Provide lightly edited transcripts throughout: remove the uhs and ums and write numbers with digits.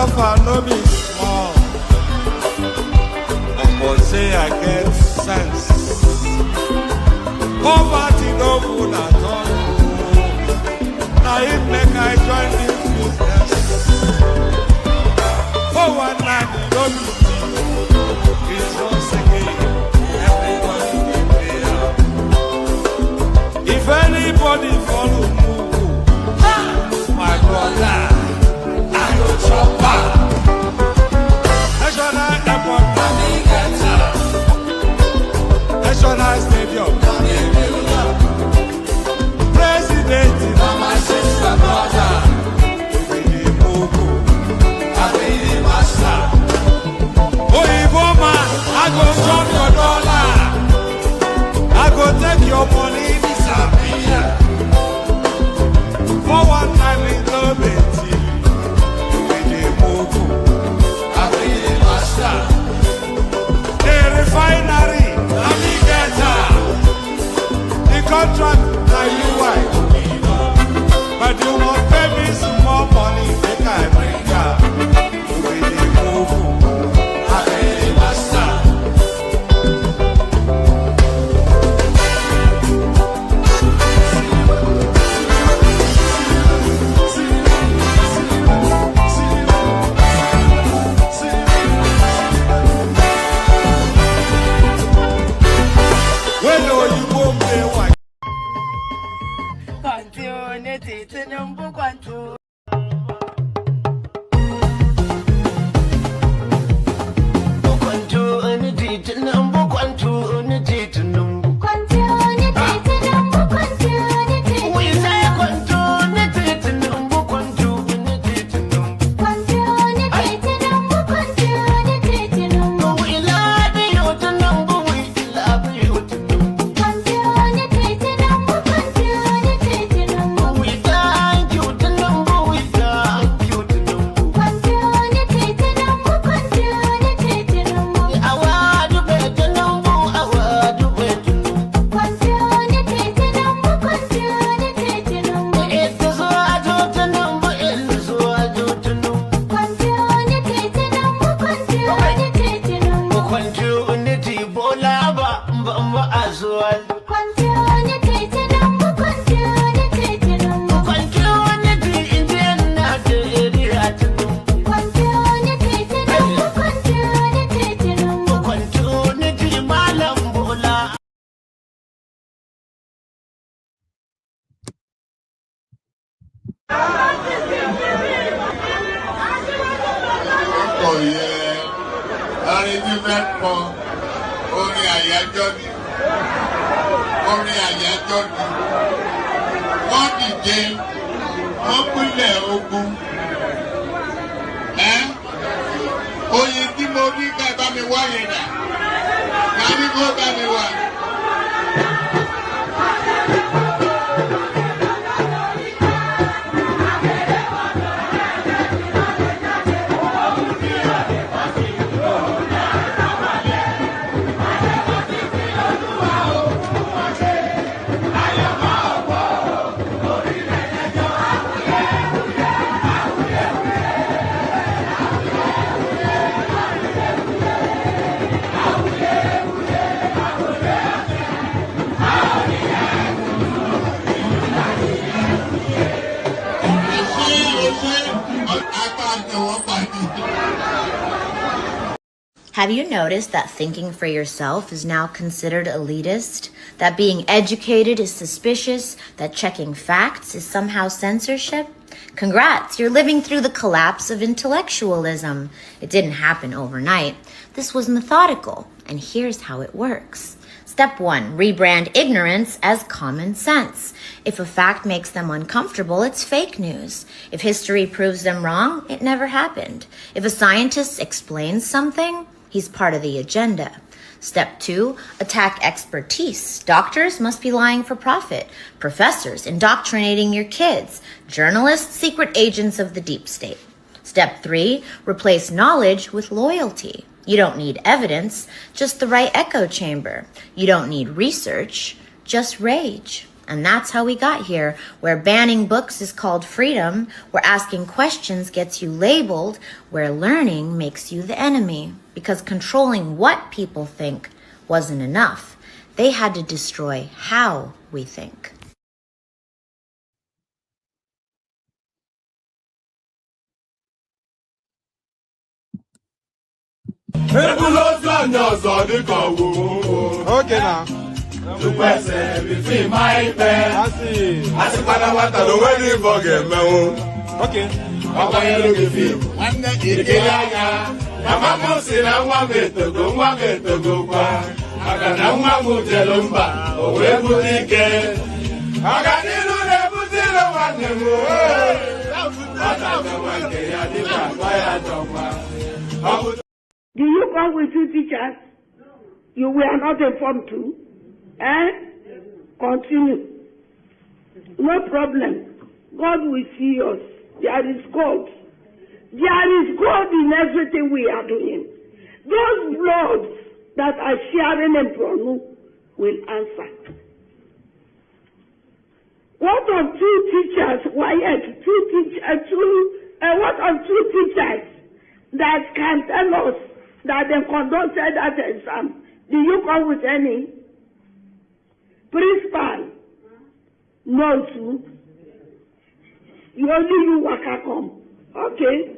suffer no be small. But say I get sense. Poverty no good at all. Now it make I join this business. For one night no be cheap. It's once again everybody dey pay up. If anybody follow Mugu, my brother, I go chop back. National airport, National stadium, President, my sister, brother, we dey Mugu, I be the master. Oh, man, I go chop your dollar, I go take your money, disappear. For one time in the Betty, we dey Mugu, I be the master. The refinery, the contract, now you white. But you won't pay me some more money, make I bring ya. We dey Mugu, I be the master. Have you noticed that thinking for yourself is now considered elitist? That being educated is suspicious? That checking facts is somehow censorship? Congrats, you're living through the collapse of intellectualism. It didn't happen overnight. This was methodical, and here's how it works. Step 1, rebrand ignorance as common sense. If a fact makes them uncomfortable, it's fake news. If history proves them wrong, it never happened. If a scientist explains something, he's part of the agenda. Step 2, attack expertise. Doctors must be lying for profit. Professors indoctrinating your kids. Journalists, secret agents of the deep state. Step 3, replace knowledge with loyalty. You don't need evidence, just the right echo chamber. You don't need research, just rage. And that's how we got here, where banning books is called freedom, where asking questions gets you labeled, where learning makes you the enemy. Because controlling what people think wasn't enough. They had to destroy how we think. Okay now. Okay. Do you come with two teachers? You were not informed too? Continue. No problem. God will see us. There is God. There is God in everything we are doing. Those bloods that are sharing in Bronu will answer. What of two teachers, Wyatt, what of two teachers that can tell us that they conducted that exam? Do you come with any? Principal? No, too. You waka come. Okay.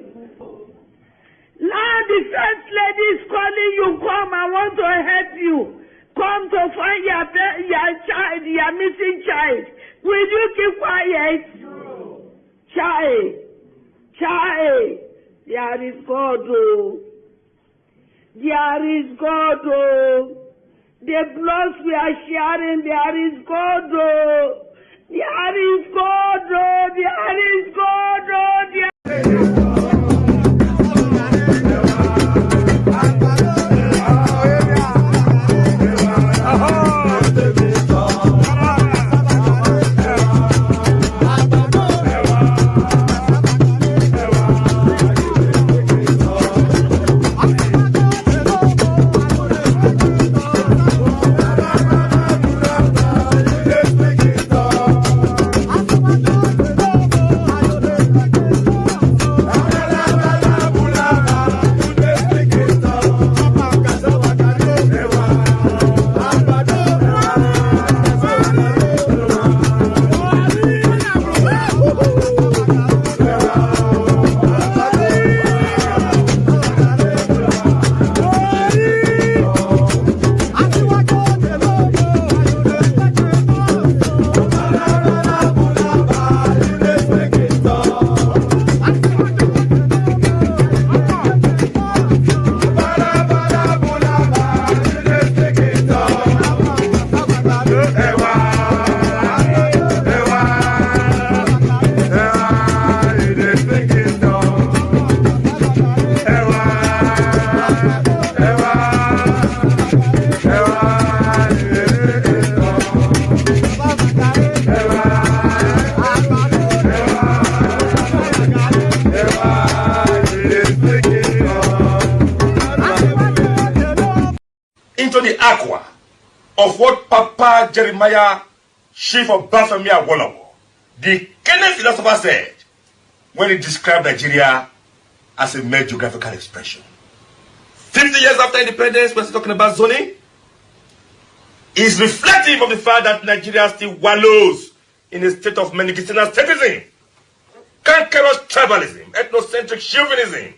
Now the first lady is calling you. Come, I want to help you. Come to find your child, your missing child. Will you keep quiet? No. Child. There is God, oh. There is God, oh. The blood we are sharing, there is God, oh. There is God, oh. There is God, oh. Into the aqua of what Papa Jeremiah, chief of Baphomet Awolowo, the Kenyan philosopher, said when he described Nigeria as a mere geographical expression. 50 years after independence, we're still talking about zoning. Is reflective of the fact that Nigeria still wallows in a state of medicinal statism, cankerous tribalism, ethnocentric chauvinism,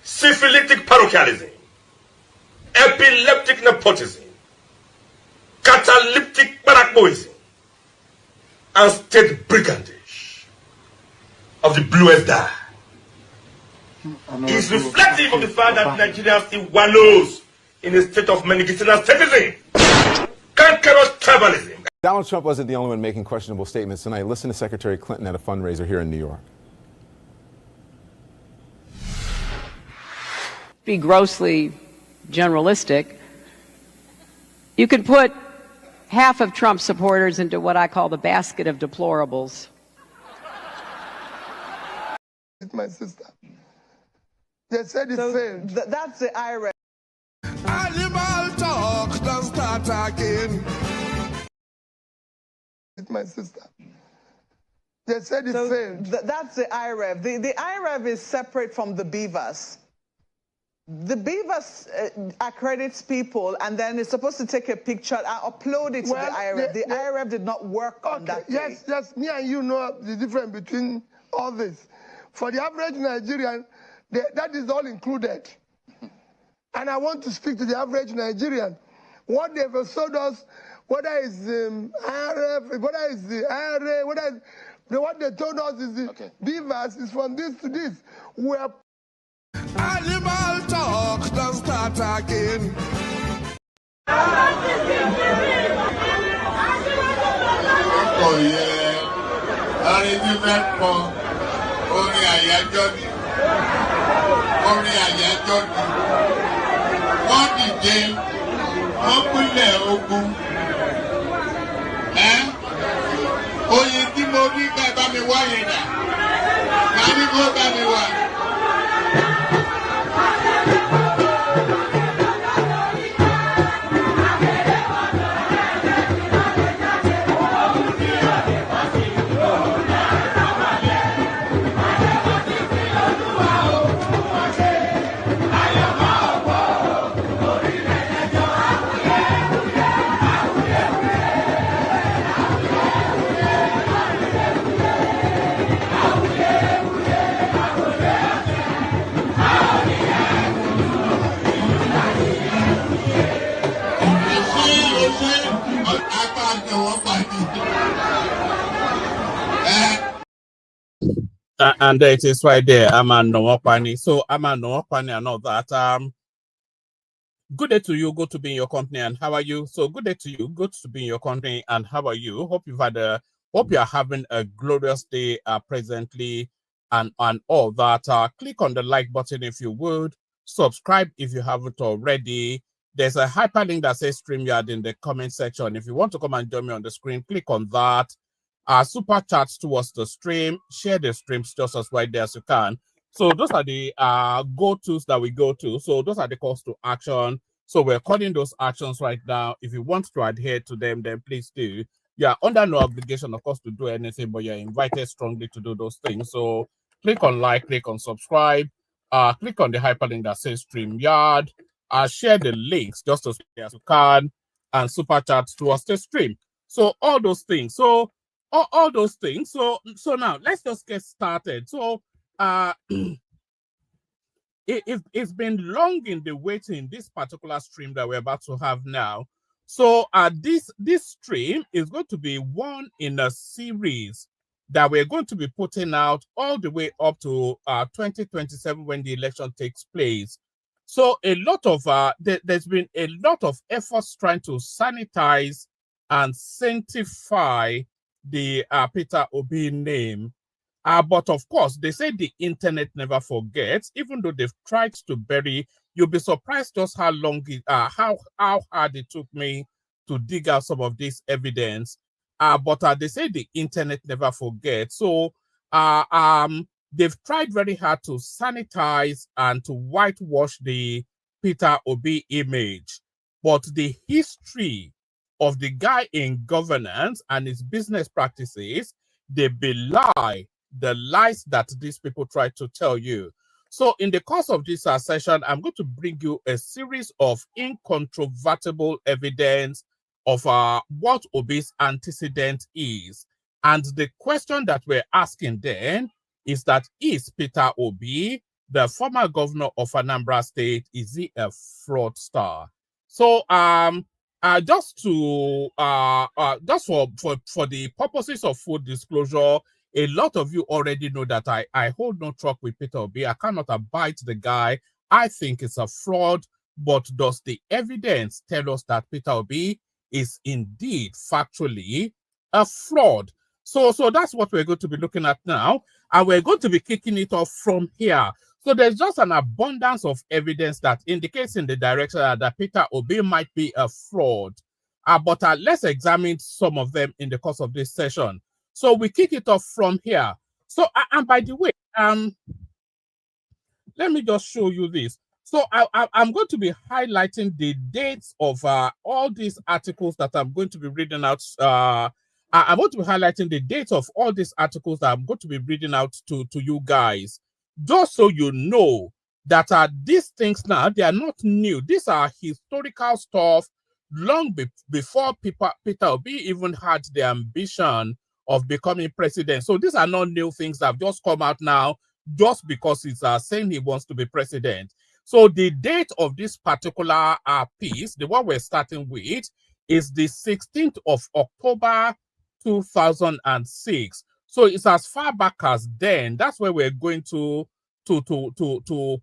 syphilitic parochialism, epileptic nepotism, catalyptic barakboism, and state brigandage of the bluest dye. Is reflective of the fact that Nigeria still wallows in a state of medicinal statism, cankerous tribalism. Donald Trump wasn't the only one making questionable statements tonight. Listen to Secretary Clinton at a fundraiser here in New York. Be grossly generalistic. You could put half of Trump supporters into what I call the basket of deplorables. My sister. They said it failed. That's the IRA. Animal talk, don't start talking. with my sister. They said it So failed. that's the IREV. The IREV is separate from the Beavers. The Beavers accredits people, and then it's supposed to take a picture and upload it to the IREV. The IREV did not work on that day. Yes, me and you know the difference between all this. For the average Nigerian, that is all included. And I want to speak to the average Nigerian. What they've sold us, whether it's IRF, whether it's the IRA, what they told us is the Beavers is from this to this. We are Animal talk, don't start again. Oh yeah, arrangement for orin àyájọ́ ni, orin àyájọ́ ni. Wọ́n dìde, wọ́n pínlẹ̀ ogun. Oyin tí mo rí ká bá mi wá yẹn dà, ká ní kó bá mi wá. And it is right there. Aman Nwokpani. So Aman Nwokpani and all that. Good day to you. Good to be in your company. And how are you? So good day to you. Good to be in your company. And how are you? Hope you are having a glorious day presently and all that. Click on the like button if you would. Subscribe if you haven't already. There's a hyperlink that says StreamYard in the comment section. If you want to come and join me on the screen, click on that. Super chats towards the stream. Share the streams just as right there as you can. So those are the go-tos that we go to. So those are the calls to action. So we're calling those actions right now. If you want to adhere to them, then please do. You are under no obligation, of course, to do anything, but you're invited strongly to do those things. So click on like, click on subscribe, click on the hyperlink that says StreamYard. Share the links just as you can, and super chat towards the stream. So all those things. So all those things. So now let's just get started. So it's been long in the waiting, this particular stream that we're about to have now. So this stream is going to be one in a series that we're going to be putting out all the way up to 2027 when the election takes place. So a lot of there's been a lot of efforts trying to sanitize and sanctify the Peter Obi name. But of course, they say the internet never forgets. Even though they've tried to bury, you'll be surprised just how long how hard it took me to dig out some of this evidence. But they say the internet never forgets. So they've tried very hard to sanitize and to whitewash the Peter Obi image. But the history of the guy in governance and his business practices, they belie the lies that these people try to tell you. So in the course of this session, I'm going to bring you a series of incontrovertible evidence of what Obi's antecedent is. And the question that we're asking then is that, is Peter Obi, the former governor of Anambra State, is he a fraudster? So just for the purposes of full disclosure, a lot of you already know that I hold no truck with Peter Obi. I cannot abide the guy. I think it's a fraud. But does the evidence tell us that Peter Obi is indeed factually a fraud? So that's what we're going to be looking at now. And we're going to be kicking it off from here. So there's just an abundance of evidence that indicates in the direction that Peter Obi might be a fraud. But let's examine some of them in the course of this session. So we kick it off from here. So, and by the way, let me just show you this. So I'm going to be highlighting the dates of all these articles that I'm going to be reading out I want to be highlighting the dates of all these articles that I'm going to be reading out to you guys, just so you know that these things now, they are not new. These are historical stuff long before Peter Obi even had the ambition of becoming president. So these are not new things that have just come out now just because he's saying he wants to be president. So the date of this particular piece, the one we're starting with, is the 16th of October 2006. So it's as far back as then. That's where we're going to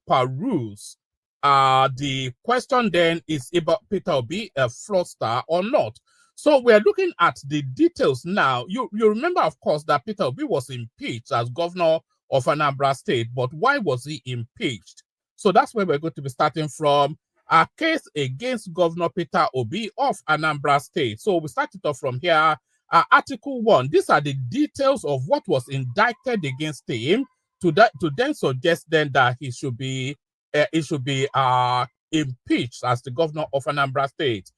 peruse. The question then is about Peter Obi a fraudster or not. So we're looking at the details now. You remember, of course, that Peter Obi was impeached as governor of Anambra State, but why was he impeached? So that's where we're going to be starting from. A case against Governor Peter Obi of Anambra State. So we start it off from here. Article 1. These are the details of what was indicted against him to then suggest then that he should be impeached as the governor of Anambra State.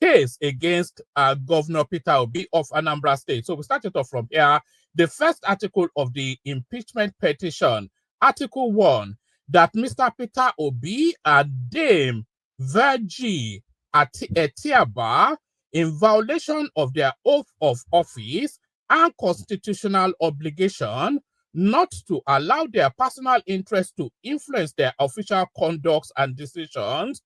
Case against Governor Peter Obi of Anambra State. So we started off from here. The first article of the impeachment petition, Article 1, that Mr. Peter Obi and Dame Virgie Etiaba, in violation of their oath of office and constitutional obligation not to allow their personal interest to influence their official conducts and decisions,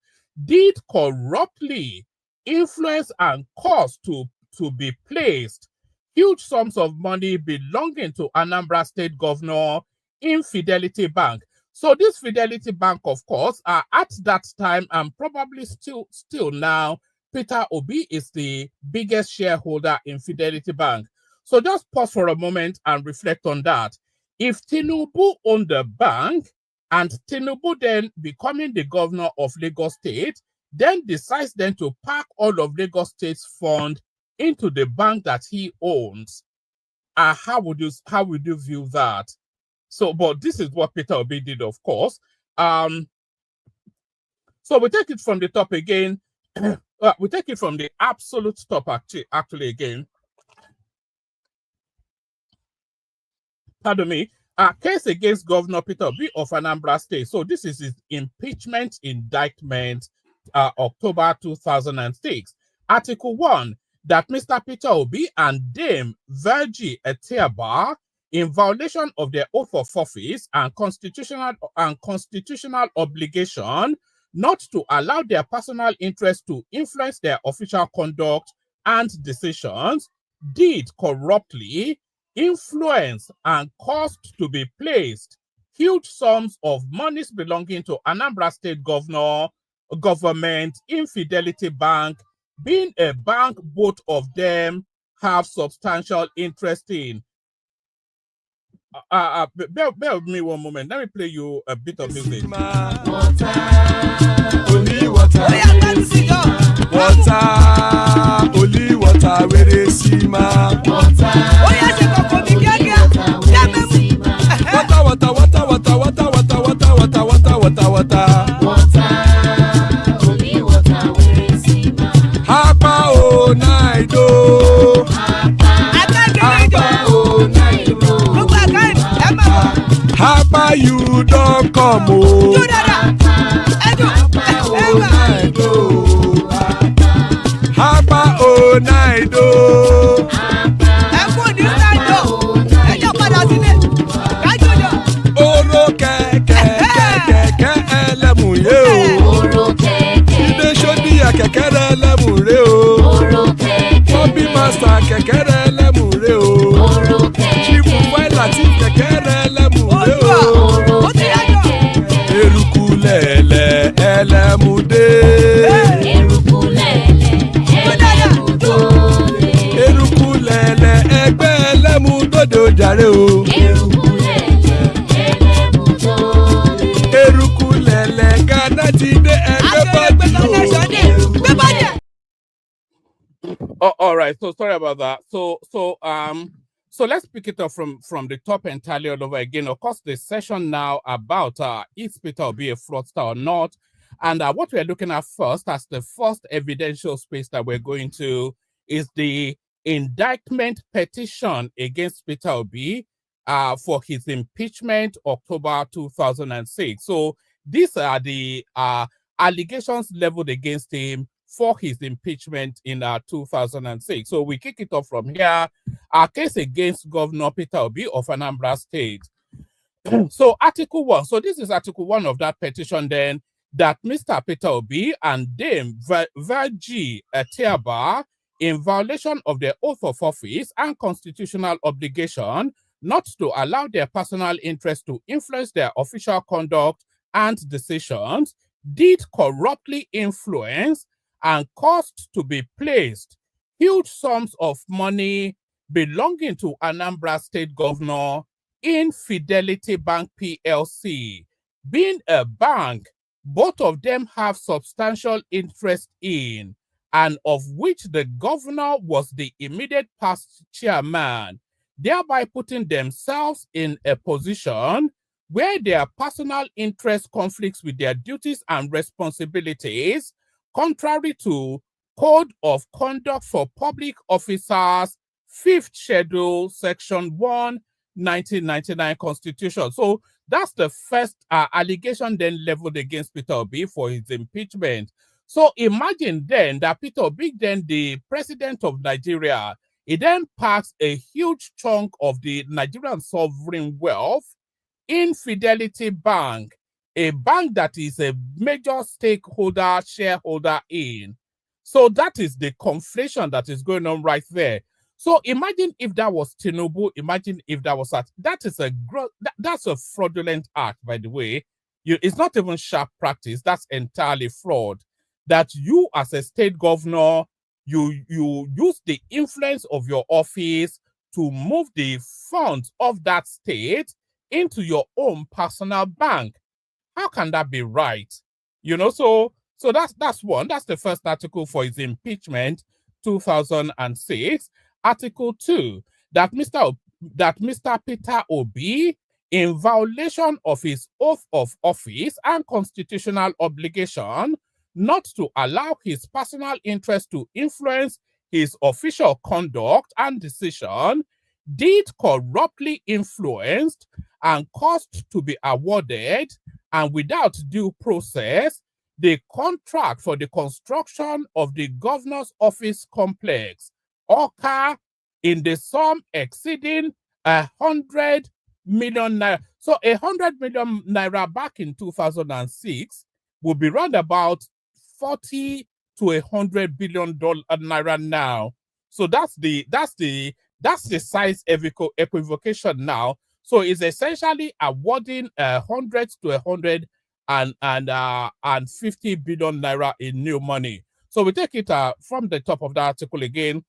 did corruptly influence and cause to be placed huge sums of money belonging to Anambra State Governor in Fidelity Bank. So this Fidelity Bank, of course, at that time and probably still now, Peter Obi is the biggest shareholder in Fidelity Bank. So just pause for a moment and reflect on that. If Tinubu owned the bank and Tinubu then becoming the governor of Lagos State, then decides then to park all of Lagos State's fund into the bank that he owns, how would you view that? So, but this is what Peter Obi did, of course. So we take it from the top again. We take it from the absolute top actually again. Pardon me. Case against Governor Peter Obi of Anambra State. So this is his impeachment indictment, October 2006. Article 1, that Mr. Peter Obi and Dame Virgie Etiaba, in violation of their oath of office and constitutional obligation not to allow their personal interest to influence their official conduct and decisions, did corruptly influence and caused to be placed huge sums of monies belonging to Anambra State government in Fidelity Bank, being a bank both of them have substantial interest in. Bear with me one moment. Let me play you a bit of music. Only water, only water, where is Sima? Water, only water, where is Sima? Hapa o naido. Hapa you don't come o. Hapa o naido. Oro keke elemu ye o. Ide sodi ya keke elemu re o. Bobby master keke elemu re o. Chifu faila ti keke elemu re o. Eruku lele elemude. Eruku lele egbe elemudode ojare o. Eruku lele Ghana ti de everybody. Oh, all right. So sorry about that. So let's pick it up from the top entirely all over again. Of course, the session now about is Peter Obi a fraudster or not, and what we're looking at first as the first evidential space that we're going to is the indictment petition against Peter Obi for his impeachment October 2006. So these are the allegations leveled against him for his impeachment in 2006. So we kick it off from here. Our case against Governor Peter Obi of Anambra State. So Article 1. So this is Article 1 of that petition then, that Mr. Peter Obi and Dame Virgie Etiaba, in violation of their oath of office and constitutional obligation not to allow their personal interest to influence their official conduct and decisions, did corruptly influence and caused to be placed huge sums of money belonging to Anambra State Governor in Fidelity Bank PLC. Being a bank, both of them have substantial interest in, and of which the governor was the immediate past chairman, thereby putting themselves in a position where their personal interest conflicts with their duties and responsibilities, contrary to Code of Conduct for Public Officers, 5th Schedule, Section 1, 1999 Constitution. So that's the first allegation then leveled against Peter Obi for his impeachment. So imagine then that Peter Obi, then the president of Nigeria, he then parks a huge chunk of the Nigerian sovereign wealth in Fidelity Bank, a bank that is a major stakeholder, shareholder in. So that is the conflation that is going on right there. So imagine if that was Tinubu, imagine if that was that's a fraudulent act, by the way. It's not even sharp practice, that's entirely fraud. That you as a state governor, you use the influence of your office to move the funds of that state into your own personal bank. How can that be right? So that's one. That's the first article for his impeachment, 2006. Article 2, that Mr. Peter Obi, in violation of his oath of office and constitutional obligation not to allow his personal interest to influence his official conduct and decision, did corruptly influenced and caused to be awarded, and without due process, the contract for the construction of the governor's office complex, Oka, in the sum exceeding 100 million naira. So 100 million naira back in 2006 will be round about 40 to 100 billion naira now. So that's the size equivocation now. So it's essentially awarding 100 to 150 billion naira in new money. So we take it from the top of the article again.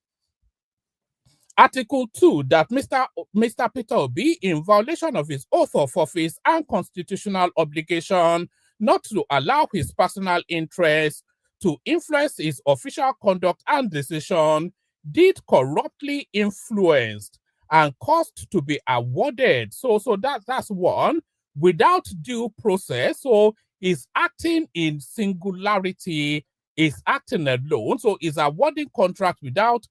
Article 2, that Mr. Peter Obi, in violation of his oath of office and constitutional obligation not to allow his personal interest to influence his official conduct and decision, did corruptly influenced and caused to be awarded. So that's one, without due process. So he's acting in singularity, is acting alone. So he's awarding contract without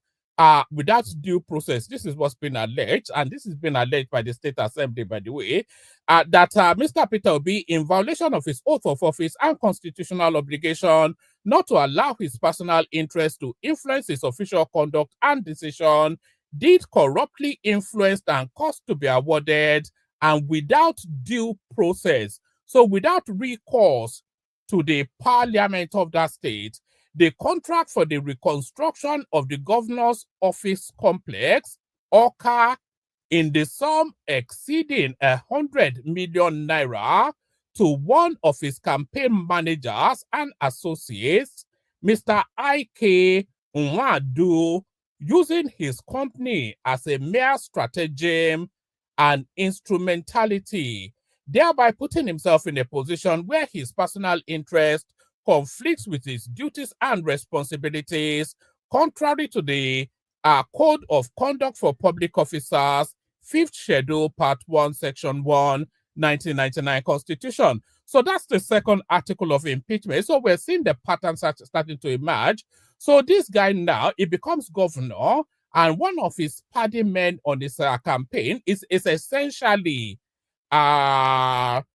due process. This is what's been alleged, and this has been alleged by the State Assembly, by the way, that Mr. Peter Obi, in violation of his oath of office and constitutional obligation not to allow his personal interest to influence his official conduct and decision, did corruptly influence and caused to be awarded, and without due process, so without recourse to the parliament of that state, the contract for the reconstruction of the governor's office complex, Oka, in the sum exceeding 100 million naira, to one of his campaign managers and associates, Mr. I.K. Nwadu, using his company as a mere stratagem and instrumentality, thereby putting himself in a position where his personal interest conflicts with his duties and responsibilities, contrary to the Code of Conduct for Public Officers, 5th Schedule, Part 1, Section 1, 1999 Constitution. So that's the second article of impeachment. So we're seeing the patterns starting to emerge. So this guy now, he becomes governor, And one of his party men on his campaign is essentially Peter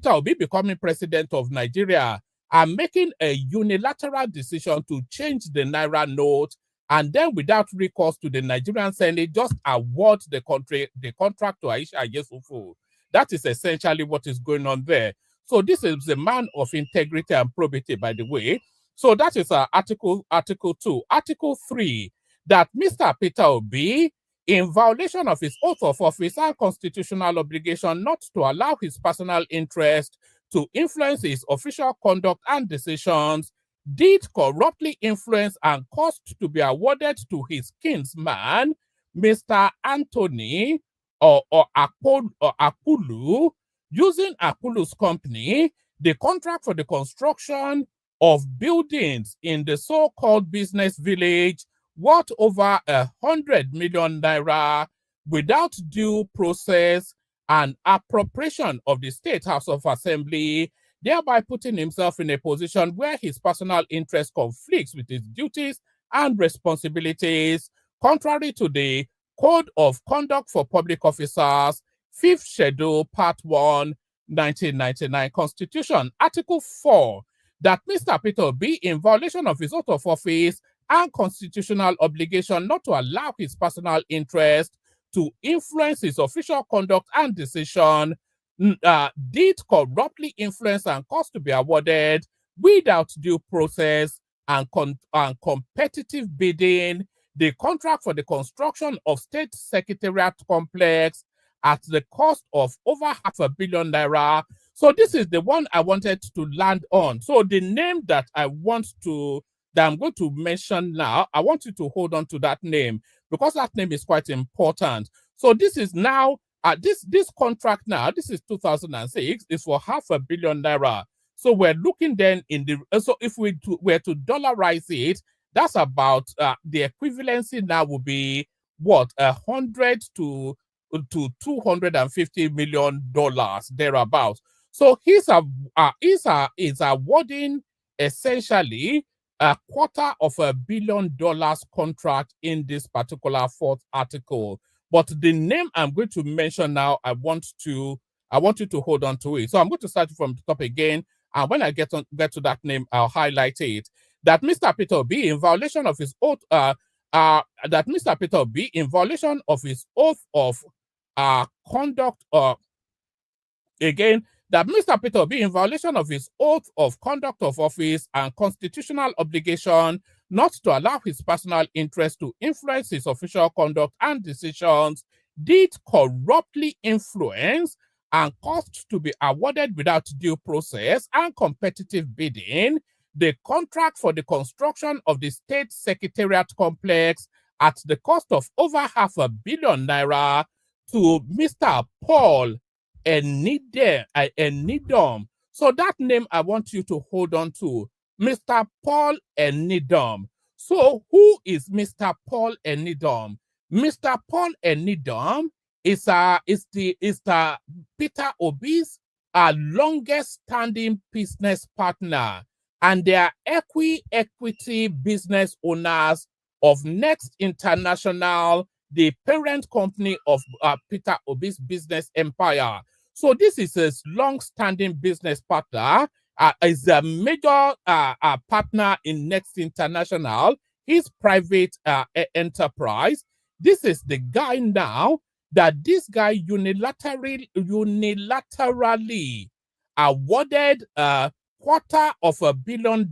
Obi becoming president of Nigeria and making a unilateral decision to change the Naira note, and then without recourse to the Nigerian Senate, just award the contract to Aisha Yesufu. That is essentially what is going on there. So this is a man of integrity and probity, by the way. So that is Article 2. Article 3, that Mr. Peter Obi, in violation of his oath of office and constitutional obligation not to allow his personal interest to influence his official conduct and decisions, did corruptly influence and caused to be awarded to his kinsman, Mr. Anthony Akulu, using Akulu's company, the contract for the construction of buildings in the so-called business village worth over 100 million naira without due process and appropriation of the State House of Assembly, thereby putting himself in a position where his personal interest conflicts with his duties and responsibilities, contrary to the Code of Conduct for Public Officers, 5th Schedule, Part 1, 1999 Constitution. Article 4, that Mr. Peter Obi, in violation of his oath of office and constitutional obligation not to allow his personal interest to influence his official conduct and decision, did corruptly influence and cause to be awarded without due process and competitive bidding the contract for the construction of State Secretariat Complex at the cost of over 500 million naira. So this is the one I wanted to land on. So the name that I'm going to mention now, I want you to hold on to that name because that name is quite important. So this is now, this contract now, this is 2006, is for 500 million naira. So we're looking then in the, so if we were to dollarize it, that's about, the equivalency now will be what, 100 to $250 million thereabouts. So he's awarding essentially $250 million contract in this particular fourth article. But the name I'm going to mention now, I want you to hold on to it. So I'm going to start from the top again, and when I get to that name, I'll highlight it. That Mr. Peter Obi, in violation of his oath, of conduct, again, that Mr. Peter Obi, in violation of his oath of conduct of office and constitutional obligation not to allow his personal interest to influence his official conduct and decisions, did corruptly influence and caused to be awarded without due process and competitive bidding the contract for the construction of the State Secretariat Complex at the cost of over 500 million naira to Mr. Paul Enidom. So that name I want you to hold on to, Mr. Paul Enidom. So who is Mr. Paul Enidom? Mr. Paul Enidom is the Peter Obi's longest standing business partner, and they are equity business owners of Next International, the parent company of Peter Obi's business empire. So this is his long-standing business partner, is a major partner in Next International, his private enterprise. This is the guy now that this guy unilaterally awarded $250 million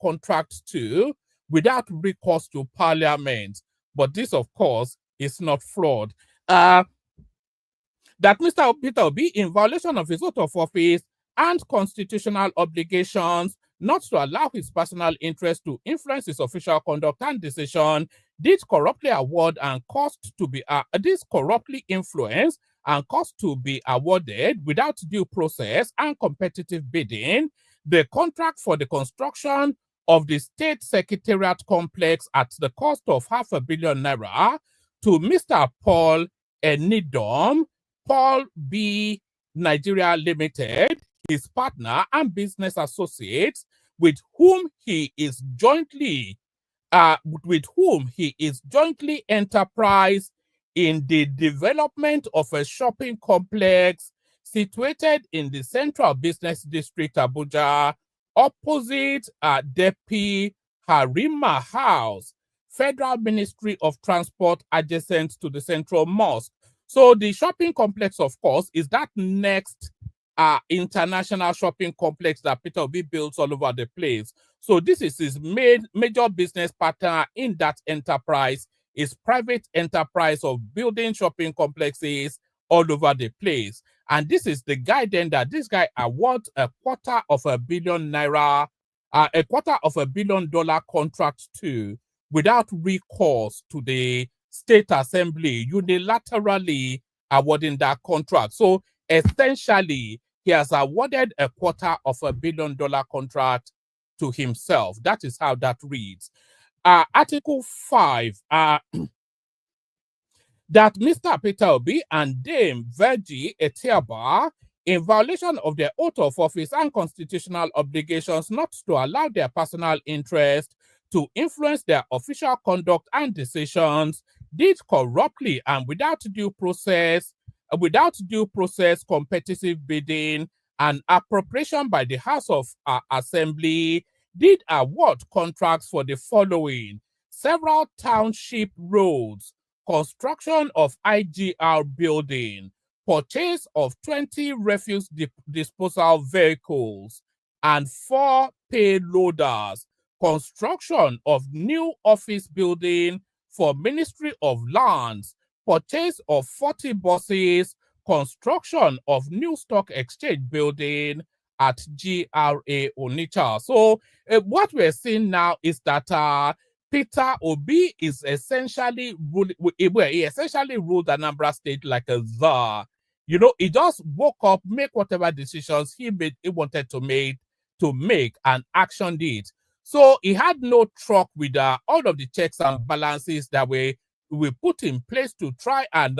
contract to without recourse to parliament. But this, of course, is not fraud. That Mr. Peter Obi, in violation of his oath of office and constitutional obligations not to allow his personal interest to influence his official conduct and decision, did corruptly award and caused to be corruptly influence and caused to be awarded without due process and competitive bidding the contract for the construction of the State Secretariat Complex at the cost of 500 million naira to Mr. Paul Enidom, Paul B. Nigeria Limited, his partner and business associates, with whom he is jointly with whom he is jointly enterprise in the development of a shopping complex situated in the Central Business District, Abuja, opposite Depi Harima House, Federal Ministry of Transport, adjacent to the Central Mosque. So the shopping complex, of course, is that next international shopping complex that Peter Obi builds all over the place. So this is his major business partner in that enterprise, his private enterprise of building shopping complexes all over the place. And this is the guy then that this guy awards $250 million, $250 million contract to, without recourse to the State Assembly, unilaterally awarding that contract. So essentially, he has awarded $250 million contract to himself. That is how that reads. Article 5, that Mr. Peter Obi and Dame Virgie Etiaba, in violation of their oath of office and constitutional obligations not to allow their personal interest to influence their official conduct and decisions, did corruptly and without due process, competitive bidding and appropriation by the House of Assembly, did award contracts for the following: several township roads, construction of IGR building, purchase of 20 refuse disposal vehicles, and 4 payloaders, construction of new office building for Ministry of Lands, purchase of 40 buses, construction of new stock exchange building at GRA Onitsha. So what we're seeing now is that Peter Obi is essentially he essentially ruled Anambra State like a czar. You know, he just woke up, make whatever decisions he wanted to make, and actioned it. So he had no truck with all of the checks and balances that we put in place to try and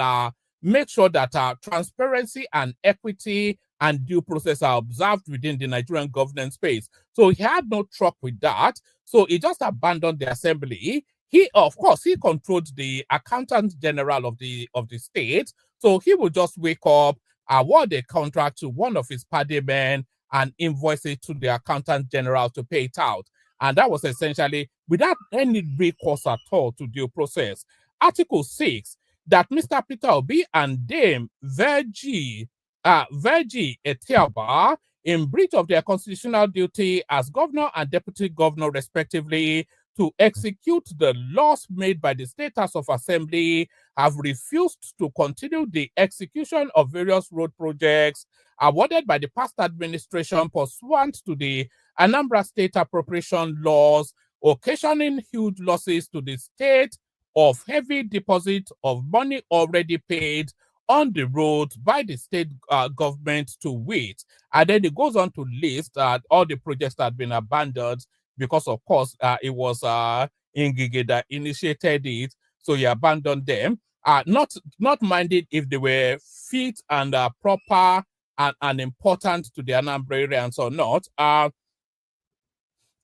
make sure that transparency and equity and due process are observed within the Nigerian governance space. So he had no truck with that. So he just abandoned the assembly. He, of course, he controlled the accountant general of the state. So he would just wake up, award a contract to one of his party men, and invoice it to the accountant general to pay it out. And that was essentially without any recourse at all to due process. Article 6, that Mr. Peter Obi and Dame Virgie Etiaba, in breach of their constitutional duty as governor and deputy governor respectively, to execute the laws made by the State House of Assembly, have refused to continue the execution of various road projects awarded by the past administration pursuant to the Anambra State appropriation laws, occasioning huge losses to the state of heavy deposit of money already paid on the road by the state government to wait. And then it goes on to list all the projects that had been abandoned because, of course, it was Ngige that initiated it, so he abandoned them. Not minded if they were fit and proper and important to the Anambra or not.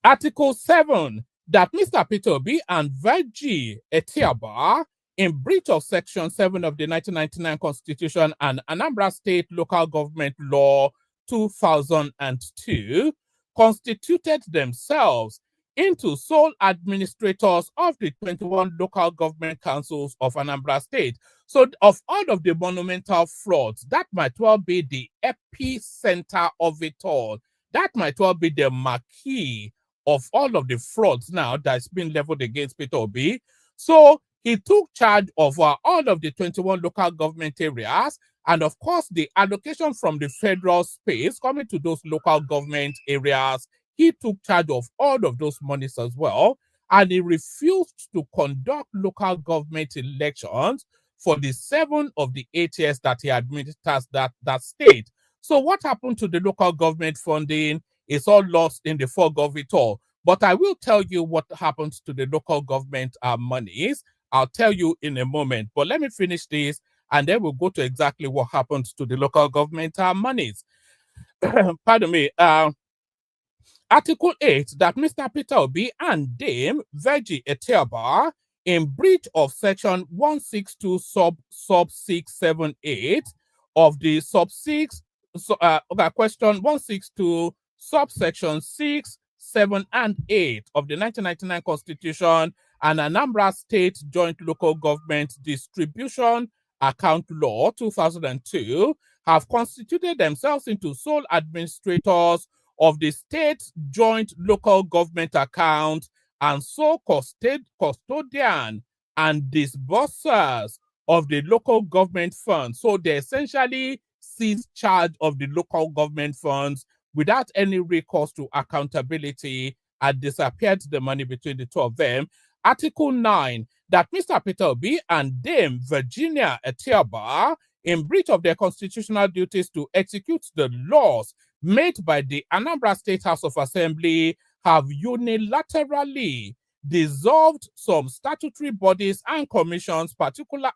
Article 7, that Mr. Peter Obi and Virgie Etiaba, in breach of Section 7 of the 1999 Constitution and Anambra State Local Government Law 2002, constituted themselves into sole administrators of the 21 local government councils of Anambra State. So of all of the monumental frauds, that might well be the epicenter of it all. That might well be the marquee of all of the frauds now that's been leveled against Peter Obi. So he took charge of all of the 21 local government areas, and of course the allocation from the federal space coming to those local government areas. He took charge of all of those monies as well, and he refused to conduct local government elections for the 7 of the 8 years that he administers that state. So what happened to the local government funding is all lost in the fog of it all. But I will tell you what happens to the local government monies. I'll tell you in a moment. But let me finish this, and then we'll go to exactly what happens to the local government monies. Pardon me. Article 8, that Mr. Peter Obi and Dame Virgie Etiaba, in breach of section 162 sub 678 of the sub 6, question 162 subsection 6, 7, and 8 of the 1999 Constitution and Anambra State Joint Local Government Distribution Account Law 2002, have constituted themselves into sole administrators of the state joint local government account and sole custodian and disbursers of the local government funds. So they essentially seize charge of the local government funds without any recourse to accountability and disappeared the money between the two of them. Article 9, that Mr. Peter Obi and Dame Virginia Etiaba, in breach of their constitutional duties to execute the laws made by the Anambra State House of Assembly, have unilaterally dissolved some statutory bodies and commissions, particularly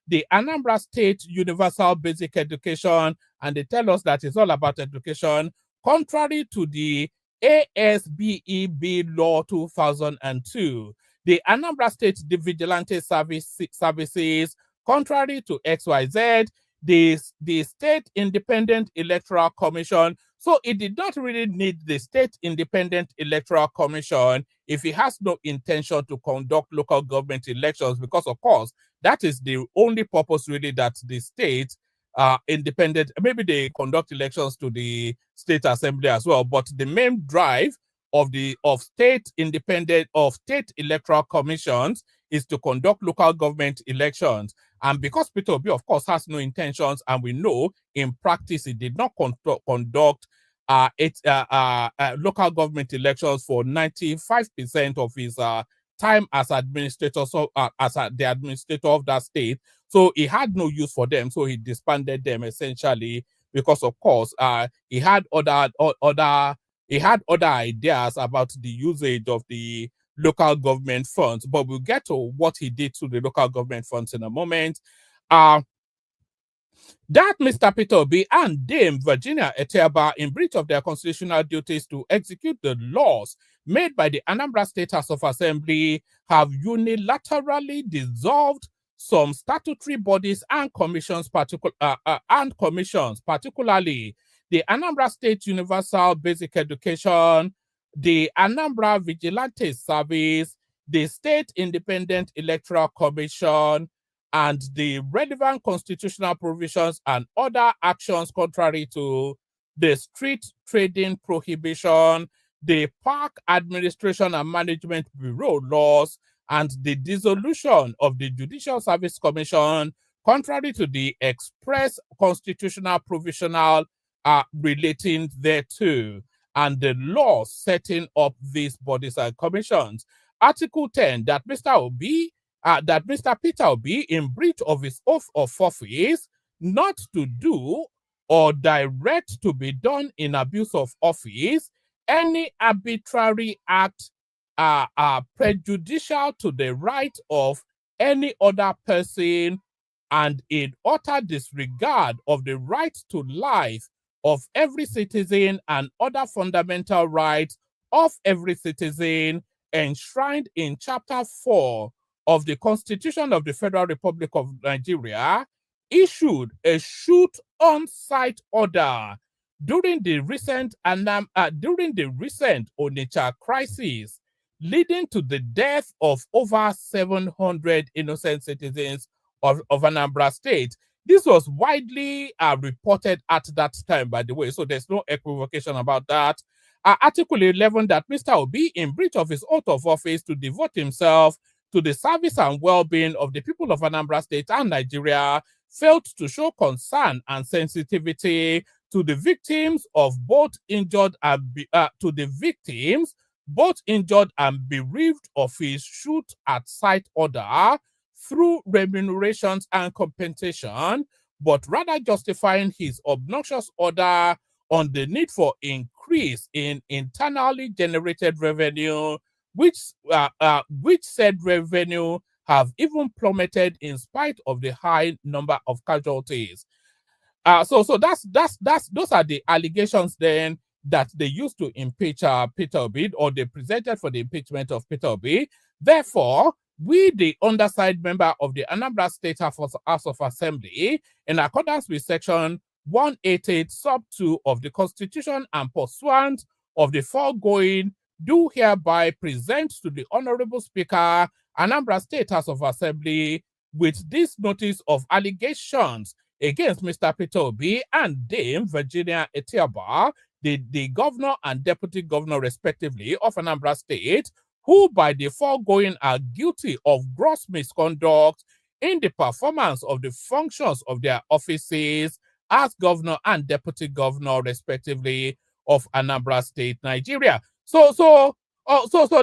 the Anambra State Universal Basic Education, and they tell us that it's all about education, contrary to the ASBEB Law 2002. The Anambra State Vigilante Services, contrary to XYZ, the State Independent Electoral Commission. So it did not really need the State Independent Electoral Commission if it has no intention to conduct local government elections, because of course, that is the only purpose really that the state independent, maybe they conduct elections to the state assembly as well, but the main drive of state electoral commissions is to conduct local government elections. And because Peter Obi, of course, has no intentions, and we know in practice he did not conduct local government elections for 95% of his time as administrator, the administrator of that state. So he had no use for them, so he disbanded them essentially because, of course, he had other ideas about the usage of the local government funds. But we'll get to what he did to the local government funds in a moment. That Mr. Peter Obi and Dame Virginia Etiaba, in breach of their constitutional duties to execute the laws made by the Anambra State House of Assembly, have unilaterally dissolved some statutory bodies and commissions, particularly the Anambra State Universal Basic Education, the Anambra Vigilante Service, the State Independent Electoral Commission, and the relevant constitutional provisions and other actions contrary to the street trading prohibition, the Park Administration and Management Bureau laws, and the dissolution of the Judicial Service Commission, contrary to the express constitutional provisional relating thereto, and the laws setting up these bodies and commissions. Article 10, that Mr. Peter Obi, in breach of his oath of office, not to do or direct to be done in abuse of office any arbitrary act prejudicial to the right of any other person and in utter disregard of the right to life of every citizen and other fundamental rights of every citizen enshrined in Chapter 4 of the Constitution of the Federal Republic of Nigeria, issued a shoot-on-sight order during the recent Onitsha crisis, leading to the death of over 700 innocent citizens of Anambra State. This was widely reported at that time, by the way, so there's no equivocation about that. Article 11, that Mr. Obi, in breach of his oath of office to devote himself to the service and well-being of the people of Anambra State and Nigeria, failed to show concern and sensitivity to the victims of both injured and bereaved of his shoot-at-sight order through remunerations and compensation, but rather justifying his obnoxious order on the need for increase in internally generated revenue, which said revenue have even plummeted in spite of the high number of casualties. So those are the allegations then that they used to impeach Peter Obi, or they presented for the impeachment of Peter Obi. Therefore, we, the undersigned member of the Anambra State House of Assembly, in accordance with Section 188, Sub 2 of the Constitution and pursuant of the foregoing, do hereby present to the Honorable Speaker, Anambra State House of Assembly, with this notice of allegations against Mr. Peter Obi and Dame Virginia Etiaba, the governor and deputy governor, respectively, of Anambra State, who by the foregoing are guilty of gross misconduct in the performance of the functions of their offices as governor and deputy governor, respectively, of Anambra State, Nigeria. So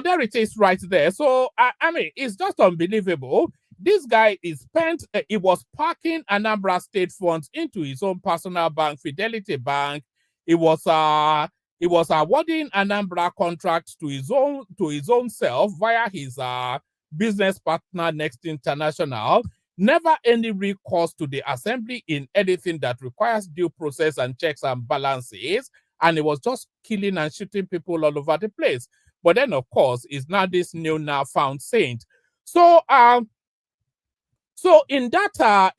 there it is right there. So, I mean, it's just unbelievable. This guy he was parking Anambra State funds into his own personal bank, Fidelity Bank. He was awarding Anambra contracts to his own self via his business partner, Next International. Never any recourse to the assembly in anything that requires due process and checks and balances. And he was just killing and shooting people all over the place. But then, of course, is now this new now found saint. So in that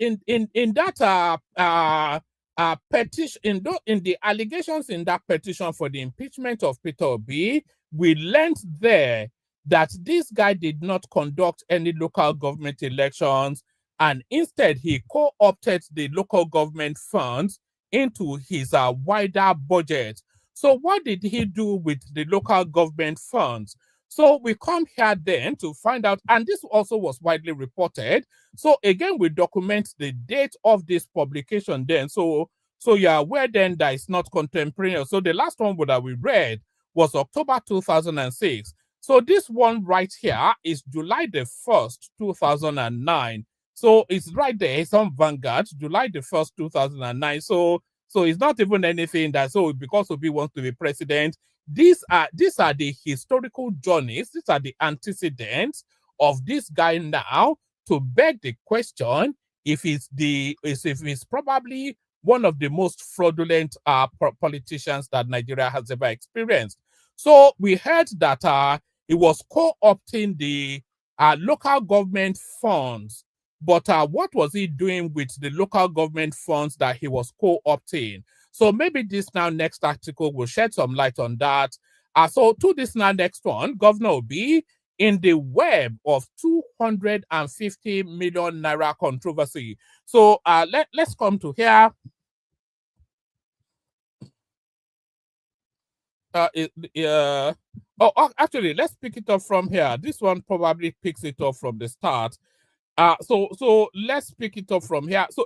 petition, in the allegations in that petition for the impeachment of Peter Obi, we learned there that this guy did not conduct any local government elections, and instead he co-opted the local government funds into his wider budget. So what did he do with the local government funds? So we come here then to find out, and this also was widely reported. So again, we document the date of this publication then. So you're aware then that it's not contemporaneous. So the last one that we read was October 2006. So this one right here is July the 1st, 2009. So it's right there. It's on Vanguard, July the 1st, 2009. So it's not even anything that, so because Obi wants to be president. These are the historical journeys. These are the antecedents of this guy now to beg the question if he's probably one of the most fraudulent politicians that Nigeria has ever experienced. So we heard that he was co-opting the local government funds. But what was he doing with the local government funds that he was co-opting? So maybe this now next article will shed some light on that. So to this now next one, Governor Obi in the web of 250 million naira controversy. So let's come to here. Actually, let's pick it up from here. This one probably picks it up from the start. So let's pick it up from here. So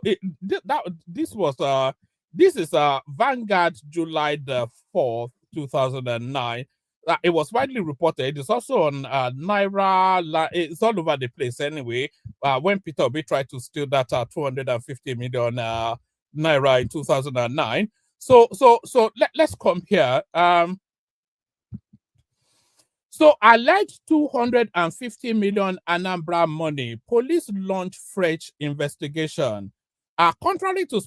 this is Vanguard, July the 4th, 2009. It was widely reported. It's also on Naira. It's all over the place anyway. When Peter Obi tried to steal that 250 million Naira in 2009. So let's come here. So alleged 250 million Anambra money. Police launch fresh investigation. Contrary to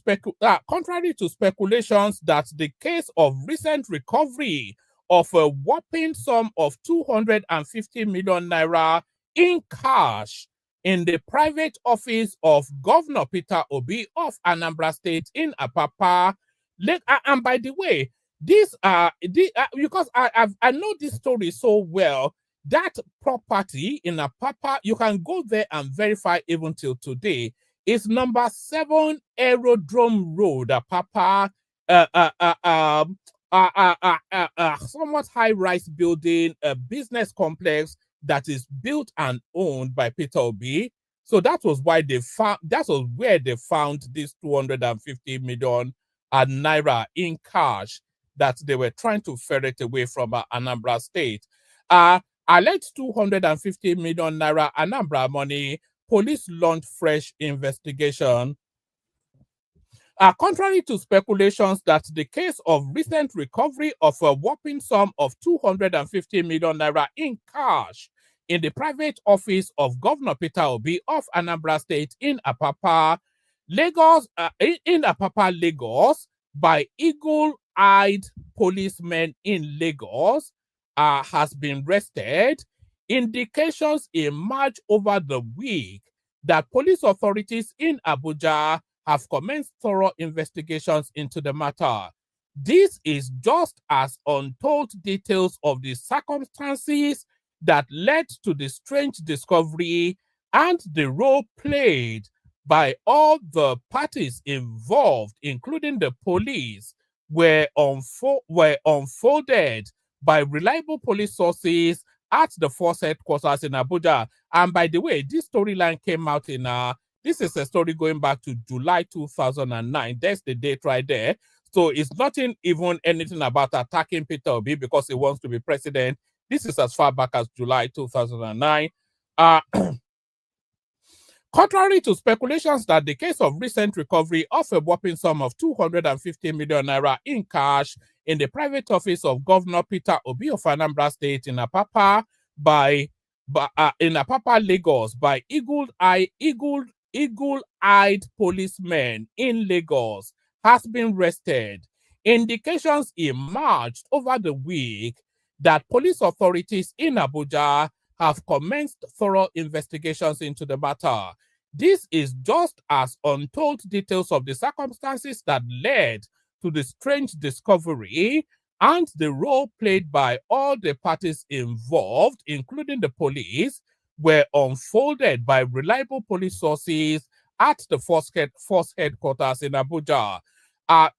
speculations that the case of recent recovery of a whopping sum of 250 million naira in cash in the private office of Governor Peter Obi of Anambra State in Apapa. And by the way, because I know this story so well, that property in Apapa, you can go there and verify even till today. It's number 7 Aerodrome Road, Apapa, somewhat high-rise building, a business complex that is built and owned by Peter Obi. So that was why that was where they found this 250 million naira in cash that they were trying to ferret away from Anambra State. Alleged 250 million naira Anambra money. Police launched fresh investigation. Contrary to speculations that the case of recent recovery of a whopping sum of 250 million naira in cash in the private office of Governor Peter Obi of Anambra State in Apapa Lagos, in Apapa, Lagos, by eagle-eyed policemen in Lagos has been arrested. Indications emerged over the week that police authorities in Abuja have commenced thorough investigations into the matter. This is just as untold details of the circumstances that led to the strange discovery and the role played by all the parties involved, including the police, were unfolded by reliable police sources at the force headquarters in Abuja. And by the way, this storyline came out in this is a story going back to July 2009. That's the date right there. So it's nothing even anything about attacking Peter Obi because he wants to be president. This is as far back as July 2009. Contrary to speculations that the case of recent recovery of a whopping sum of 250 million naira in cash in the private office of Governor Peter Obi of Anambra State in Apapa Lagos, by eagle-eyed policemen in Lagos has been arrested. Indications emerged over the week that police authorities in Abuja have commenced thorough investigations into the matter. This is just as untold details of the circumstances that led to the strange discovery and the role played by all the parties involved, including the police, were unfolded by reliable police sources at the force headquarters in Abuja.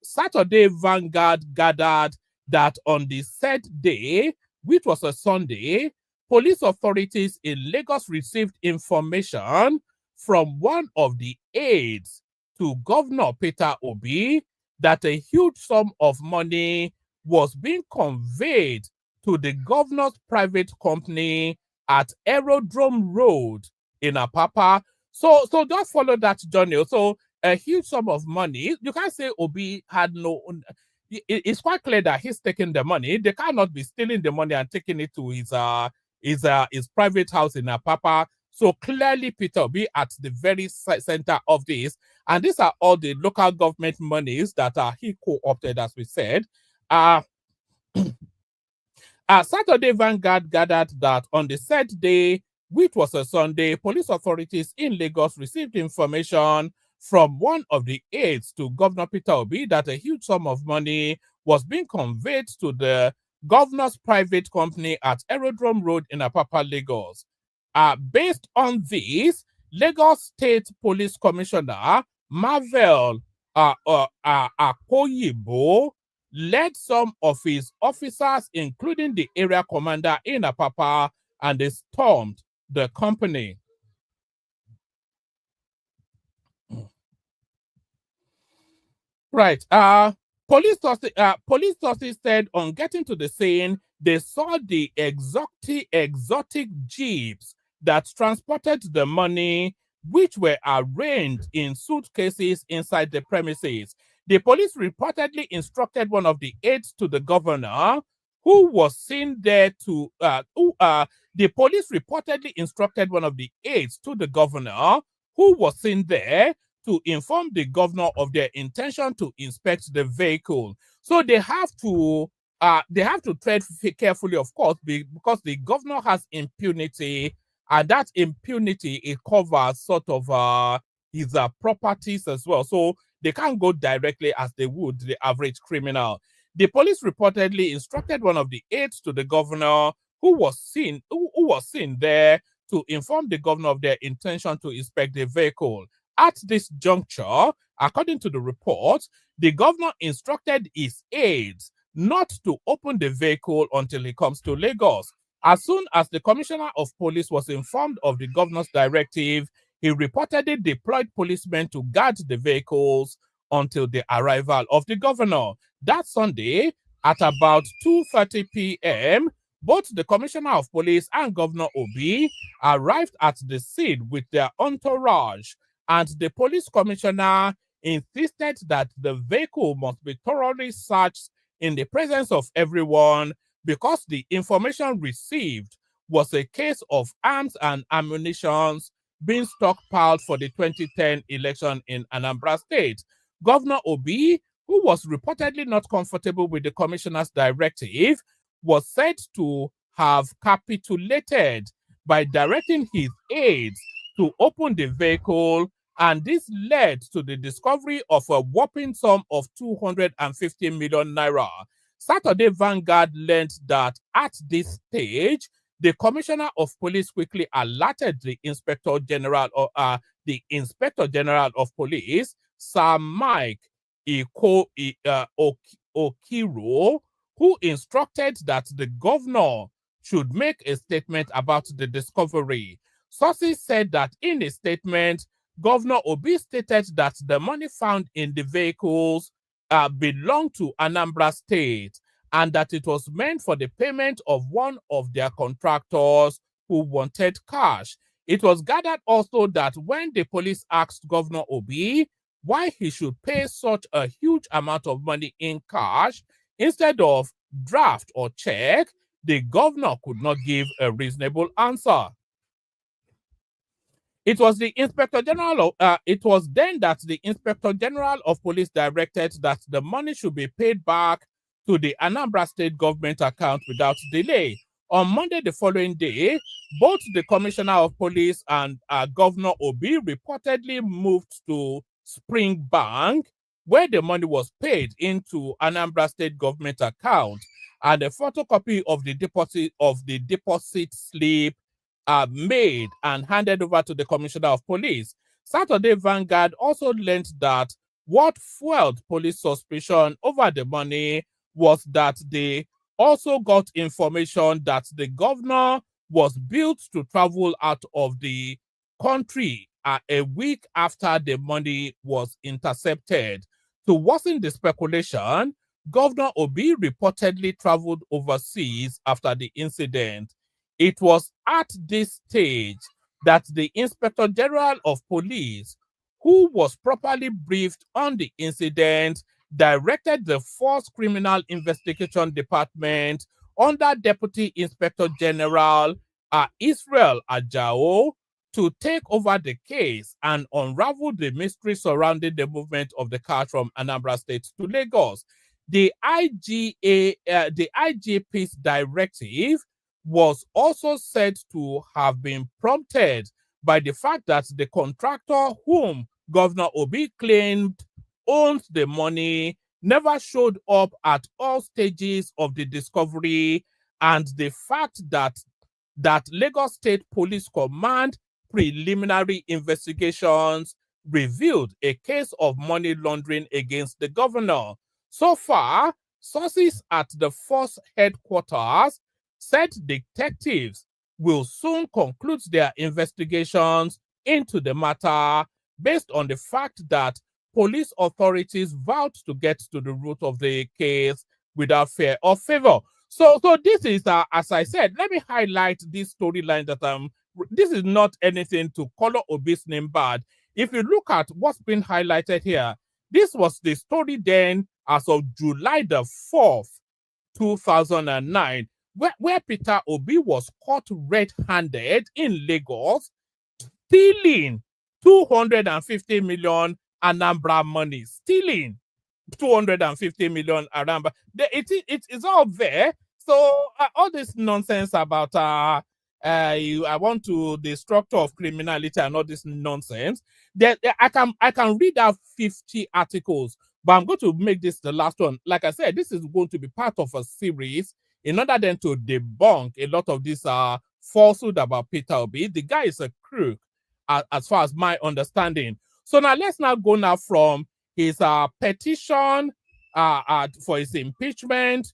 Saturday, Vanguard gathered that on the said day, which was a Sunday, police authorities in Lagos received information from one of the aides to Governor Peter Obi that a huge sum of money was being conveyed to the governor's private company at Aerodrome Road in Apapa. So just follow that journey. So a huge sum of money. You can't say Obi had no. It's quite clear that he's taking the money. They cannot be stealing the money and taking it to his private house in Apapa. So clearly, Peter Obi at the very center of this, and these are all the local government monies that he co-opted, as we said. Saturday, Vanguard gathered that on the said day, which was a Sunday, police authorities in Lagos received information from one of the aides to Governor Peter Obi that a huge sum of money was being conveyed to the governor's private company at Aerodrome Road in Apapa, Lagos. Based on this, Lagos State Police Commissioner Marvel Akoyibo led some of his officers, including the area commander in Apapa, and they stormed the company. Right. Police sources said on getting to the scene, they saw the exotic jeeps that transported the money, which were arranged in suitcases inside the premises. The police reportedly instructed one of the aides to the governor, who was seen there to the police reportedly instructed one of the aides to the governor, who was seen there, to inform the governor of their intention to inspect the vehicle. So they have to tread carefully, of course, because the governor has impunity, and that impunity, it covers sort of his properties as well. So they can't go directly as they would the average criminal. The police reportedly instructed one of the aides to the governor, who was seen there, to inform the governor of their intention to inspect the vehicle. At this juncture, according to the report, the governor instructed his aides not to open the vehicle until he comes to Lagos. As soon as the commissioner of police was informed of the governor's directive, he reportedly deployed policemen to guard the vehicles until the arrival of the governor. That Sunday, at about 2:30 p.m., both the commissioner of police and Governor Obi arrived at the scene with their entourage, and the police commissioner insisted that the vehicle must be thoroughly searched in the presence of everyone, because the information received was a case of arms and ammunition being stockpiled for the 2010 election in Anambra State. Governor Obi, who was reportedly not comfortable with the commissioner's directive, was said to have capitulated by directing his aides to open the vehicle, and this led to the discovery of a whopping sum of 250 million naira. Saturday Vanguard learned that at this stage, the Commissioner of Police quickly alerted the Inspector General of Police, Sir Mike Okiro, who instructed that the governor should make a statement about the discovery. Sources said that in a statement, Governor Obi stated that the money found in the vehicles belonged to Anambra State and that it was meant for the payment of one of their contractors who wanted cash. It was gathered also that when the police asked Governor Obi why he should pay such a huge amount of money in cash instead of draft or check, the governor could not give a reasonable answer. It was the Inspector General. It was then that the Inspector General of Police directed that the money should be paid back to the Anambra State government account without delay. On Monday, the following day, both the Commissioner of Police and Governor Obi reportedly moved to Spring Bank, where the money was paid into Anambra State government account, and a photocopy of the deposit slip made and handed over to the Commissioner of Police. Saturday Vanguard also learned that what fueled police suspicion over the money was that they also got information that the governor was billed to travel out of the country a week after the money was intercepted. To worsen the speculation, Governor Obi reportedly traveled overseas after the incident. It was at this stage that the Inspector General of Police, who was properly briefed on the incident, directed the Force Criminal Investigation Department under Deputy Inspector General Israel Ajao to take over the case and unravel the mystery surrounding the movement of the cash from Anambra State to Lagos. The IGP's directive was also said to have been prompted by the fact that the contractor whom Governor Obi claimed owns the money never showed up at all stages of the discovery, and the fact that Lagos State Police Command preliminary investigations revealed a case of money laundering against the governor. So far, sources at the Force headquarters said detectives will soon conclude their investigations into the matter based on the fact that police authorities vowed to get to the root of the case without fear or favor. So this is, as I said, let me highlight this storyline that this is not anything to color Obi's name bad. If you look at what's been highlighted here, this was the story then as of July the 4th, 2009, where Peter Obi was caught red-handed in Lagos, stealing 250 million Anambra money, stealing 250 million Anambra. It's all there. So all this nonsense about I want to the structure of criminality and all this nonsense. I can read out 50 articles, but I'm going to make this the last one. Like I said, this is going to be part of a series in order then to debunk a lot of this falsehood about Peter Obi. The guy is a crook, as far as my understanding. So now let's now go now from his petition for his impeachment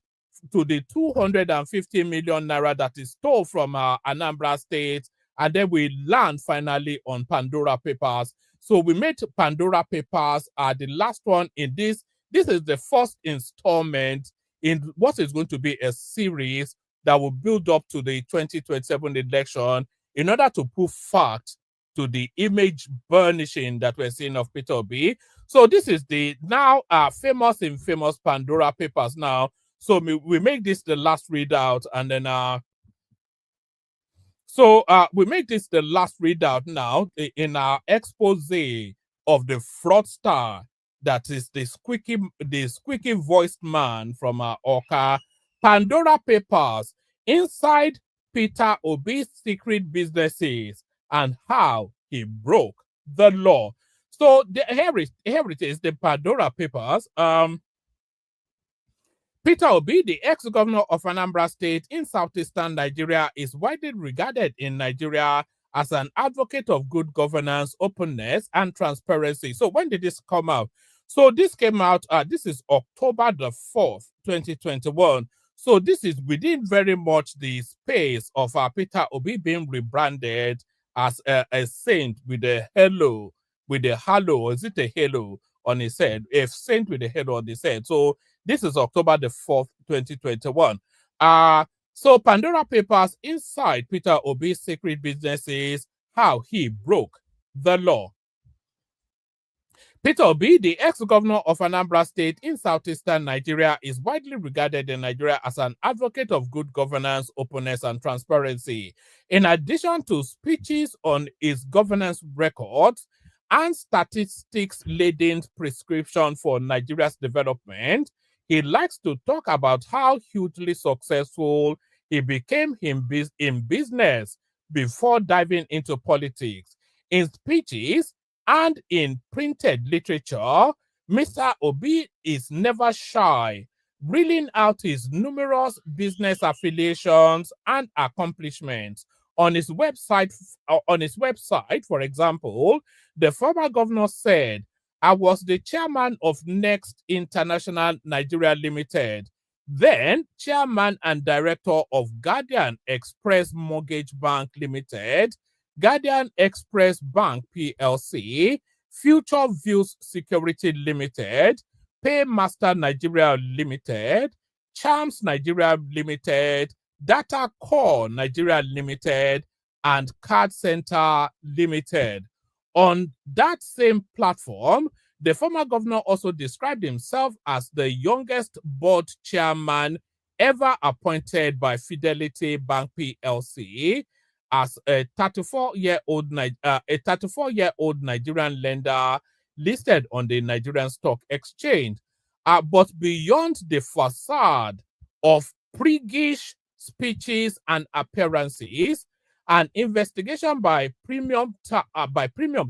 to the 250 million naira that is stole from Anambra State, and then we land finally on Pandora Papers. So we made Pandora Papers the last one in this. This is the first installment in what is going to be a series that will build up to the 2027 election in order to put fact to the image burnishing that we're seeing of Peter Obi. So this is the now famous Pandora Papers now. So we make this the last readout, and then So we make this the last readout now in our expose of the fraudster that is the squeaky voiced man from Oka. Pandora Papers, inside Peter Obi's secret businesses and how he broke the law. So here it is, the Pandora Papers. Peter Obi, the ex-governor of Anambra State in southeastern Nigeria, is widely regarded in Nigeria as an advocate of good governance, openness, and transparency. So when did this come out? So this came out, this is October the 4th, 2021. So this is within very much the space of Peter Obi being rebranded as a saint with a halo, is it a halo on his head? A saint with a halo on his head. So this is October the 4th, 2021. So Pandora Papers, inside Peter Obi's secret businesses, how he broke the law. Peter Obi, the ex-governor of Anambra State in southeastern Nigeria, is widely regarded in Nigeria as an advocate of good governance, openness, and transparency. In addition to speeches on his governance records and statistics-laden prescription for Nigeria's development, he likes to talk about how hugely successful he became in business before diving into politics. In speeches and in printed literature, Mr. Obi is never shy, reeling out his numerous business affiliations and accomplishments. On his website, for example, the former governor said, "I was the chairman of Next International Nigeria Limited, then chairman and director of Guardian Express Mortgage Bank Limited, Guardian Express Bank PLC, Future Views Security Limited, Paymaster Nigeria Limited, Charms Nigeria Limited, Data Core Nigeria Limited, and Card Center Limited." On that same platform, the former governor also described himself as the youngest board chairman ever appointed by Fidelity Bank PLC, as a 34-year-old Nigerian lender listed on the Nigerian Stock Exchange. But beyond the facade of priggish speeches and appearances, an investigation by Premium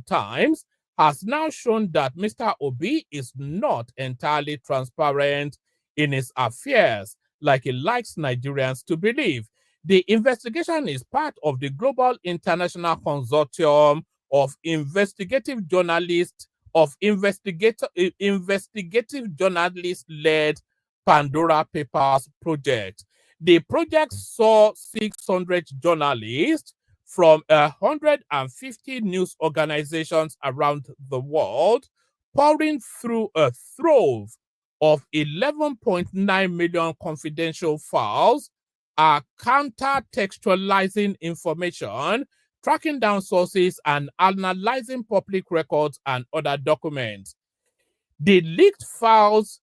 Times has now shown that Mr. Obi is not entirely transparent in his affairs, like he likes Nigerians to believe. The investigation is part of the Global International Consortium of investigative journalist-led Pandora Papers project. The project saw 600 journalists from 150 news organizations around the world pouring through a trove of 11.9 million confidential files, counter-textualizing information, tracking down sources, and analyzing public records and other documents. The leaked files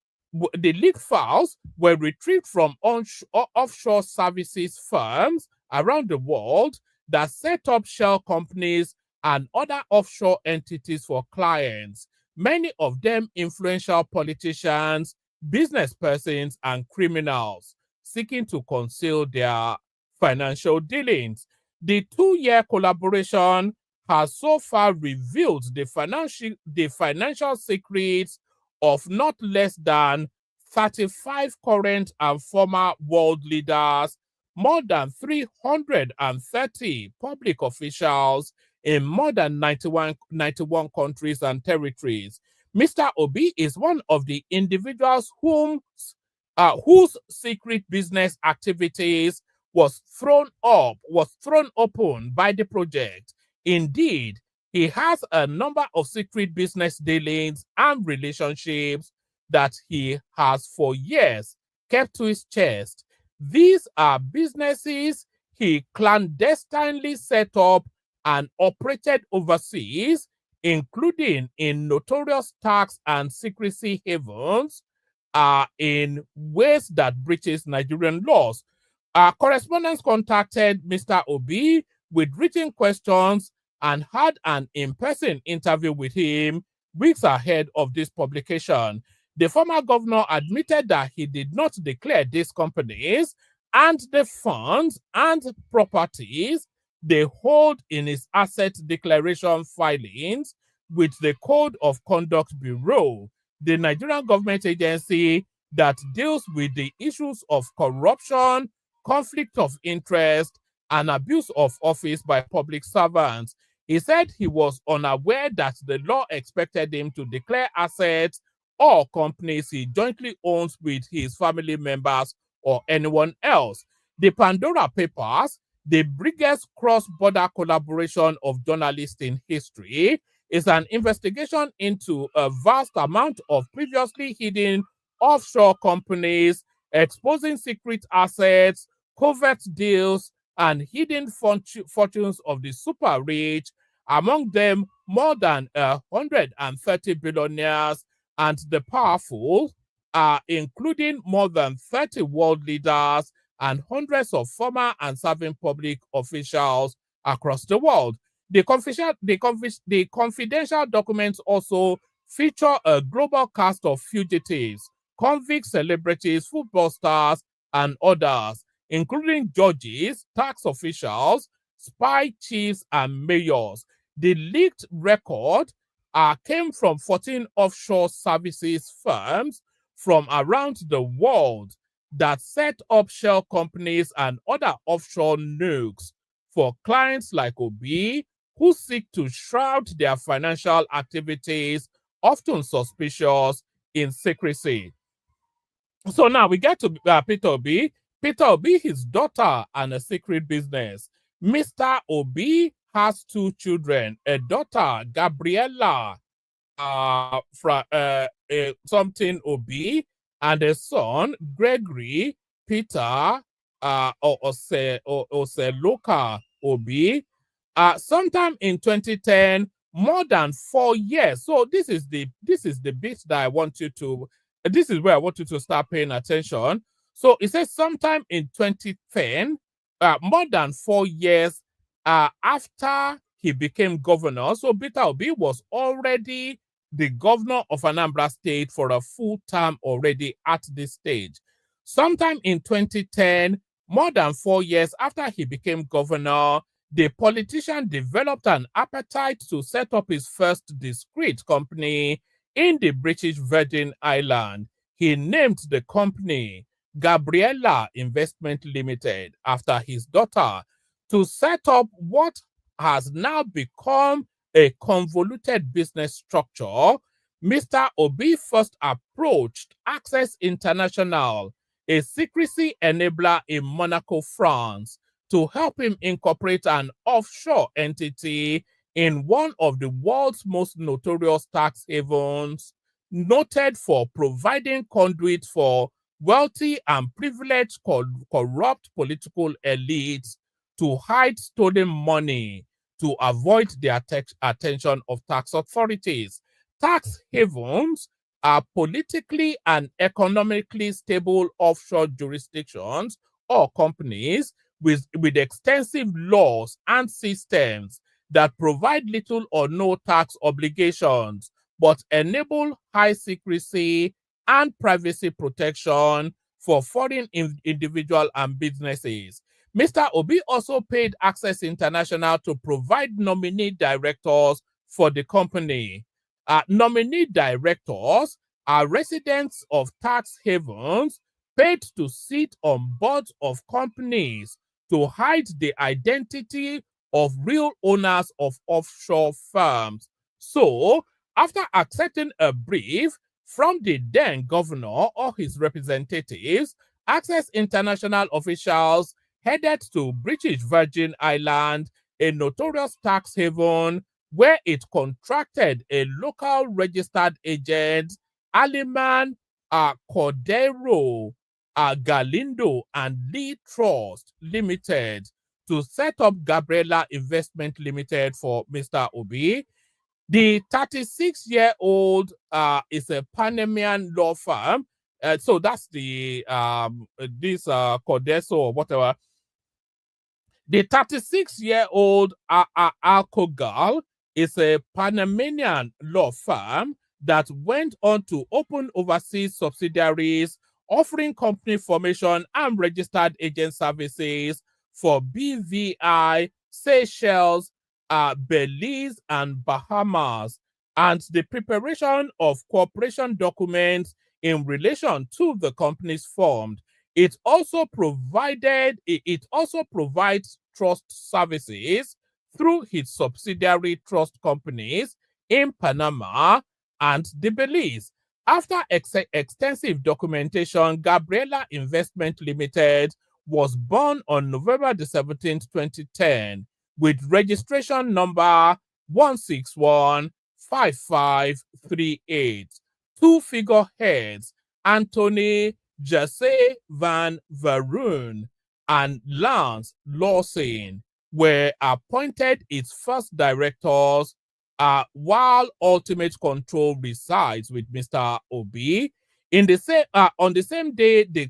were retrieved from offshore services firms around the world that set up shell companies and other offshore entities for clients, many of them influential politicians, business persons, and criminals seeking to conceal their financial dealings. The 2-year collaboration has so far revealed the financial secrets of not less than 35 current and former world leaders, more than 330 public officials in more than 91 countries and territories. Mr. Obi is one of the individuals whose secret business activities was thrown open by the project. Indeed, he has a number of secret business dealings and relationships that he has for years kept to his chest. These are businesses he clandestinely set up and operated overseas, including in notorious tax and secrecy havens, in ways that breaches Nigerian laws. Correspondents contacted Mr. Obi with written questions and had an in-person interview with him weeks ahead of this publication. The former governor admitted that he did not declare these companies and the funds and properties they hold in his asset declaration filings with the Code of Conduct Bureau, the Nigerian government agency that deals with the issues of corruption, conflict of interest, and abuse of office by public servants. He said he was unaware that the law expected him to declare assets or companies he jointly owns with his family members or anyone else. The Pandora Papers, the biggest cross-border collaboration of journalists in history, is an investigation into a vast amount of previously hidden offshore companies, exposing secret assets, covert deals, and hidden fortunes of the super rich, among them more than 130 billionaires and the powerful, including more than 30 world leaders and hundreds of former and serving public officials across the world. The confidential documents also feature a global cast of fugitives, convict celebrities, football stars, and others, including judges, tax officials, spy chiefs, and mayors. The leaked record came from 14 offshore services firms from around the world that set up shell companies and other offshore nukes for clients like Obi, who seek to shroud their financial activities, often suspicious, in secrecy. So now we get to Peter Obi. Peter Obi, his daughter, and a secret business. Mr. Obi has two children, a daughter, Gabriella, from something Obi, and a son, Gregory Peter Oseloka Obi. Sometime in 2010, more than 4 years. So this is the bit that I want you to. This is where I want you to start paying attention. So it says sometime in 2010, more than 4 years after he became governor. So Peter Obi was already the governor of Anambra State for a full term already at this stage. Sometime in 2010, more than 4 years after he became governor, the politician developed an appetite to set up his first discrete company in the British Virgin Islands. He named the company Gabriella Investment Limited after his daughter to set up what has now become a convoluted business structure. Mr. Obi first approached Access International, a secrecy enabler in Monaco, France, to help him incorporate an offshore entity in one of the world's most notorious tax havens, noted for providing conduit for wealthy and privileged corrupt political elites to hide stolen money to avoid the attention of tax authorities. Tax havens are politically and economically stable offshore jurisdictions or companies with extensive laws and systems that provide little or no tax obligations, but enable high secrecy and privacy protection for foreign individuals and businesses. Mr. Obi also paid Access International to provide nominee directors for the company. Nominee directors are residents of tax havens paid to sit on boards of companies to hide the identity of real owners of offshore firms. So, after accepting a brief from the then governor or his representatives, Access International officials headed to British Virgin Islands, a notorious tax haven, where it contracted a local registered agent, Aliman Cordero Galindo and Lee Trust Limited, to set up Gabriella Investment Limited for Mr. Obi. The 36-year-old is a Panamanian law firm. So that's the this Cordeso or whatever. The 36-year-old Alcogal is a Panamanian law firm that went on to open overseas subsidiaries offering company formation and registered agent services for BVI, Seychelles, Belize, and Bahamas, and the preparation of cooperation documents in relation to the companies formed. It also provides trust services through its subsidiary trust companies in Panama and the Belize. After extensive documentation, Gabriela Investment Limited was born on November the 17th, 2010, with registration number 1615538. Two figureheads, Anthony Jesse Van Veroon and Lance Lawson, were appointed its first directors, while ultimate control resides with Mr. Obi. On the same day the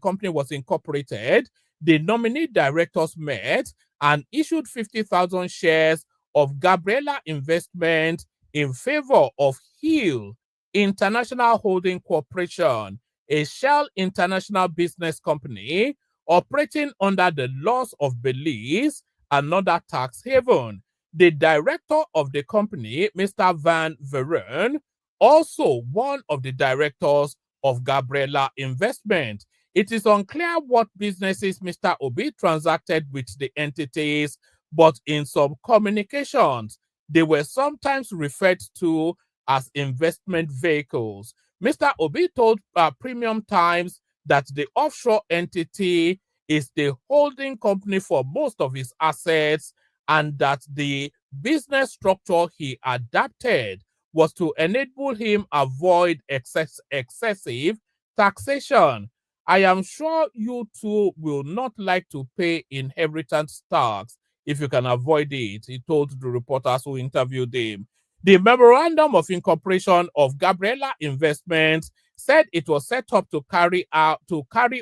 company was incorporated, the nominee directors met and issued 50,000 shares of Gabriela Investment in favor of Hill International Holding Corporation, a shell international business company operating under the laws of Belize, another tax haven. The director of the company, Mr. Van Veroon, also one of the directors of Gabriela Investment. It is unclear what businesses Mr. Obi transacted with the entities, but in some communications, they were sometimes referred to as investment vehicles. Mr. Obi told Premium Times that the offshore entity is the holding company for most of his assets, and that the business structure he adapted was to enable him avoid excessive taxation. I am sure you too will not like to pay inheritance tax if you can avoid it, he told the reporters who interviewed him. The Memorandum of Incorporation of Gabriela Investments said it was set up to carry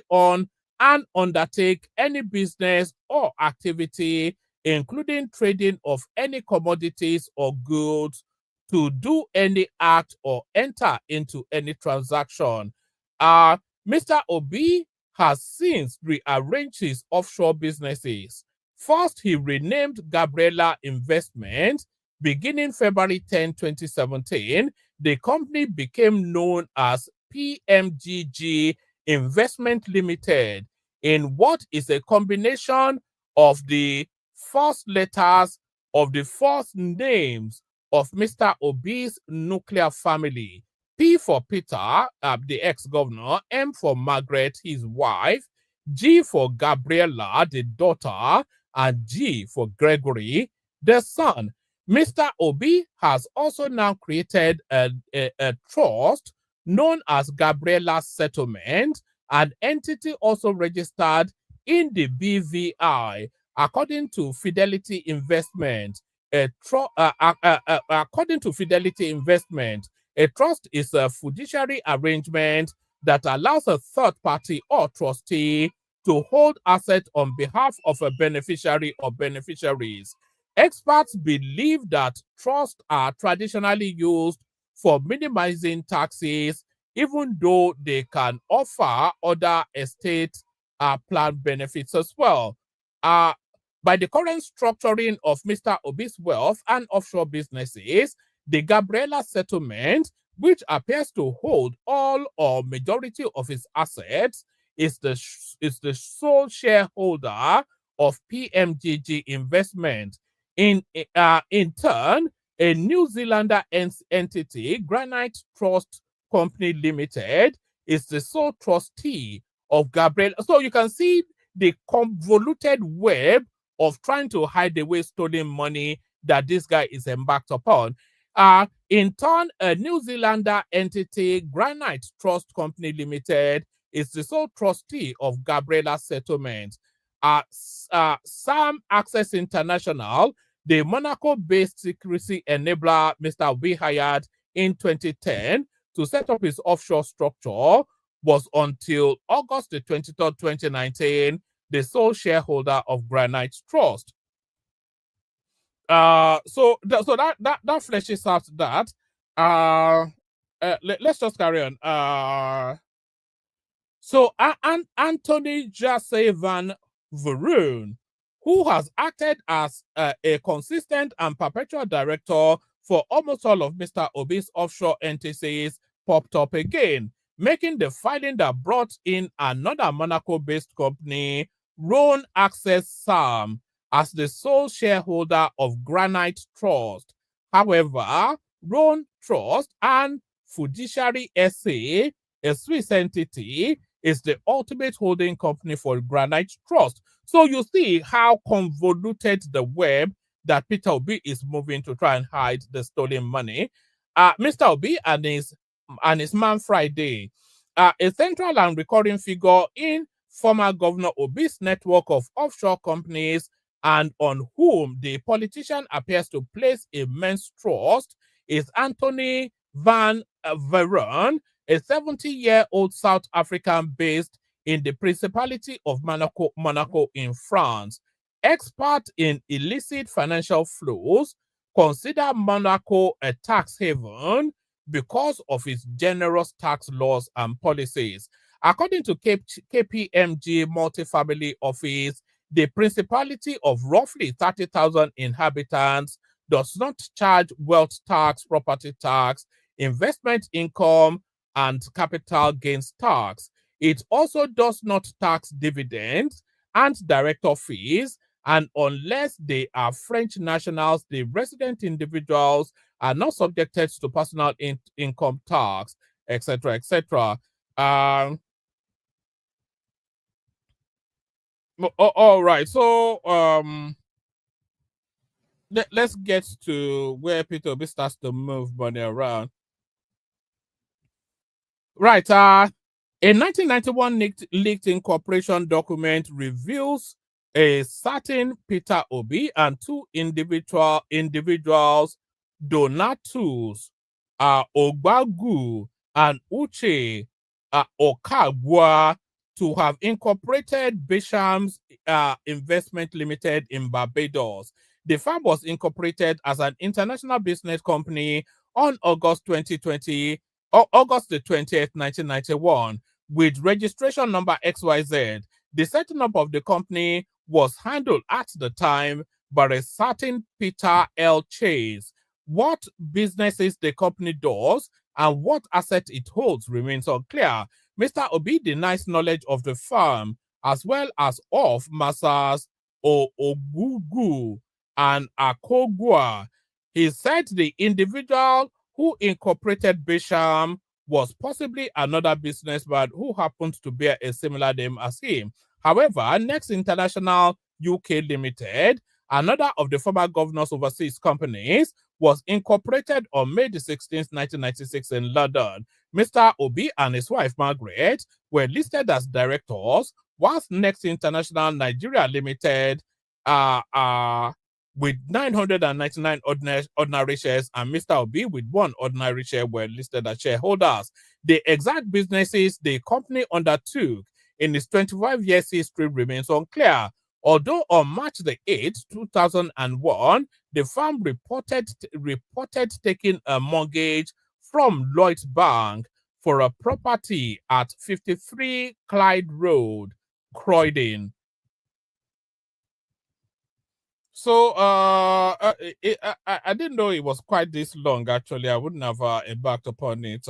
on and undertake any business or activity, including trading of any commodities or goods, to do any act or enter into any transaction. Mr. Obi has since rearranged his offshore businesses. First, he renamed Gabriela Investment. Beginning February 10, 2017, the company became known as PMGG Investment Limited, in what is a combination of the first letters of the first names of Mr. Obi's nuclear family. P for Peter, the ex-governor, M for Margaret, his wife, G for Gabriela, the daughter, and G for Gregory, the son. Mr. Obi has also now created a trust known as Gabriela Settlement, an entity also registered in the BVI, according to Fidelity Investment. According to Fidelity Investment, a trust is a fiduciary arrangement that allows a third party or trustee to hold assets on behalf of a beneficiary or beneficiaries. Experts believe that trusts are traditionally used for minimizing taxes, even though they can offer other estate plan benefits as well. By the current structuring of Mr. Obi's wealth and offshore businesses, the Gabriela Settlement, which appears to hold all or majority of its assets, is the sole shareholder of PMGG Investment. In turn, a New Zealander entity, Granite Trust Company Limited, is the sole trustee of Gabriela. So you can see the convoluted web of trying to hide away stolen money that this guy is embarked upon. In turn, a New Zealander entity, Granite Trust Company Limited, is the sole trustee of Gabriela Settlement. Sam Access International, the Monaco-based secrecy enabler Mr. Obi hired in 2010 to set up his offshore structure, was until August the 23rd, 2019, the sole shareholder of Granite Trust. So that fleshes out that. Let's just carry on. So Anthony Jesse Van Veroon, who has acted as a consistent and perpetual director for almost all of Mr. Obi's offshore entities, popped up again, making the filing that brought in another Monaco-based company, Rhone Access SAM, as the sole shareholder of Granite Trust. However, Rhone Trust and Fiduciary SA, a Swiss entity, is the ultimate holding company for Granite Trust. So you see how convoluted the web that Peter Obi is moving to try and hide the stolen money. Mr. Obi and his man Friday, a central and recurring figure in former Governor Obi's network of offshore companies, and on whom the politician appears to place immense trust, is Anthony Van Veroon, a 70-year-old South African based in the Principality of Monaco in France. Expert in illicit financial flows, consider Monaco a tax haven because of its generous tax laws and policies. According to KPMG Multifamily Office, the Principality of roughly 30,000 inhabitants does not charge wealth tax, property tax, investment income, and capital gains tax. It also does not tax dividends and director fees, and unless they are French nationals, the resident individuals are not subjected to personal income tax, etc., etc. All right, so let's get to where Peter Obi starts to move money around. Right, a 1991 leaked incorporation document reveals a certain Peter Obi and two individuals, Donatus Ogbagu and Uche Okagwa, to have incorporated Bisham's Investment Limited in Barbados. The firm was incorporated as an international business company on August the 20th, 1991, with registration number XYZ. The setting up of the company was handled at the time by a certain Peter L. Chase. What businesses the company does and what asset it holds remains unclear. Mr. Obi denies knowledge of the firm as well as of Messrs. Ogugu and Akogwa. He said the individual who incorporated Bisham was possibly another businessman who happened to bear a similar name as him. However, Next International UK Limited, another of the former governor's overseas companies, was incorporated on May the 16th, 1996 in London. Mr. Obi and his wife Margaret were listed as directors, whilst Next International Nigeria Limited with 999 ordinary shares and Mr. Obi with 1 ordinary share were listed as shareholders. The exact businesses the company undertook in its 25 years history remains unclear. Although on March the 8th, 2001, the firm reported taking a mortgage from Lloyds Bank for a property at 53 Clyde Road, Croydon. So I didn't know it was quite this long. Actually, I wouldn't have embarked upon it.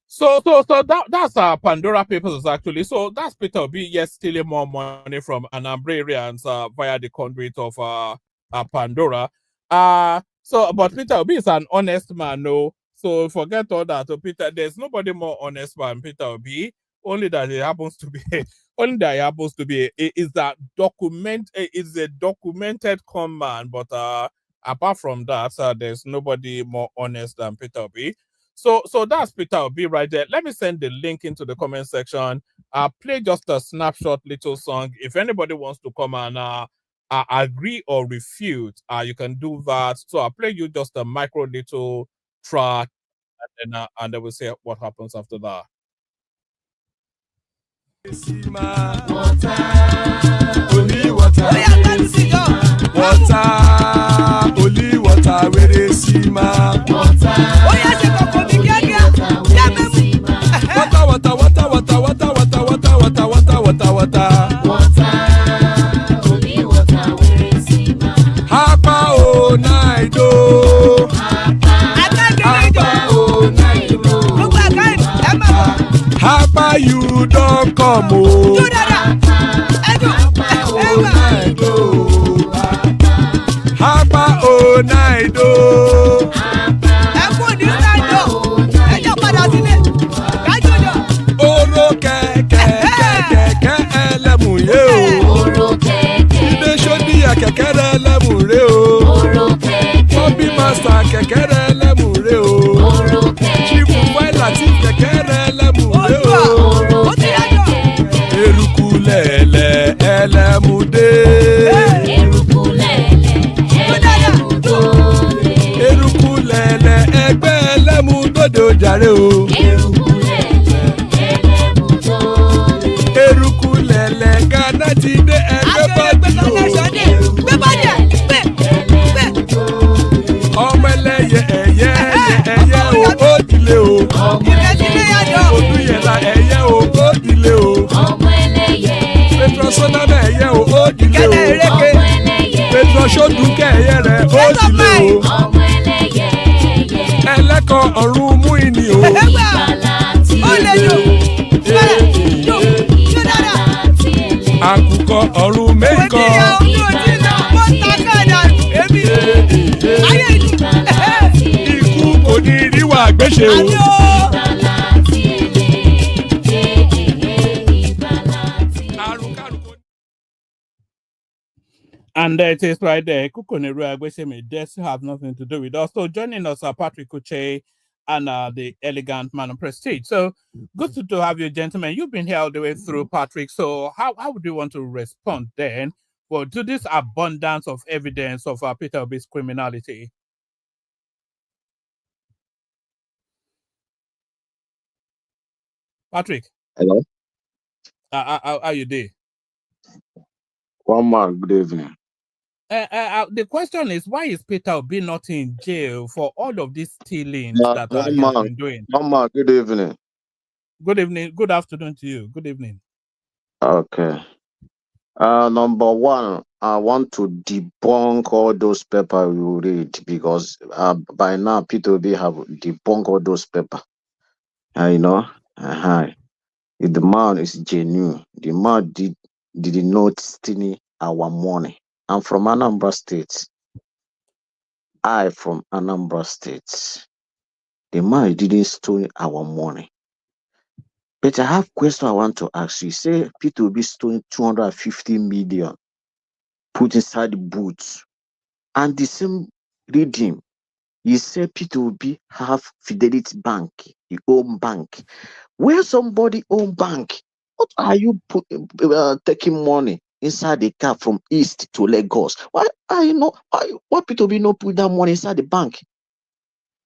So that's Pandora Papers actually. So that's Peter Obi, yes, stealing more money from Anambrarians via the conduit of Pandora. But Peter Obi is an honest man, no. So forget all that. So Peter, there's nobody more honest than Peter Obi. Only that it happens to be. Only that it happens to be is a documented con man. But apart from that, there's nobody more honest than Peter Obi. So that's Peter Obi right there. Let me send the link into the comment section. I'll play just a snapshot little song. If anybody wants to come and agree or refute, you can do that. So I'll play you just a micro little track, and then we'll see what happens after that. Water, only water. Water, only water. Where they see ma. Water, water, water, water, water, water, water, water, water, water, water. Only water. Where they see ma. Hapa o naido. Hapa you don't come o. Hapa o naido. Oro kẹ̀kẹ́ ẹlẹ́mù yé o. Ilé sọ́dí àkẹ́kẹ́ ẹlẹ́mù rẹ o. Bobby Master kẹ̀kẹ́ ẹlẹ́mù rẹ o. Chifu Wáìlà tí kẹ̀kẹ́ ẹlẹ́mù rẹ o. Eruku lẹ̀lẹ̀ ẹlẹ́mù dé. Eruku lẹ̀lẹ̀ ẹgbẹ́ ẹlẹ́mù dòde ojàre o. Eruku lẹ̀lẹ̀ Ghana ti dé ẹgbẹ́ bọ́ọ̀dì o. Ọmọ ẹlẹ́yẹ ẹ̀yẹ o ó dìlé o. Odúyẹ̀lá ẹ̀yẹ o ó dìlé o. Petrosonana ẹ̀yẹ o ó dìlé o. Petrosodúnkẹ́ ẹ̀yẹ rẹ̀ ó dìlé o. Ẹlẹ́kọ̀ ọ̀run mú ìní o. Àkùkọ ọ̀run mẹ́kọ̀. Ikú kò ní ríwà gbéṣe o. And it is right there. Kukoneru Agbeseme, this have nothing to do with us. So joining us are Patrick Uche and the elegant man of prestige. So good to have you, gentlemen. You've been here all the way through, Patrick. So how would you want to respond then to this abundance of evidence of Peter Obi's criminality? Patrick. Hello. How you doing? One man, good evening. The question is, why is Peter Obi not in jail for all of these stealings that he has been doing? One man, good evening. Good evening. Good afternoon to you. Good evening. Okay. Number one, I want to debunk all those papers you read because by now Peter Obi have debunked all those papers. The man is genuine. The man did not steal our money. I'm from Anambra State. I from Anambra State. The man didn't steal our money. But I have a question I want to ask you. Say Peter Obi stole 250 million, put inside the boots. And the same reading, you say Peter Obi have Fidelity Bank, the own bank. Where somebody own bank, what are you taking money inside the car from East to Lagos? Why Peter Obi not put that money inside the bank?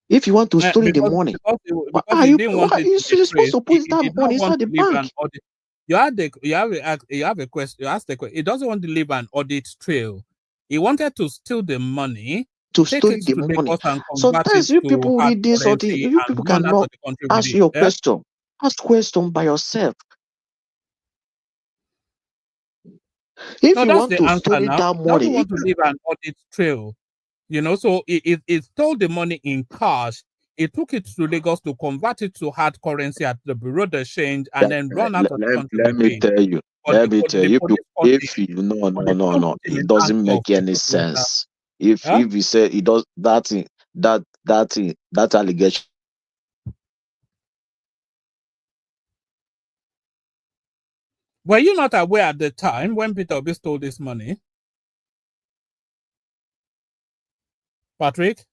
If you want to store the money, you're supposed to put that money inside the bank. You have a question. You asked the question. He doesn't want to leave an audit trail. He wanted to steal the money. To steal the money. Sometimes you people read this or you people cannot ask your question. Ask question by yourself. If you want to steal that money, you want to leave an audit trail. So it stole the money in cash. It took it to Lagos to convert it to hard currency at the Bureau de Change and then run out of the country. Let me tell you. If you no, it doesn't make any sense. If you say it does that allegation. Were you not aware at the time when Peter Obi stole this money? Patrick?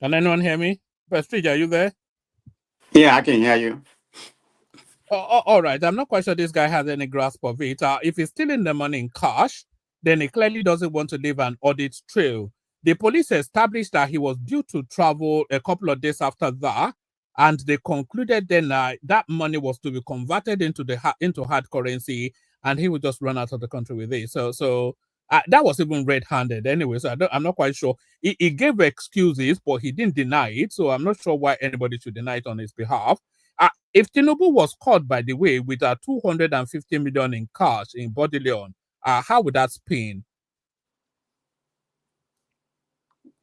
Can anyone hear me? Prestige, are you there? Yeah, I can hear you. All right. I'm not quite sure this guy has any grasp of it. If he's stealing the money in cash, then he clearly doesn't want to leave an audit trail. The police established that he was due to travel a couple of days after that and they concluded then that money was to be converted into hard currency, and he would just run out of the country with it. So that was even red-handed anyway. So I'm not quite sure. He gave excuses, but he didn't deny it. So I'm not sure why anybody should deny it on his behalf. If Tinubu was caught, by the way, with 250 million in cash in Bodilion, how would that spin?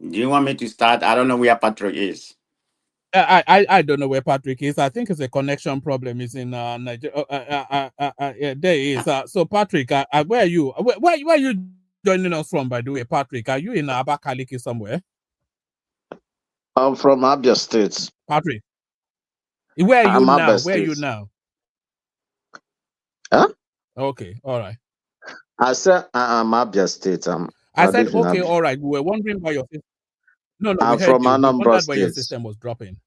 Do you want me to start? I don't know where Patrick is. I don't know where Patrick is. I think it's a connection problem. It's in Nigeria. Yeah, there he is. So Patrick, where are you? Where are you joining us from, by the way, Patrick? Are you in Abakaliki somewhere? I'm from Abia State. Patrick, where are you now? Where are you now? Huh? Okay, all right. I said I'm Abia State. I said okay, all right. We were wondering why your system. No, I'm we heard from you. We Anambra wondered why your State. system was dropping.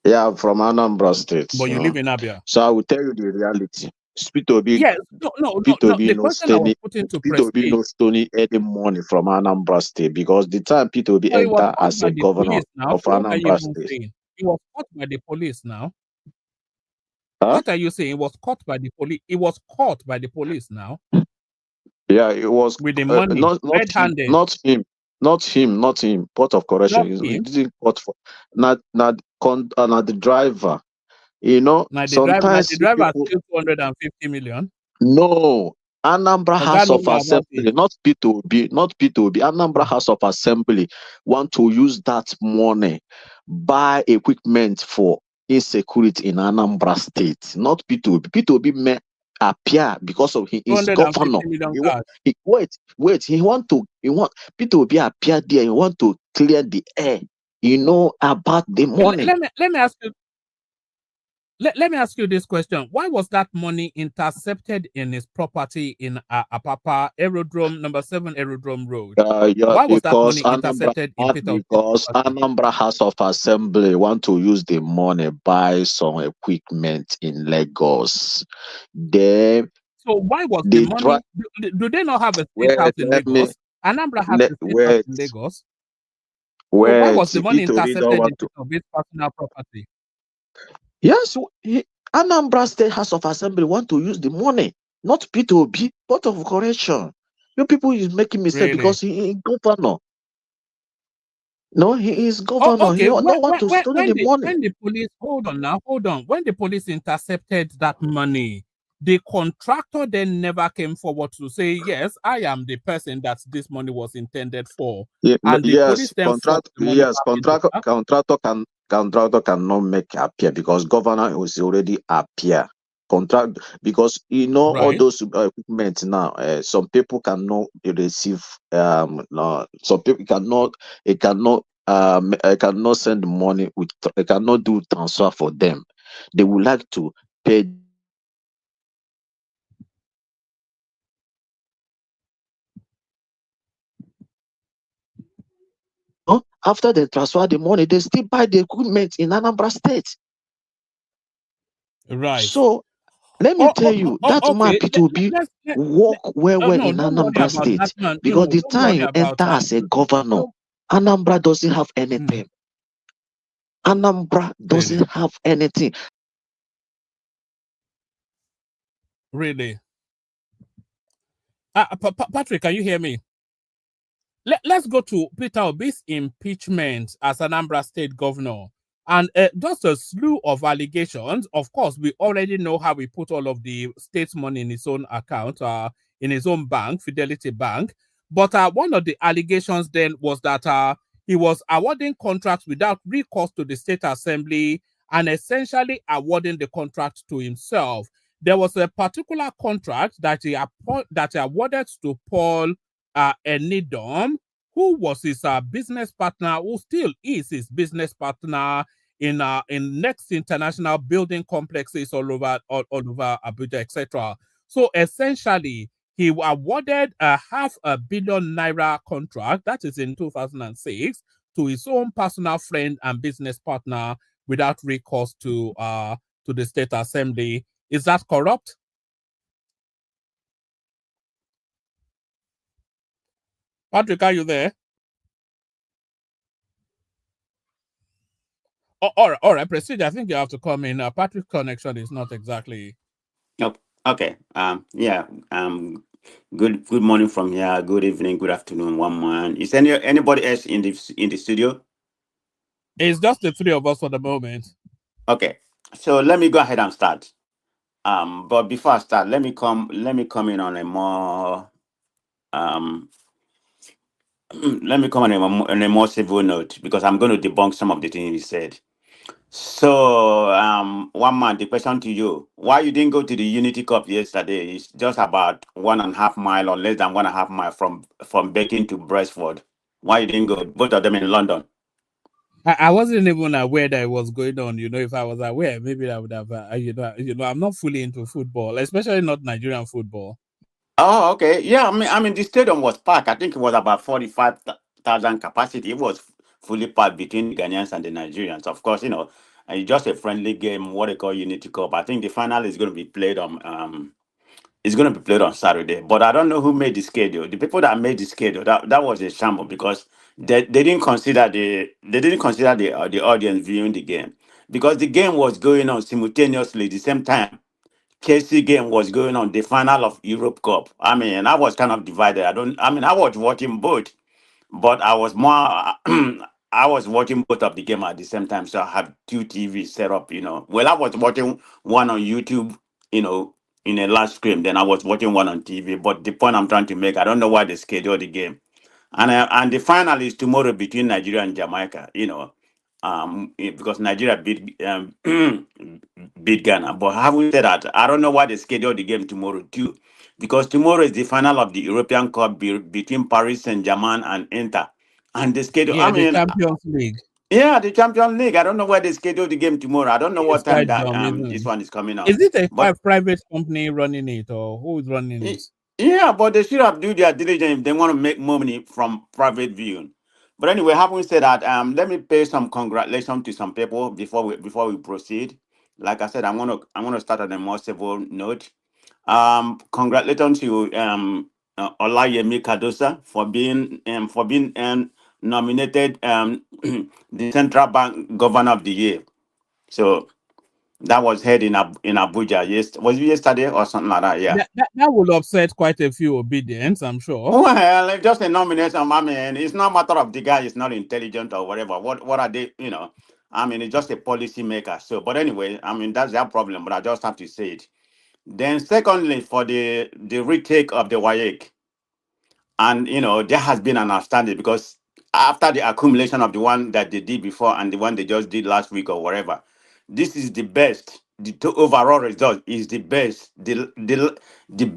Yeah, I'm from Anambra State. But you live in Abia. So I will tell you the reality. P2B, yes, no. The question I was putting to P2B no Stony any money from Anambra State because the time P2B entered as a governor of Anambra State. He was caught by the police now. Huh? What are you saying? He was caught by the police. He was caught by the police now. Yeah, it was with the money, red-handed. Not him. Port of correction. He didn't caught for not the driver. You know, sometimes the driver steal 250 million. No, Anambra House of Assembly, not P2B. Anambra House of Assembly want to use that money buy equipment for insecurity in Anambra State, not P2B. P2B may appear because of his governor. He want P2B appear there. He want to clear the air. You know about the money. Let me ask you. Let me ask you this question. Why was that money intercepted in his property in Apapa Aerodrome, number 7 Aerodrome Road? Why was that money intercepted in Peter? Because Anambra House of Assembly want to use the money buy some equipment in Lagos. So why was the money? Do they not have a state house in Lagos? Anambra has a state house in Lagos. Why was the money intercepted in his personal property? Yes, Anambra State House of Assembly want to use the money, not P2B, Port of Correction. You people is making mistake because he is governor. No, he is governor. Okay. He don't want to study the money. When the police, hold on. When the police intercepted that money, the contractor then never came forward to say, yes, I am the person that this money was intended for. Yeah, and the police then contractor cannot make appear because governor was already appear. Contract because all those equipment now. Some people cannot receive. No, some people cannot. I cannot send money with. I cannot do transfer for them. They would like to pay. After they transfer the money, they still buy the equipment in Anambra State. Right. So let me tell you, that man P2B work well in Anambra State because the time you enter as a governor, Anambra doesn't have anything. Anambra doesn't have anything. Really? Patrick, can you hear me? Let's go to Peter Obi's impeachment as Anambra State governor. And just a slew of allegations. Of course, we already know how he put all of the state's money in his own account, in his own bank, Fidelity Bank. But one of the allegations then was that he was awarding contracts without recourse to the state assembly and essentially awarding the contract to himself. There was a particular contract that he awarded to Paul Enidom, who was his business partner, who still is his business partner in Next International building complexes all over Abuja, etc. So essentially, he awarded a $500 million naira contract, that is in 2006, to his own personal friend and business partner without recourse to the state assembly. Is that corrupt? Patrick, are you there? All right, Prestige, I think you have to come in. Patrick's connection is not exactly. Oh, okay. Yeah. Good morning from here. Good evening. Good afternoon. One man. Is anybody else in the studio? It's just the three of us for the moment. Okay. So let me go ahead and start. But before I start, let me come in on a more let me come on a more civil note because I'm going to debunk some of the things he said. So, one man, the question to you: why you didn't go to the Unity Cup yesterday? It's just about 1.5 mile or less than 1.5 mile from Beacon to Brestford. Why you didn't go? Both of them in London. I wasn't even aware that it was going on. If I was aware, maybe I would have. I'm not fully into football, especially not Nigerian football. Oh, okay. Yeah, I mean, the stadium was packed. I think it was about 45,000 capacity. It was fully packed between the Ghanaians and the Nigerians. Of course, it's just a friendly game. What they call Unity Cup. I think the final is going to be played on It's going to be played on Saturday, but I don't know who made the schedule. The people that made the schedule, that was a shamble because they didn't consider the audience viewing the game, because the game was going on simultaneously the same time. KC game was going on, the final of Europe Cup. I mean, I was kind of divided. I was watching both, but I was more I was watching both of the game at the same time. So I have two TVs set up, Well, I was watching one on YouTube, in a large screen. Then I was watching one on TV. But the point I'm trying to make, I don't know why they scheduled the game. And the final is tomorrow between Nigeria and Jamaica, because Nigeria beat Ghana. But having said that, I don't know why they scheduled the game tomorrow too, because tomorrow is the final of the European Cup between Paris Saint-Germain and Inter. And the schedule, Yeah, the Champions League. Yeah, the Champions League. I don't know why they scheduled the game tomorrow. I don't know what time that dumb, this one is coming out. Is it a private company running it, or who is running it? Yeah, but they should have do their diligence if they want to make money from private viewing. But anyway, having said that, let me pay some congratulations to some people before we proceed. Like I said, I'm gonna start on a more civil note. Congratulations to Olayemi Kadosa for being nominated the Central Bank Governor of the Year. So that was held in Abuja. Yes, was it yesterday or something like that? Yeah. That will upset quite a few obedience, I'm sure. Well, it's just a nomination. I mean, it's not a matter of the guy is not intelligent or whatever. What are they? I mean, it's just a policy maker. So, but anyway, I mean that's their problem. But I just have to say it. Then, secondly, for the retake of the WAEC, and there has been an outstanding, because after the accumulation of the one that they did before and the one they just did last week or whatever, this is the best. The overall result is the best, the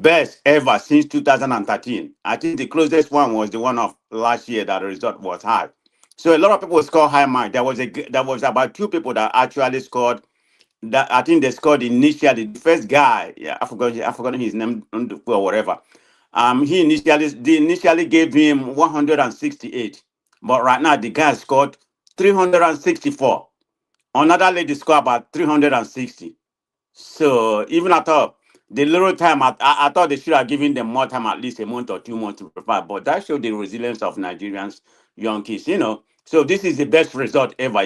best ever since 2013. I think the closest one was the one of last year that the result was high. So a lot of people score high mark. There was about two people that actually scored. That I think they scored initially. The first guy, yeah, I forgot his name or whatever. They initially gave him 168, but right now the guy scored 364. Another lady scored about 360. So even I thought the little time, I thought they should have given them more time, at least a month or 2 months to prepare. But that showed the resilience of Nigerians, young kids, So this is the best result ever,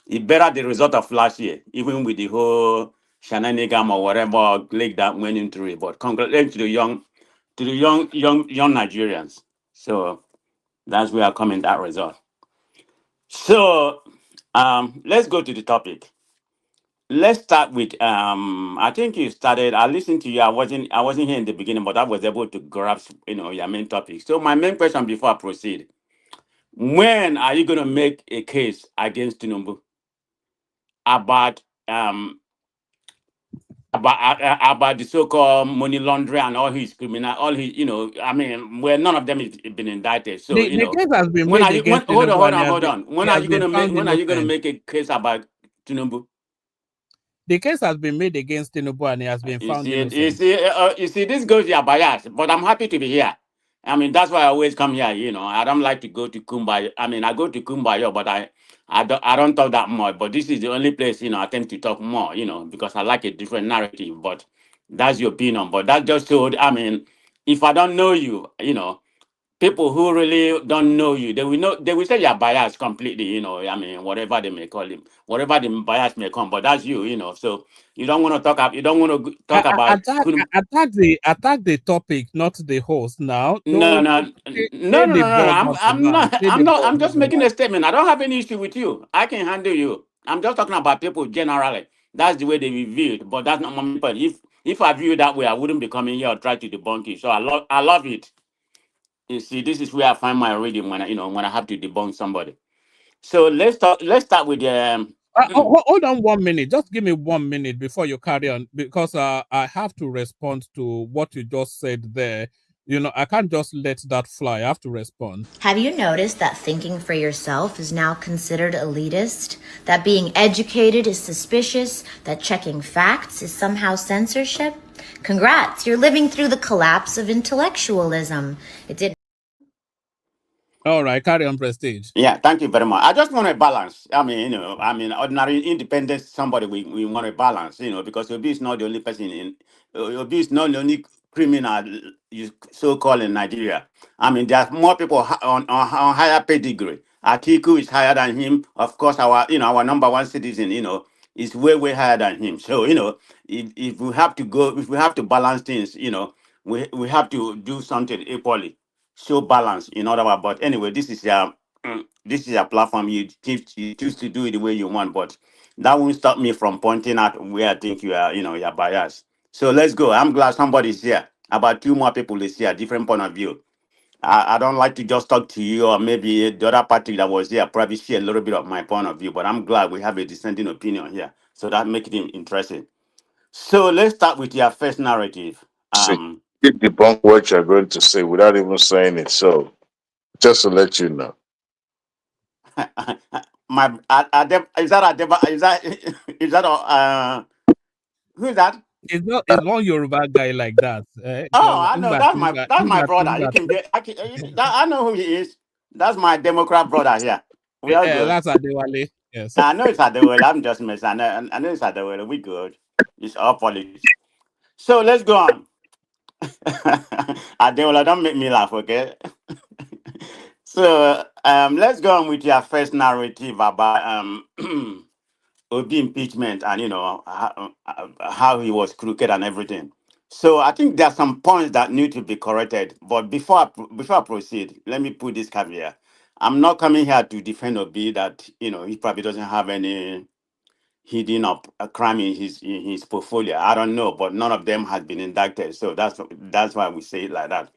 It better the result of last year, even with the whole shenanigans or whatever league that went into it. But congratulations to the young Nigerians. So that's where I come in that result. So let's go to the topic. Let's start with I think you started. I listened to you. I wasn't here in the beginning, but I was able to grasp your main topic. So my main question before I proceed: when are you going to make a case against Tinubu about the so-called money laundering and all his criminal, all his, I mean, where none of them has been indicted. So the case has been when made are you? against Hold Tinubu on. When are you going to make a case about Tinubu? The case has been made against Tinubu and he has been found innocent. You see, this goes your bias, but I'm happy to be here. I mean, that's why I always come here. I don't like to go to Kumbaya. I mean, I go to Kumbaya, but I don't talk that much. But this is the only place, I tend to talk more, because I like a different narrative. But that's your opinion. But that just showed, I mean, if I don't know you, people who really don't know you, they will say you're biased completely, I mean, whatever they may call him, whatever the bias may come, but that's you. So you don't want to talk talk about Attack the topic, not the host. Now, no, don't no, say no, no, no, the no. board I'm number one. not. Say the I'm not. board I'm just number making one. a statement. I don't have any issue with you. I can handle you. I'm just talking about people generally. That's the way they view it. But that's not my point. If I view it that way, I wouldn't be coming here or try to debunk it. So I love it. You see, this is where I find my reading when I have to debunk somebody. So let's start with Hold on 1 minute. Just give me 1 minute before you carry on, because I have to respond to what you just said there. I can't just let that fly. I have to respond. Have you noticed that thinking for yourself is now considered elitist? That being educated is suspicious? That checking facts is somehow censorship? Congrats, you're living through the collapse of intellectualism. It didn't. All right, carry on, Prestige. Yeah, thank you very much. I just want a balance. I mean, ordinary independent somebody we want a balance, because Obi is not the only person Obi is not the only criminal you so called in Nigeria. I mean, there's more people on higher pedigree. Atiku is higher than him. Of course, our number one citizen, is way higher than him. So, if we have to balance things, we have to do something equally. Show balance in other words. But anyway, this is your platform. You choose to do it the way you want, but that won't stop me from pointing out where I think you're biased. So let's go. I'm glad somebody's here. About two more people is here, different point of view. I don't like to just talk to you, or maybe the other party that was there probably share a little bit of my point of view, but I'm glad we have a dissenting opinion here. So that makes it interesting. So let's start with your first narrative. See, you debunk what you're going to say without even saying it. So, just to let you know. Is that who is that? It's one Yoruba guy like that. Oh, I know that's my brother. You can get I know who he is. That's my Democrat brother here. We are good. That's Adewale. Yes. I know it's Adewale. I'm just messing. I know it's Adewale. We good. It's all politics. So let's go on. Adewale, don't make me laugh, okay? So let's go on with your first narrative about Obi impeachment and how he was crooked and everything. So I think there are some points that need to be corrected. But before I proceed, let me put this caveat. I'm not coming here to defend Obi that he probably doesn't have any hidden up a crime in his portfolio. I don't know, but none of them has been indicted. So that's why we say it like that.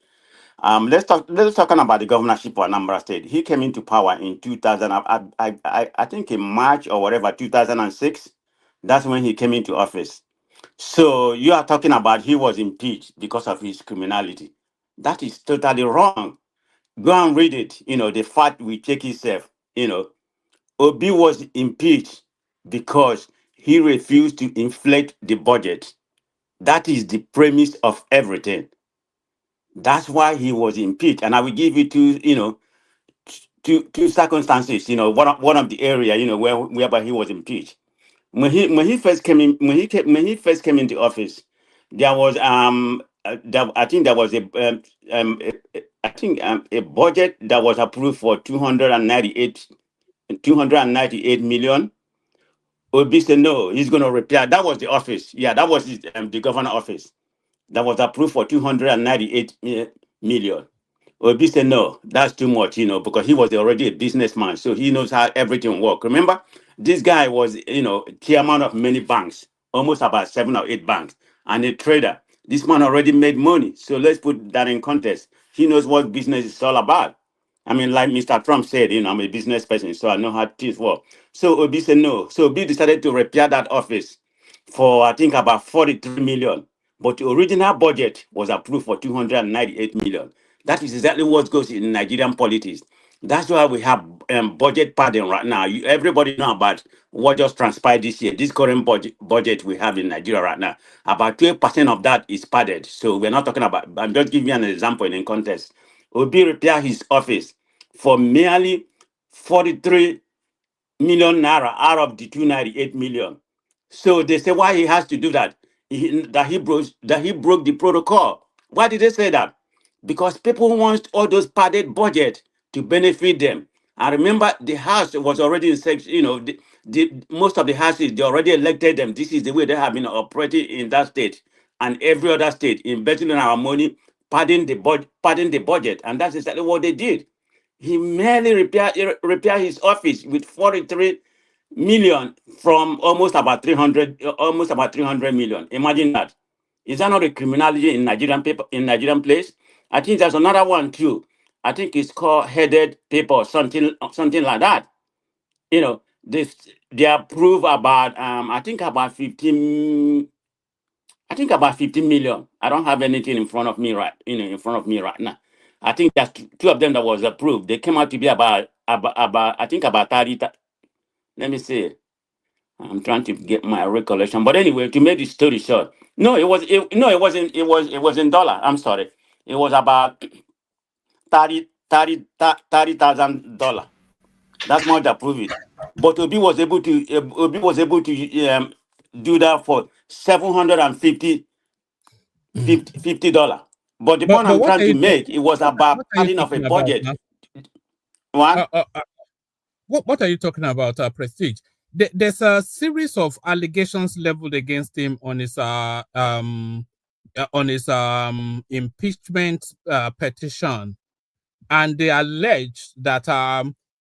Let's talk about the governorship of Anambra State. He came into power in 2000. I think in March or whatever 2006. That's when he came into office. So you are talking about he was impeached because of his criminality. That is totally wrong. Go and read it. The fact we check itself. Obi was impeached because he refused to inflate the budget. That is the premise of everything. That's why he was impeached. And I will give you two circumstances. One of the area whereby he was impeached. When he first came into office, there was I think there was a budget that was approved for 298 million. Obi said no, he's going to repair. That was the office. Yeah, that was the governor office that was approved for 298 million. Obi said no, that's too much, because he was already a businessman, so he knows how everything works. Remember, this guy was, chairman of many banks, almost about 7 or 8 banks, and a trader. This man already made money, so let's put that in context. He knows what business is all about. I mean, like Mr. Trump said, I'm a business person, so I know how things work. So Obi said no. So Obi decided to repair that office for, I think, about 43 million. But the original budget was approved for 298 million. That is exactly what goes in Nigerian politics. That's why we have budget padding right now. Everybody know about what just transpired this year. This current budget we have in Nigeria right now, about 12% of that is padded. So we're not talking about, I'm just giving you an example in context. Obi repair his office for merely 43 million naira out of the 298 million. So they say why he has to do that? That he broke the protocol. Why did they say that? because people want all those padded budget to benefit them. I remember the House was already in section, most of the houses, they already elected them. This is the way they have been operating in that state and every other state, investing in our money, padding the budget. And that's exactly what they did. He merely repair his office with 43 million from almost about 300 million. Imagine that. Is that not a criminality in Nigerian place? I think there's another one too. I think it's called headed paper or something like that. They approve about I think about 15 million. I don't have anything in front of me right now. I think that's two of them that was approved. They came out to be about I think about 30. Let me see. I'm trying to get my recollection. But anyway, to make the story short, it was in dollar. I'm sorry. It was about $30,000. That's much to prove it. But Obi was able to do that for $750. But the point I'm trying to make, it was about padding of a budget. What are you talking about, Prestige? There's a series of allegations leveled against him on his impeachment petition, and they allege that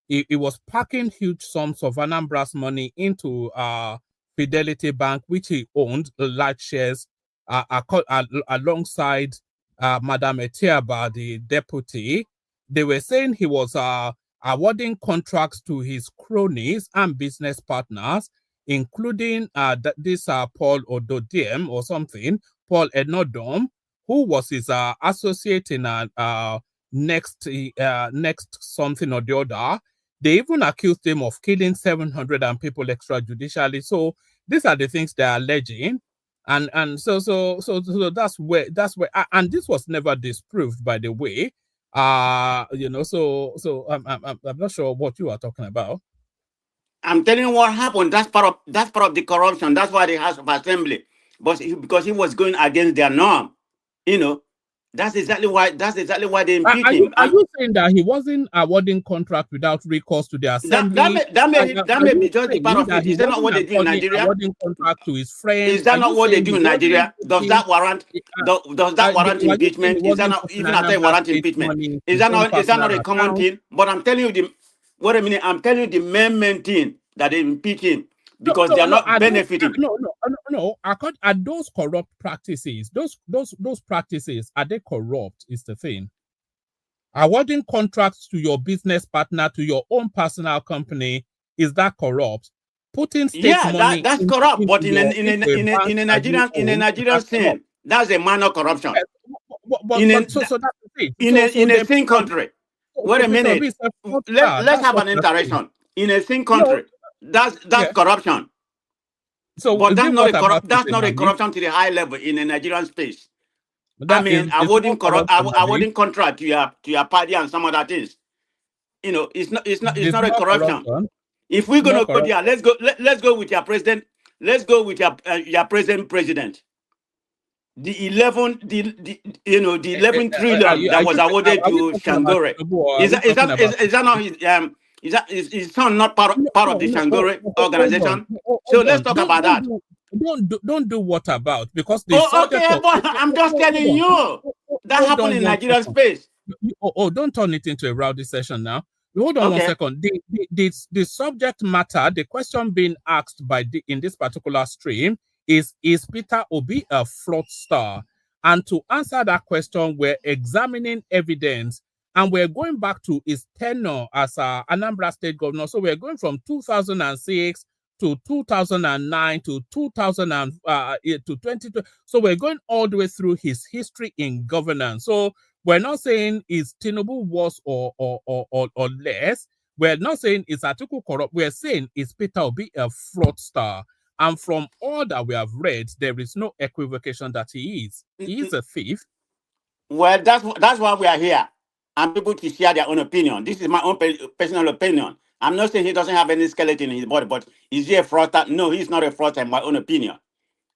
he was packing huge sums of Anambra's money into Fidelity Bank, which he owned large shares alongside Madam Etiaba, the deputy. They were saying he was awarding contracts to his cronies and business partners, including this Paul Ododiem or something, Paul Enodom, who was his associate in next something or the other. They even accused him of killing 700 people extrajudicially. So these are the things they are alleging, and so that's where and this was never disproved, by the way. So I'm not sure what you are talking about. I'm telling you what happened. That's part of the corruption. That's why the House of Assembly, but because he was going against their norm, that's exactly why they impeached him. Are you saying that he wasn't awarding contract without recourse to the assembly? That may be just the part of it. Is that not what they do in Nigeria? Awarding contract to his friends. Is that not what they do in Nigeria? Does that warrant impeachment? Is that not even after warrant impeachment? Is that not a common thing? But I'm telling you I'm telling you the main thing that they impeach him. Because they are not benefiting. Are those corrupt practices? Those practices, are they corrupt? Is the thing. Awarding contracts to your business partner, to your own personal company, is that corrupt? Putting state money that's corrupt. But in a Nigerian scene, that's a minor corruption. In a thin country. Wait a minute. Let's have an interaction. In a thin country. That's corruption. So, but that's not a corruption to the high level in a Nigerian space. Awarding contract to your party and some other things. It's not a corruption. If we're gonna go there, let's go with your president. Let's go with your president. The 11 trillion that was awarded to Shangore. Is that not his Is his son not part of the Shangore organization? So let's talk about that. Don't do what about, because I'm just telling you that happened in Nigerian space. Don't turn it into a rowdy session now. Hold on 1 second. The subject matter, the question being asked in this particular stream is Peter Obi a fraudster? And to answer that question, we're examining evidence. And we're going back to his tenure as Anambra State Governor. So we're going from 2006 to 2009 to 2020. So we're going all the way through his history in governance. So we're not saying is Tinubu worse or less. We're not saying is Atiku corrupt. We're saying is Peter Obi a fraudster. And from all that we have read, there is no equivocation that he is. He is a thief. Well, that's why we are here. And people to share their own opinion. This is my own personal opinion. I'm not saying he doesn't have any skeleton in his body, but is he a fraudster? No, he's not a fraudster, in my own opinion.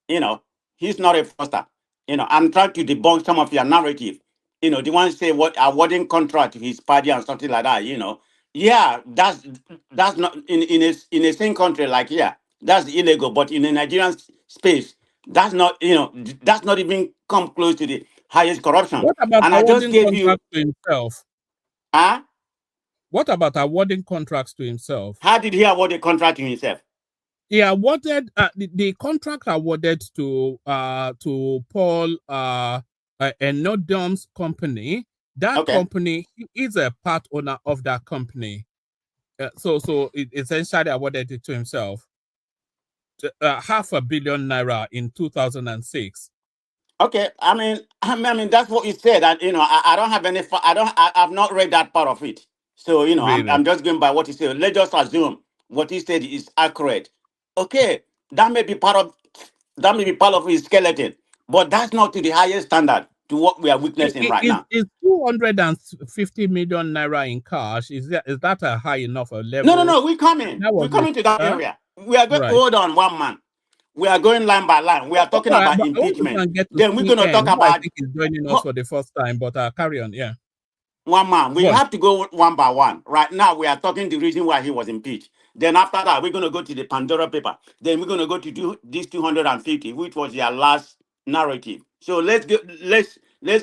He's not a fraudster. I'm trying to debunk some of your narrative. the ones say what awarding contract to his party and something like that, yeah, that's not in a same country like here, that's illegal. But in the Nigerian space, that's not that's not even come close to the highest corruption. What about And I just awarding gave you. contracts to himself? Huh? What about awarding contracts to himself? How did he award a contract to himself? He awarded the contract awarded to Paul Enodom's company. That company, he is a part owner of that company. So it essentially awarded it to himself. $500 million naira in 2006. Okay, I mean that's what he said. And I don't have any. I've not read that part of it. So Really? I'm just going by what he said. Let's just assume what he said is accurate. Okay, that may be part of his skeleton, but that's not to the highest standard to what we are witnessing right now. Is 250 million naira in cash? Is that a high enough a level? No. We're coming to that area. We are going. Hold on, one man. We are going line by line. We are talking about impeachment. Then we're going to talk about. I think he's joining us for the first time, but carry on. Yeah. One man. We have to go one by one. Right now, we are talking the reason why he was impeached. Then after that, we're going to go to the Pandora paper. Then we're going to go to this 250, which was their last narrative. So let's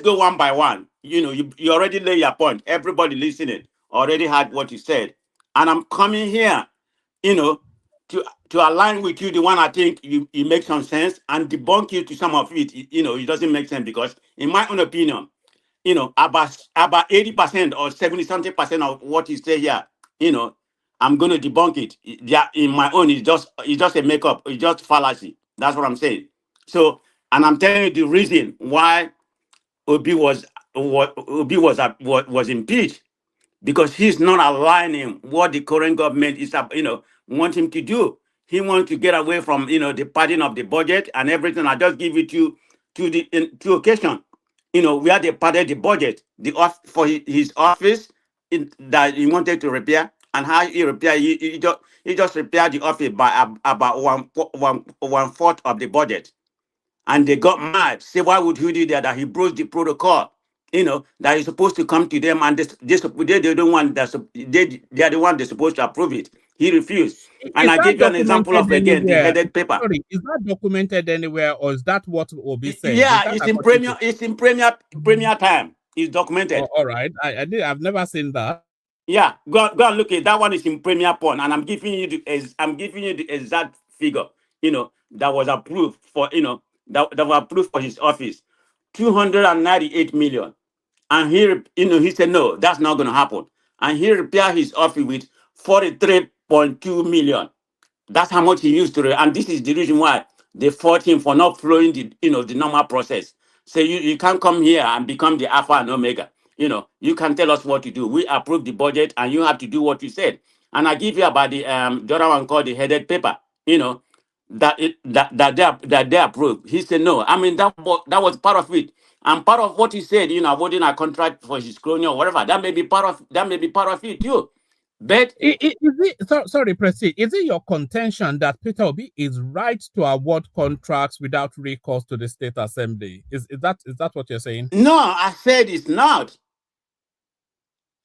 go one by one. You already lay your point. Everybody listening already heard what you said, and I'm coming here, to align with you, the one I think you make some sense, and debunk you to some of it. It doesn't make sense because, in my own opinion, about 80% or 70-something% of what you say here, I'm going to debunk it. Yeah, in my own, it's just a makeup. It's just fallacy. That's what I'm saying. So, and I'm telling you the reason why Obi was impeached, because he's not aligning what the current government is, want him to do. He wants to get away from, the padding of the budget and everything. I just give it to two occasions, where they padded the budget, for his office that he wanted to repair, and how he repaired. He just repaired the office by about one fourth of the budget, and they got mad. Say, why would he do that? That he broke the protocol. That he's supposed to come to them, and they're the one they are the one they're supposed to approve it. He refused. And I give you an example of, again, the headed paper. Sorry, is that documented anywhere, or is that what Obi said? Yeah, it's in premier time. It's documented. Oh, all right. I've never seen that. Yeah, go and look at that one. Is in premier point, and I'm giving you the exact figure. That was approved for that was approved for his office, 298 million. And he said, no, that's not going to happen. And he repaired his office with 43.2 million. That's how much he used to. And this is the reason why they fought him for not following the normal process. So you can't come here and become the Alpha and Omega. You can tell us what to do. We approve the budget, and you have to do what you said. And I give you about the other one called the headed paper. That they approved. He said no. I mean that was part of it. And part of what he said, awarding a contract for his colonial or whatever, that may be part of it too. But sorry, Presi, is it your contention that Peter Obi is right to award contracts without recourse to the State Assembly? Is that what you're saying? No, I said it's not.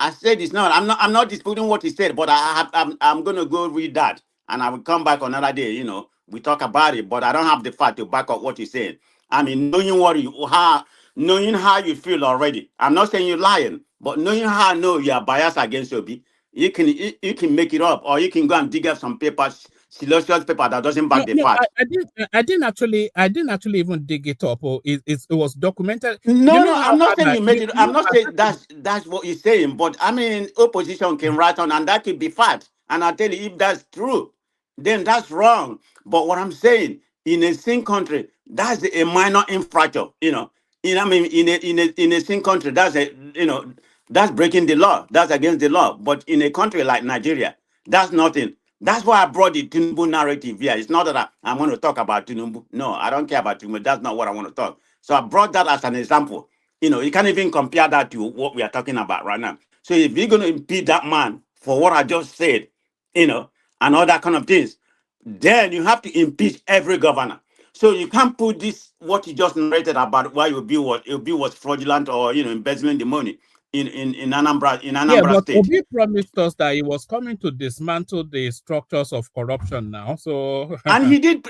I'm not disputing what he said, but I'm going to go read that, and I will come back another day. We talk about it, but I don't have the fact to back up what he said. I mean, knowing how you feel already. I'm not saying you're lying, but knowing how I know you are biased against Obi, you can make it up, or you can go and dig up some papers, salacious paper that doesn't back the fact. I didn't actually even dig it up, or it was documented. No, I'm not saying you made it. I'm not saying that's what you're saying, but I mean, opposition can write on, and that could be fact. And I tell you, if that's true, then that's wrong. But what I'm saying, in a same country, that's a minor infraction. In a same country, that's breaking the law. That's against the law. But in a country like Nigeria, that's nothing. That's why I brought the Tinubu narrative here. It's not that I want to talk about Tinubu. No, I don't care about Tinubu. That's not what I want to talk. So I brought that as an example. You can't even compare that to what we are talking about right now. So if you're going to impede that man for what I just said, and all that kind of things, then you have to impeach every governor. So you can't put this what you just narrated about why Obi was fraudulent or embezzling the money in Anambra but State. Obi promised us that he was coming to dismantle the structures of corruption now. So and he did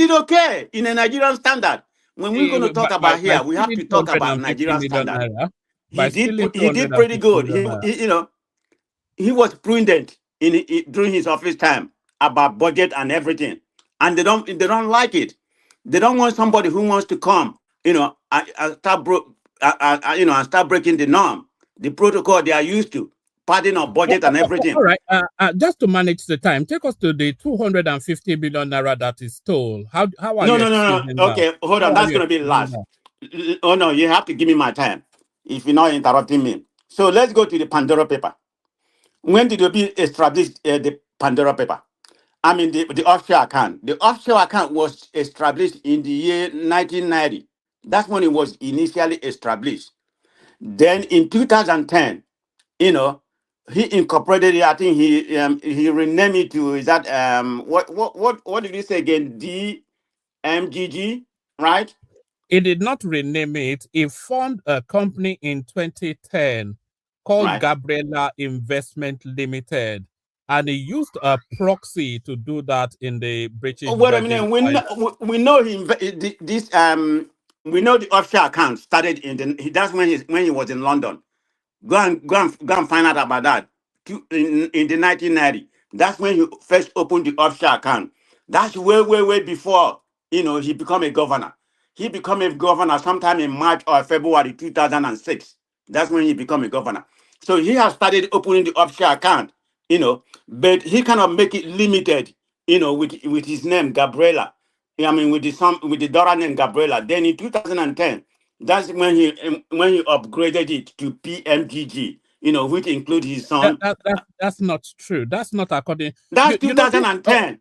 okay in a Nigerian standard. When we're going to talk about here, we have to talk about Nigerian standard. He did pretty good. He was prudent during his office time about budget and everything, and they don't like it. They don't want somebody who wants to come, and start breaking the norm, the protocol they are used to, padding of budget and everything. All right, just to manage the time, take us to the 250 billion naira that is stole. How are you? No. Okay, hold on. That's going to be the last. Oh no, you have to give me my time if you're not interrupting me. So let's go to the Pandora paper. When did Obi establish the Pandora paper? I mean the offshore account. The offshore account was established in the year 1990. That's when it was initially established. Then in 2010, he incorporated it. I think he renamed it to, is that what did he say again? DMGG, right? He did not rename it. He formed a company in 2010 called Gabriela Investment Limited, and he used a proxy to do that in the British. Wait a minute. We know we know the offshore account started that's when he was in London. Go and find out about that. In the 1990, that's when he first opened the offshore account. That's way before he became a governor. He became a governor sometime in March or February 2006. That's when he became a governor. So he has started opening the offshore account, but he cannot make it limited, with his name Gabriela. I mean, with the daughter name Gabriela. Then in 2010, that's when he upgraded it to PMGG, which includes his son. That's not true. That's not according. That's 2010.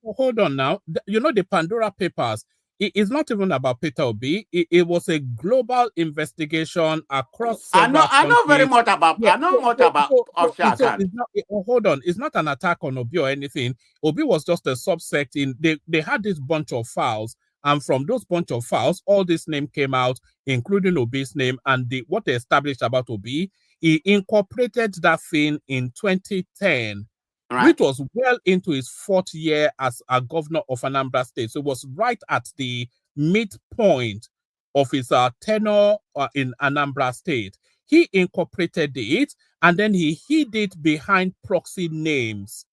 Hold on now. The Pandora Papers. It's not even about Peter Obi. It was a global investigation across. I know very much about. Yeah. I know much about offshore account. Hold on. It's not an attack on Obi or anything. Obi was just a subsect. They had this bunch of files, and from those bunch of files, all this name came out, including Obi's name, and what they established about Obi. He incorporated that thing in 2010. Right. Which was well into his 4th year as a governor of Anambra State. So it was right at the midpoint of his tenure in Anambra State. He incorporated it, and then he hid it behind proxy names.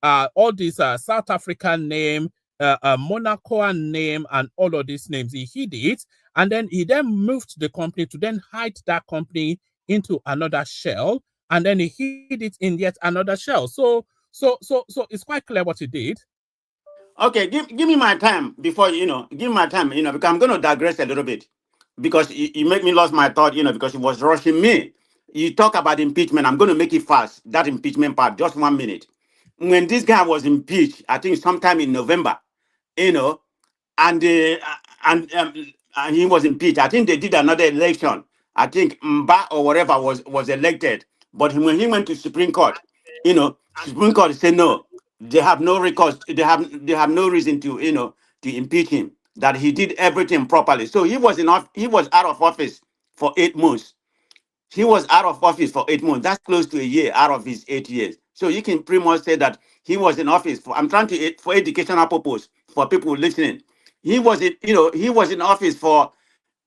All these South African name, Monaco name, and all of these names. He hid it, and then he moved the company to then hide that company into another shell, and then he hid it in yet another shell. So it's quite clear what he did. Okay, give me my time before give me my time, because I'm going to digress a little bit, because you make me lose my thought, because it was rushing me. You talk about impeachment. I'm going to make it fast. That impeachment part, just 1 minute. When this guy was impeached, I think sometime in November, and he was impeached. I think they did another election. I think Mba or whatever was elected, but when he went to Supreme Court, Supreme Court said no, they have no recourse, they have no reason to impeach him, that he did everything properly. So he was out of office for 8 months. He was out of office for 8 months. That's close to a year out of his 8 years. So you can pretty much say that he was in office for educational purpose for people listening. He was in office for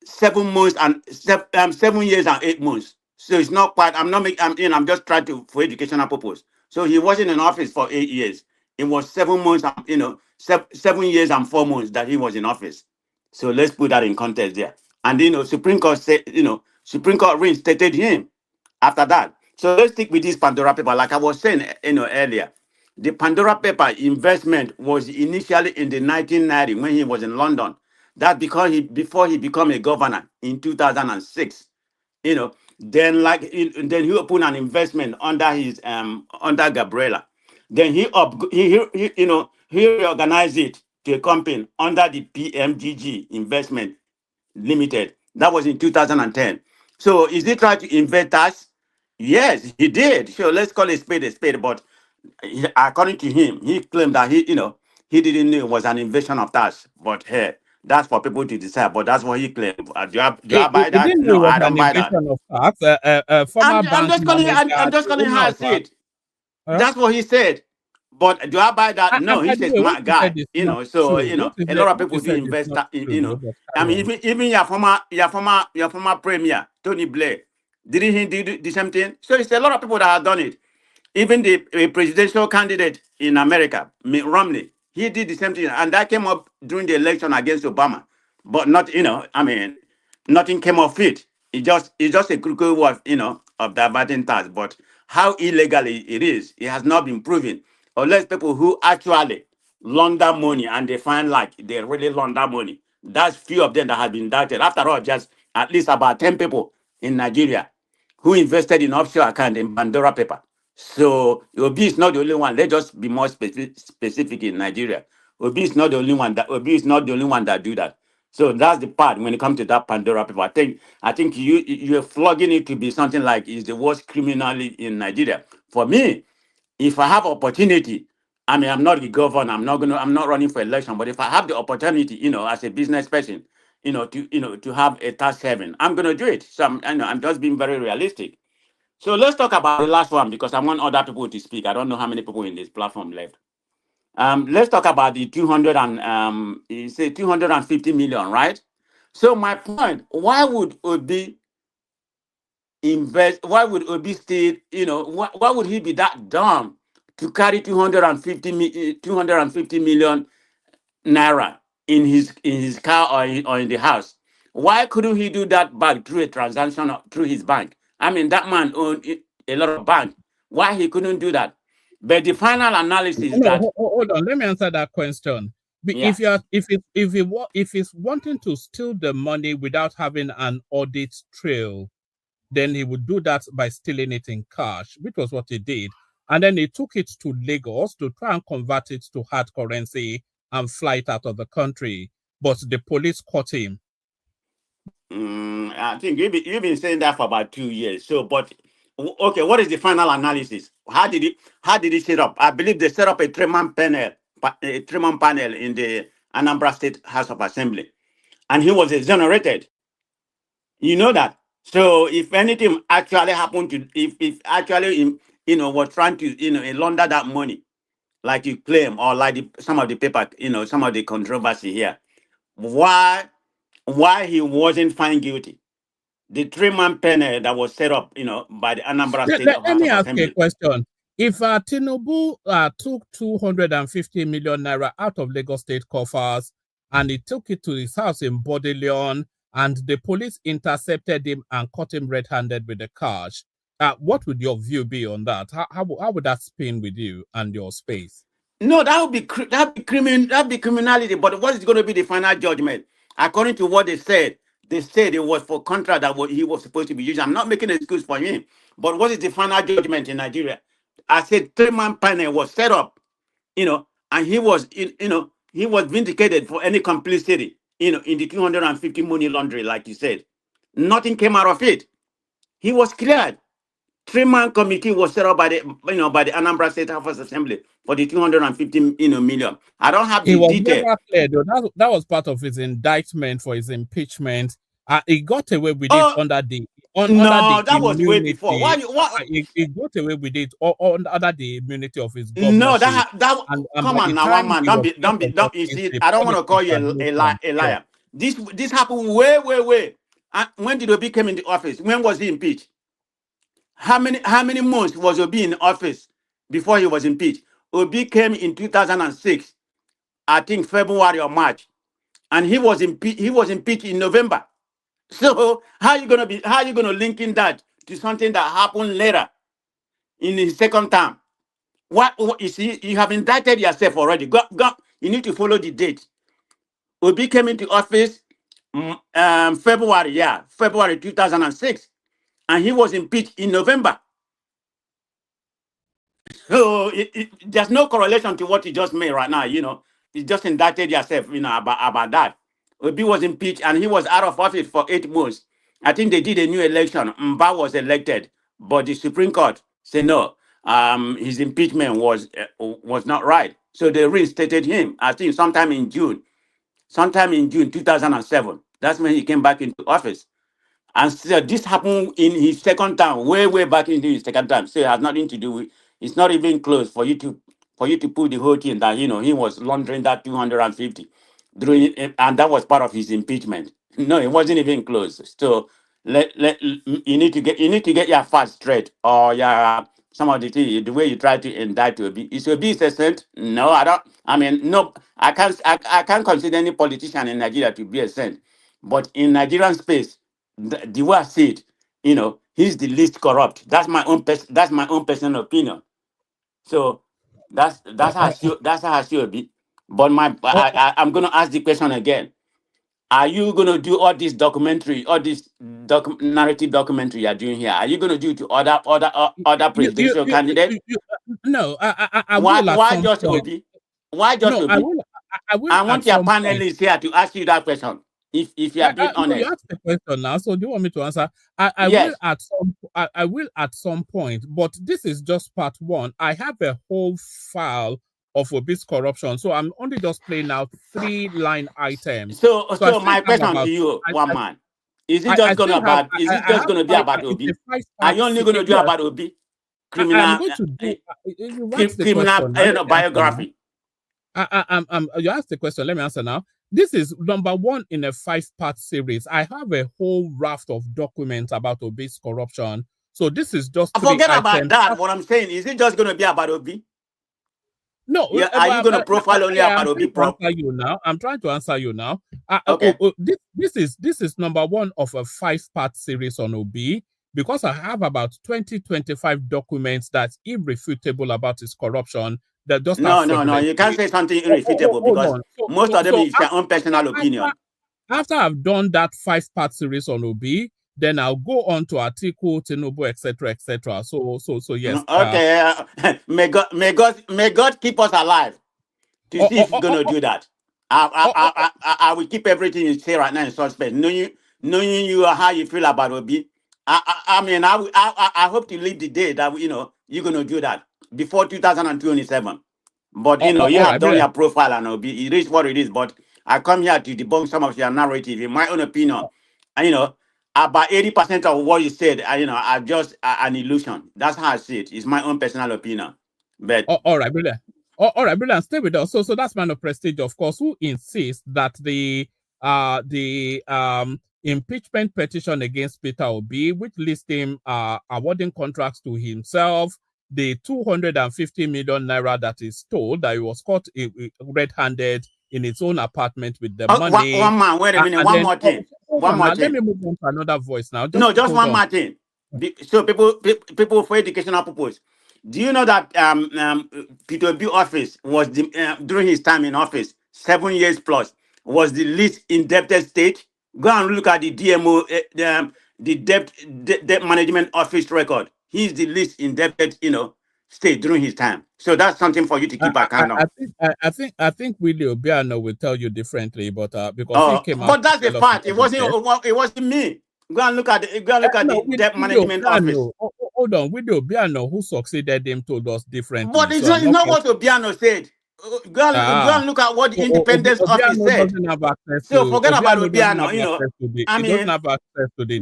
7 months and 7 years and 8 months. So it's not quite. I'm just trying to for educational purpose. So he wasn't in office for 8 years. It was 7 months, 7 years and 4 months that he was in office. So let's put that in context there. And Supreme Court said, Supreme Court reinstated him after that. So let's stick with this Pandora paper. Like I was saying, earlier, the Pandora paper investment was initially in the 1990 when he was in London. That because before he became a governor in 2006, then he opened an investment under his under Gabriela. Then he reorganized it to a company under the PMGG Investment Limited. That was in 2010. So is he trying to invest us? Yes, he did. So let's call it a spade. But according to him, he claimed that he didn't know it was an invasion of tax. But hey, That's for people to decide, but that's what he claimed. Do I It, buy it, it that? didn't know No, it was I don't an buy that. invasion of facts. Former I'm bank just calling manager, I'm just the calling owner how I of see it. Huh? That's what he said. But do I buy that? And No, by he's the a way, what smart you said guy, is you not know. So true. a lot of What you people do said is invest, not you true, though, know. but I carry mean, on. even your former premier Tony Blair, didn't he do the same thing? So it's a lot of people that have done it. Even the presidential candidate in America, Mitt Romney, he did the same thing, and that came up during the election against Obama. But not, I mean, nothing came of it. It's just a crooked way of, of diverting tax. But how illegal it is, it has not been proven. Unless people who actually launder money and they find like they really launder money. That's few of them that have been indicted. After all, just at least about 10 people in Nigeria who invested in offshore account in Pandora paper. So Obi is not the only one. Let's just be more specific in Nigeria. Obi is not the only one that do that. So that's the part when it comes to that Pandora paper. I think you're flogging it to be something like is the worst criminal in Nigeria. For me, if I have opportunity, I mean, I'm not the governor. I'm not running for election. But if I have the opportunity, as a business person, to have a tax haven, I'm gonna do it. So I'm just being very realistic. So let's talk about the last one because I want other people to speak. I don't know how many people in this platform left. Let's talk about the 250 million, right? So my point: why would Obi invest? Why would Obi stay? Why would he be that dumb to carry 250 million naira in his car or in the house? Why couldn't he do that back through a transaction through his bank? I mean, that man owned a lot of bank. Why he couldn't do that? But the final analysis is No, that hold on. Let me answer that question. yeah. If he's wanting to steal the money without having an audit trail, then he would do that by stealing it in cash, which was what he did. And then he took it to Lagos to try and convert it to hard currency and fly it out of the country. But the police caught him. I think you've been saying that for about 2 years. So, but okay, what is the final analysis? How did it set up? I believe they set up a three-man panel in the Anambra State House of Assembly, and he was exonerated. You know that. So, if anything actually happened to, if actually was trying to launder that money, like you claim, or like some of the paper, some of the controversy here, why he wasn't found guilty? The three-man panel that was set up, by the Anambra State Let House me of ask you a Assembly. question. If Tinubu took 250 million naira out of Lagos State coffers and he took it to his house in Bodeleon and the police intercepted him and caught him red-handed with the cash, what would your view be on that? How would that spin with you and your space? No, that'd be criminality. But what is going to be the final judgment? According to what they said it was for contract that he was supposed to be using. I'm not making an excuse for him, but what is the final judgment in Nigeria? I said three-man panel was set up, and he was, he was vindicated for any complicity, in the 250 money laundering, like you said. Nothing came out of it. He was cleared. Three-man committee was set up by the Anambra State House of Assembly for the 250 million. I don't have He the was detail. never cleared, though. That was part of his indictment for his impeachment. He got away with it under the That was way immunity. before. Why? He got away with it under the immunity of his No, governorship. and come by on the now, time one man. he was Don't you see? I don't want to call you a liar. This happened way. When did Obi came in the office? When was he impeached? How many months was Obi in office before he was impeached? Obi came in 2006, I think February or March, and he was impeached in November. So how are you gonna link in that to something that happened later in his second term? What you see, you have indicted yourself already. Go, you need to follow the date. Obi came into office February 2006, and he was impeached in November. So there's no correlation to what you just made right now. You just indicted yourself, about that. Obi was impeached and he was out of office for 8 months. I think they did a new election. Mba was elected, but the Supreme Court said no. His impeachment was not right, so they reinstated him. I think sometime in June. sometime in June 2007. That's when he came back into office. And so this happened in his second term, way back into his second term. So it has nothing to do with. It's not even close for you to put the whole thing that he was laundering that 250 during, and that was part of his impeachment. No, it wasn't even close. So you need to get your facts straight, or some of the way you try to indict Obi. Is Obi a saint? No, I don't. I mean, no, I can't consider any politician in Nigeria to be a saint. But in Nigerian space, the way I see it, he's the least corrupt. That's my own personal opinion. So that's how I see Obi. But I'm gonna ask the question again. Are you gonna do all this documentary, all this narrative documentary you're doing here? Are you gonna do it to other presidential candidates? No, I why will. Why just Obi? Why just Obi? I will. I want your panelists here to ask you that question. If you are being honest, you asked the question now. So do you want me to answer? I Yes. will at some point, but this is just part one. I have a whole file of Obi's corruption, so I'm only just playing out 3 line items. So I still my have question about- to you, I- one I- man, is it I just still gonna have- about? Is I- it I just have gonna be five- about it's Obi? a 5-part Are you only gonna do series. about Obi? I'm going to do you asked the Criminal question. Let me answer biography. now. You asked the question. Let me answer now. This is number 1 in a 5-part series. I have a whole raft of documents about Obi's corruption. So this is just 3 Forget about items. that. What I'm saying is, it just gonna be about Obi? No, Yeah, are you gonna profile only about Obi? I'm trying to answer you now. Okay. This is number 1 of a 5-part series on Obi, because I have about 20-25 documents that's irrefutable about his corruption. That just No. You can't say something irrefutable because most of them is your own personal opinion. After I've done that 5-part series on Obi, then I'll go on to Atiku, Tinubu, etc., etc. So yes. Okay. May God keep us alive to see if you're gonna do that. I will keep everything you say right now in suspect. Knowing you how you feel about Obi. I mean, I hope to live the day that you're gonna do that before 2027. But you have done your profile and Obi. It is what it is. But I come here to debunk some of your narrative, in my own opinion. And about 80% of what you said, are just an illusion. That's how I see it. It's my own personal opinion. But all right, brilliant. All right, brilliant. Stay with us. So that's Man of Prestige, of course, who insists that the impeachment petition against Peter Obi, which lists him awarding contracts to himself, the 250 million naira that is told that he was caught red-handed in his own apartment with the money. One man, wait a minute. One more thing. Let me move on to another voice now. Just one more thing. So people for educational purpose. Do you know that Peter Obi office was during his time in office, 7 years plus, was the least indebted state? Go and look at the DMO, the debt management office record. He's the least indebted, state during his time. So that's something for you to keep account of. I think Willie Obiano will tell you differently, but because he came out. But that's the fact. It wasn't me. Go and look at the debt management office. Hold on, Willie Obiano, who succeeded him, told us differently. But it's not what Obiano said. Go and look at what the Independence Office said. So forget about Obiano. I mean, doesn't have access to the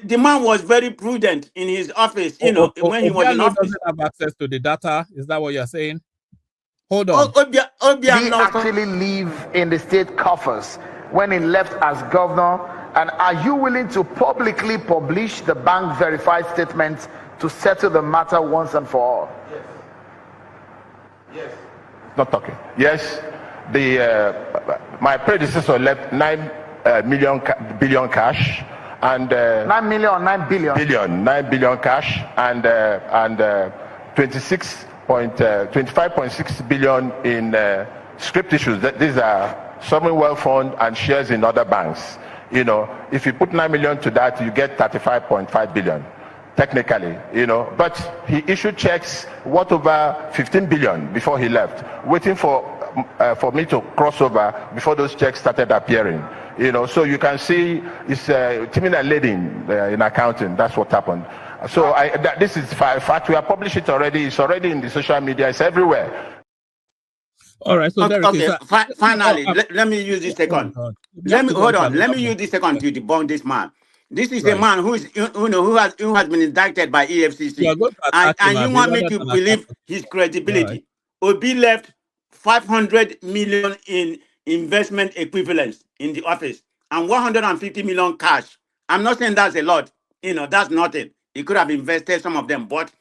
the man was very prudent in his office. When he was in office, doesn't have access to the data. Is that what you're saying? Hold on. Obiano actually live in the state coffers when he left as governor. And are you willing to publicly publish the bank verified statements to settle the matter once and for all? Yes. Not talking. Yes, my predecessor left 9 billion cash and 9 million or 9 billion? 9 billion cash and 25.6 billion in script issues. These are sovereign wealth fund and shares in other banks. If you put 9 million to that, you get 35.5 billion. Technically, but he issued checks worth over 15 billion before he left, waiting for me to cross over before those checks started appearing. So you can see it's teaming and leading in accounting. That's what happened. So this is fact. We have published it already. It's already in the social media. It's everywhere. All right. So Okay. Finally, let me use this second. Let me hold on. Let me use this second to debunk this man. This is a man who has been indicted by EFCC, and you want me to believe his credibility? Obi left 500 million in investment equivalents in the office and 150 million cash. I'm not saying that's a lot. That's nothing. He could have invested some of them, but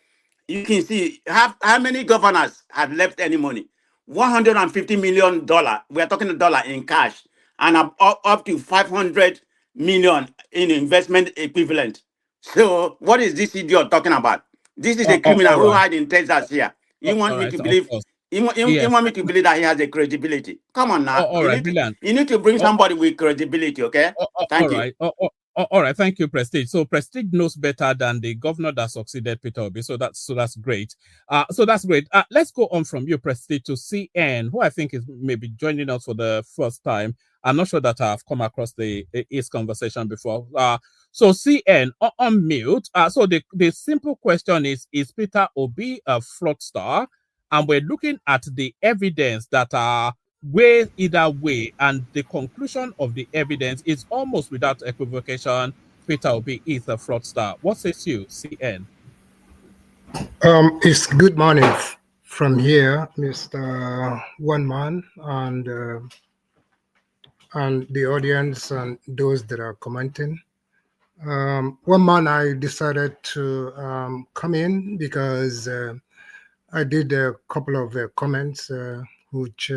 you can see how many governors have left any money. $150 million. We're talking dollar in cash, and up to 500 million in investment equivalent. So what is this idiot talking about? This is a criminal who hide in Texas here. You want me to believe? You want me to believe that he has a credibility? Come on now. You need to bring somebody with credibility, okay? Thank you. All right, thank you, Prestige. So Prestige knows better than the governor that succeeded Peter Obi. So that's great. Let's go on from you, Prestige, to CN, who I think is maybe joining us for the first time. I'm not sure that I've come across his conversation before. So CN on mute. So the simple question is Peter Obi a fraudster? And we're looking at the evidence that are way either way, and the conclusion of the evidence is almost without equivocation. Peter Obi is a fraudster. What says you, CN? It's good morning from here, Mr. One Man, and the audience and those that are commenting. One Man, I decided to come in because I did a couple of comments which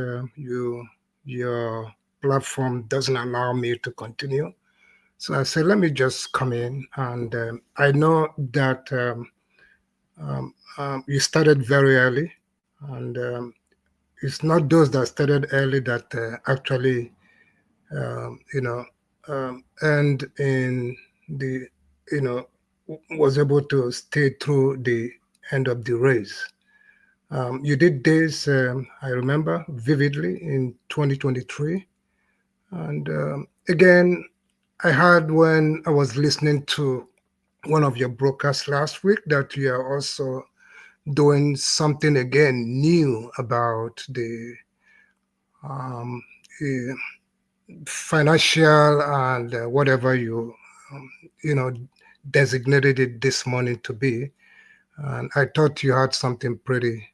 your platform doesn't allow me to continue. So I said, let me just come in. And I know that you started very early. And it's not those that started early that actually, and in the, was able to stay through the end of the race. You did this, I remember vividly, in 2023. And again, I heard when I was listening to one of your broadcasts last week that you are also doing something again new about the financial and whatever you, designated it this morning to be. And I thought you had something pretty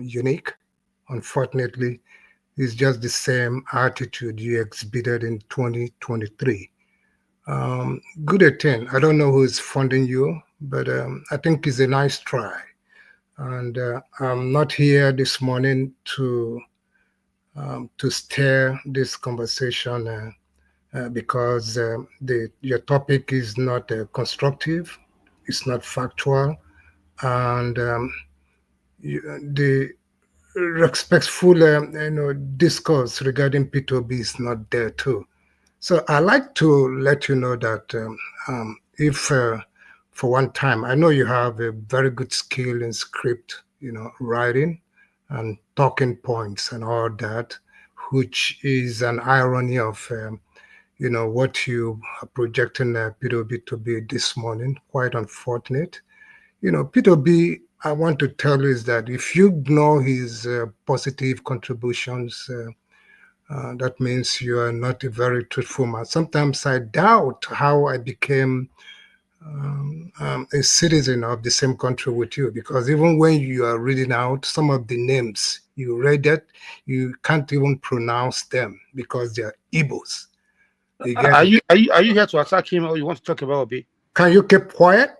unique. Unfortunately, it's just the same attitude you exhibited in 2023. Good attempt. I don't know who is funding you, but I think it's a nice try. And I'm not here this morning to steer this conversation because your topic is not constructive, it's not factual, and the respectful discourse regarding P2B is not there too. So I like to let you know that if for one time, I know you have a very good skill in script, writing and talking points and all that, which is an irony of what you are projecting P2B to be this morning. Quite unfortunate. P2B, I want to tell you is that if you ignore his positive contributions, that means you are not a very truthful man. Sometimes I doubt how I became a citizen of the same country with you, because even when you are reading out some of the names you read it, you can't even pronounce them because they are Igbos. Are you here to attack him, or you want to talk about Obi? Can you keep quiet?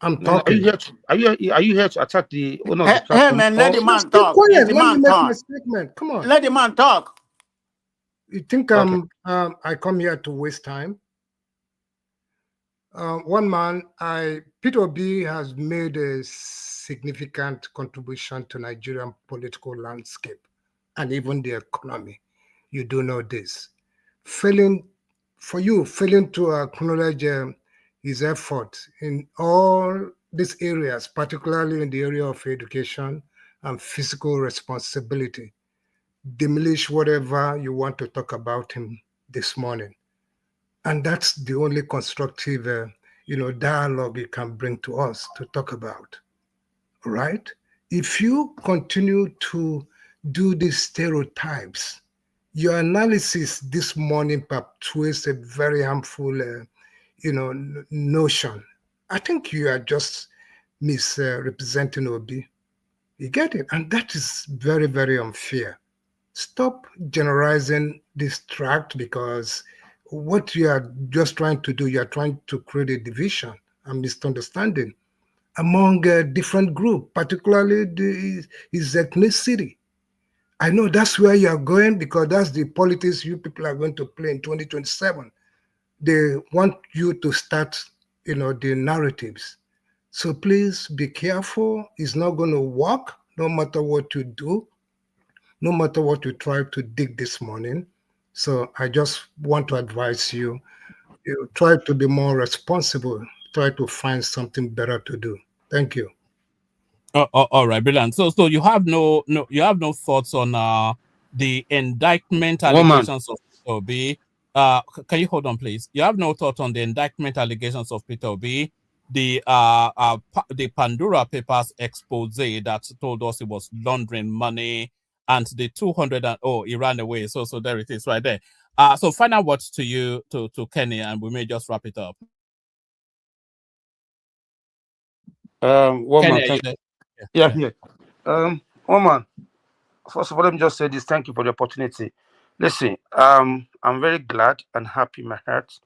I'm talking. Are you here to attack the owner of the platform? Hey man, let the man talk. Let me make my statement. Come on. Let the man talk. You think I come here to waste time? One man, P2B has made a significant contribution to Nigerian political landscape and even the economy. You do know this. Failing to acknowledge his effort in all these areas, particularly in the area of education and fiscal responsibility, demolish whatever you want to talk about him this morning. And that's the only constructive, dialogue you can bring to us to talk about, right? If you continue to do these stereotypes. Your analysis this morning perpetuates a very harmful, notion. I think you are just misrepresenting Obi. You get it? And that is very, very unfair. Stop generalizing this tract, because what you are just trying to do, you are trying to create a division and misunderstanding among a different group, particularly his ethnicity. I know that's where you are going, because that's the politics you people are going to play in 2027. They want you to start, the narratives. So please be careful. It's not going to work no matter what you do, no matter what you try to dig this morning. So I just want to advise you, try to be more responsible, try to find something better to do. Thank you. All right, brilliant. So you have no thoughts on the indictment allegations of Peter Obi. Can you hold on, please? You have no thoughts on the indictment allegations of Peter Obi, the Pandora Papers expose that told us he was laundering money, and the 200 he ran away. So there it is right there. So final words to you, to Kenny, and we may just wrap it up. Woman, Kenny, yeah. Woman, first of all, let me just say this. Thank you for the opportunity. Listen, I'm very glad and happy in my heart